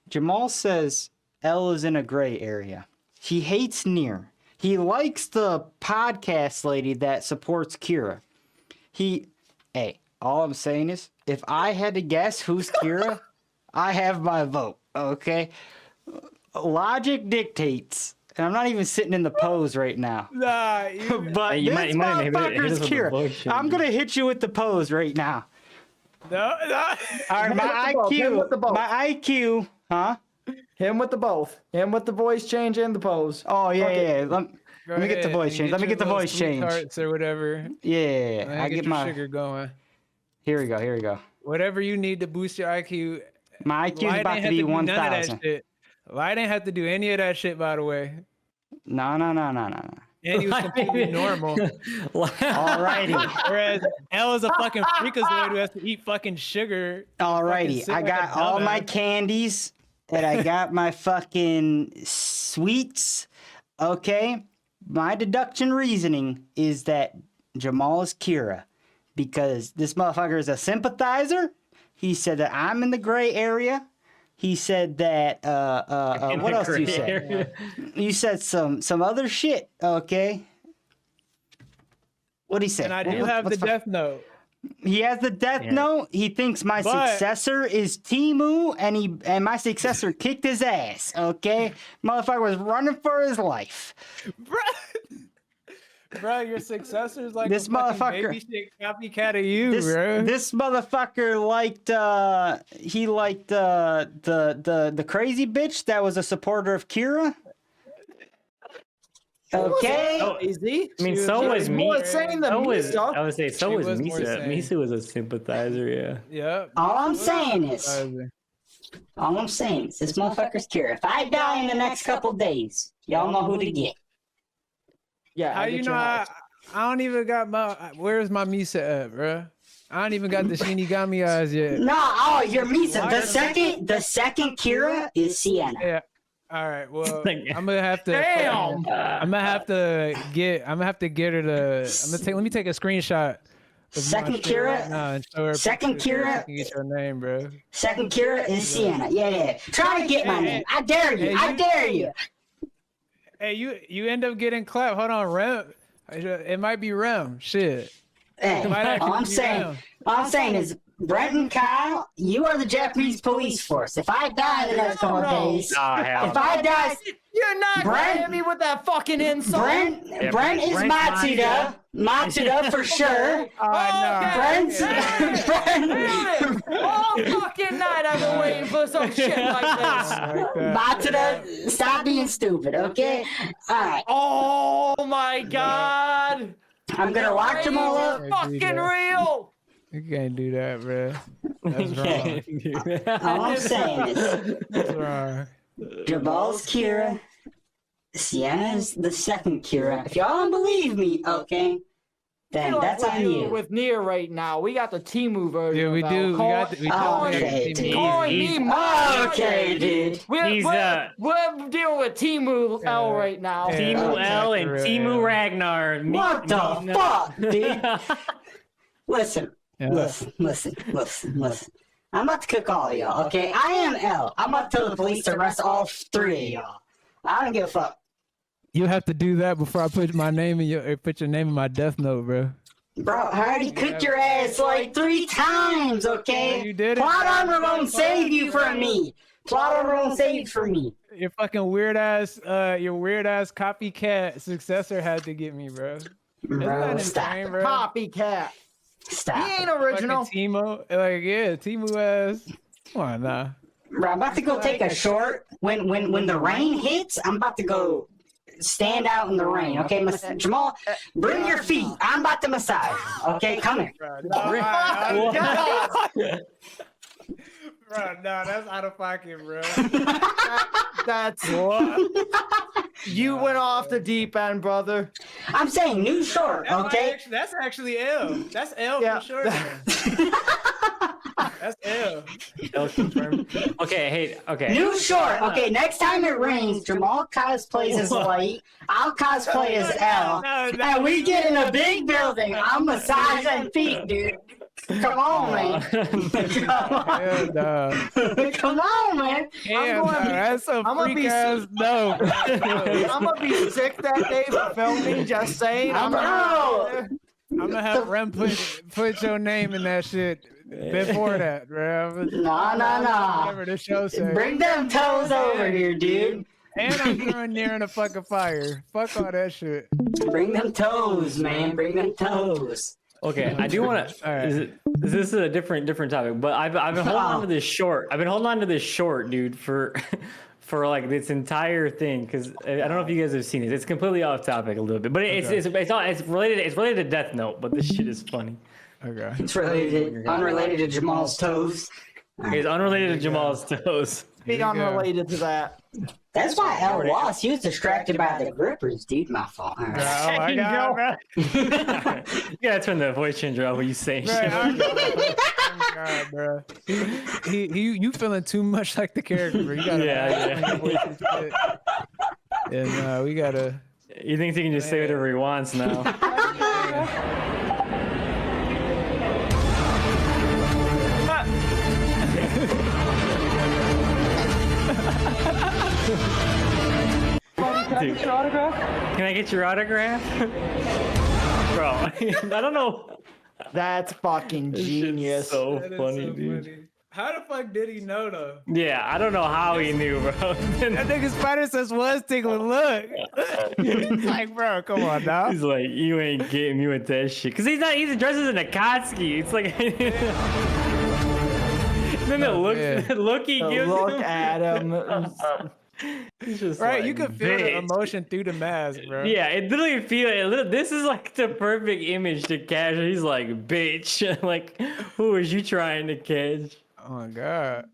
Jamal says L is in a gray area. He hates Nier. He likes the podcast lady that supports Kira. All I'm saying is, if I had to guess who's Kira, I have my vote, okay? Logic dictates, and I'm not even sitting in the pose right now. Nah, But Hey, you this might- you might hit motherfucker's us with the Kira. voice change. I'm gonna hit you with the pose right now. no. All right, my Him with the both. IQ, huh? Him with the both. Him with the voice change and the pose. Oh yeah, Fuck it. yeah. Let me get the voice change. Let me get the voice change. Tarts or whatever. Yeah, I Get get your my. sugar going. Here we go. Whatever you need to boost your IQ. My IQ is Light about ain't to have be do none of that 1,000. shit. Light ain't have to do any of that shit, by the way. No. And he was completely normal. Alrighty, Whereas L is a fucking freakazoid who has to eat fucking sugar. alrighty. sit I like a got all my dumbass. candies, and I got my fucking sweets. Okay, my deduction reasoning is that Jamal is Kira because this motherfucker is a sympathizer. He said that I'm in the gray area. He said that what else you said? You said some other shit, okay? What'd he say? And I do What- have the what's fu- death note. He has the death note. He thinks my But- successor is Timu, and my successor kicked his ass, okay? Motherfucker was running for his life. Bro, your successor's like This a fucking motherfucker- baby shit copycat of you, This bro. this motherfucker liked the crazy bitch that was a supporter of Kira. Okay. Oh, Easy. I mean, She so was was more Misa. insane than So was, Misa. I would say so She was was more Misa. insane. Misa was a sympathizer, yeah. Yep. All I'm saying is, this motherfucker's Kira. If I die in the next couple days, y'all know who to get. Yeah. How I you get know your I, house. I don't even got my where's my Misa at, bro? I don't even got the Shinigami eyes yet. No, oh, you're missing. The second Kira is Sienna. Yeah. All right. Well, I'm gonna have to. Damn. I'm gonna have to get her to. Let me take a screenshot. of my Second shit Kira. right now and show her Second pictures so I Kira. can get your name, bro. Second Kira is Sienna. Yeah. Try to get my name. I dare you. I dare you. Hey, you end up getting clapped. Hold on, Rem. It might be Rem. Shit. Hey, It might actually all be all I'm saying is, Brent and Kyle, you are the Japanese police force. If I die in the next couple of days, Oh, hell if no. I die, You're not gonna Brent- hit me with that fucking insult. Brent is Brent's Matsuda. Matsuda for sure. Brent's Brent. All fucking night I've been waiting for some shit like this. Matsuda, stop being stupid, okay? Alright, Oh my god. I'm gonna lock them all up. Fucking real. You can't do that, bro. That's wrong. All I'm saying is, That's wrong. Jabal's Kira, Sienna's the second Kira. If y'all don't believe me, okay, then that's on you. With Nier right now, we got the Timu version. Yeah, we of do. Al. We got Calling- Okay, dude. calling me He's- my- Okay, dude. We're dealing with Timu L right now. Yeah. Timu L and Okay. Timu Ragnar. What the fuck, dude? Listen, Yeah. listen. I'm about to cook all of y'all, okay? I am L. I'm about to tell the police to arrest all three of y'all. I don't give a fuck. You have to do that before I put my name in your name in my death note, bro. Bro, I already cooked your ass like 3 times, okay? You did it. Plot armor won't save you from me. Plot armor won't save you from me. Your fucking weird ass copycat successor had to get me, bro. Isn't Bro, that stop. insane, bro? Copycat. Stop. He ain't original. Fucking Timo, Timo ass. Come on, nah. Bro, I'm about to go take a short. When the rain hits, I'm about to go stand out in the rain. Okay, Jamal, bring your feet. I'm about to massage. Okay, come here. Bro, no, that's out of pocket, bro. That's What? you went off the deep end, brother. I'm saying new short. Okay. That's actually L. That's L Yeah. for sure. That's L. L confirmed. Okay, hey, okay. New short. Okay, next time it rains, Jamal cosplays as Light. I'll cosplay as L. And we get in a big building. I'm massaging feet, dude. Come on, man. Hell no. Come on, man. Hell no. That's a I'm gonna freak be ass no. I'm gonna be sick that day for filming. Just saying. I'm Bro. I'm gonna have Rem put your name in that shit before that, bro. Nah. Whatever the show says. Bring them toes over here, dude. And I'm throwing near in a fucking fire. Fuck all that shit. Bring them toes, man. Bring them toes. Okay, I do want to. Right. This is a different topic, but I've been holding on to this short. I've been holding on to this short, dude, for like this entire thing because I don't know if you guys have seen it. It's completely off topic a little bit, but it's related. It's related to Death Note, but this shit is funny. Okay. It's unrelated to Jamal's toes. It's unrelated to Jamal's toes. Be unrelated to that. That's why L lost. He was distracted by the grippers, dude. My fault. All right. Oh my god, bro. You gotta turn the voice changer off when you say Bro, shit. oh god, bro. You feeling too much like the character, bro. You gotta and we gotta. He thinks he can just say whatever he wants now. Dude, can I get your autograph? Bro, I don't know. That's fucking genius. So That is funny, so dude. funny. How the fuck did he know though? Yeah, I don't know how he knew, bro. That nigga Spider Sense was tickling. Look, he's like, bro, come on, dog. He's like, you ain't getting me with that shit. Cause he's dresses in a Akatsuki. It's like, then the look he gives Look him. at him. He's just Right, like, you can feel the bitch. emotion through the mask, bro. Yeah, it literally this is like the perfect image to catch. He's like, bitch. Like, who is you trying to catch? Oh my god.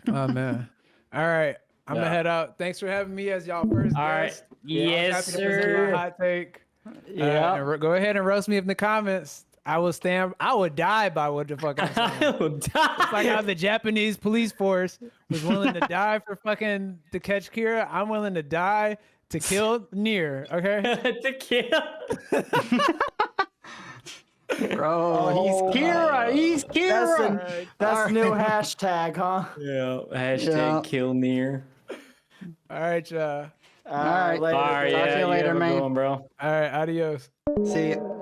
Oh man. All right, I'm gonna head out. Thanks for having me as y'all first All right. guest. Yes, I was happy to present my sir. hot take. Yeah. Go ahead and roast me in the comments. I would die by what the fuck I'm saying. I will die. It's like how the Japanese police force was willing to die for fucking to catch Kira. I'm willing to die to kill Nier. Okay. to kill. Bro, he's Kira. He's Kira. That's the new hashtag, huh? Yeah. Hashtag kill Nier. All right, y'all. All right, later. All right, Talk to yeah, you later, have a good man. one, bro. All right, adios. See ya.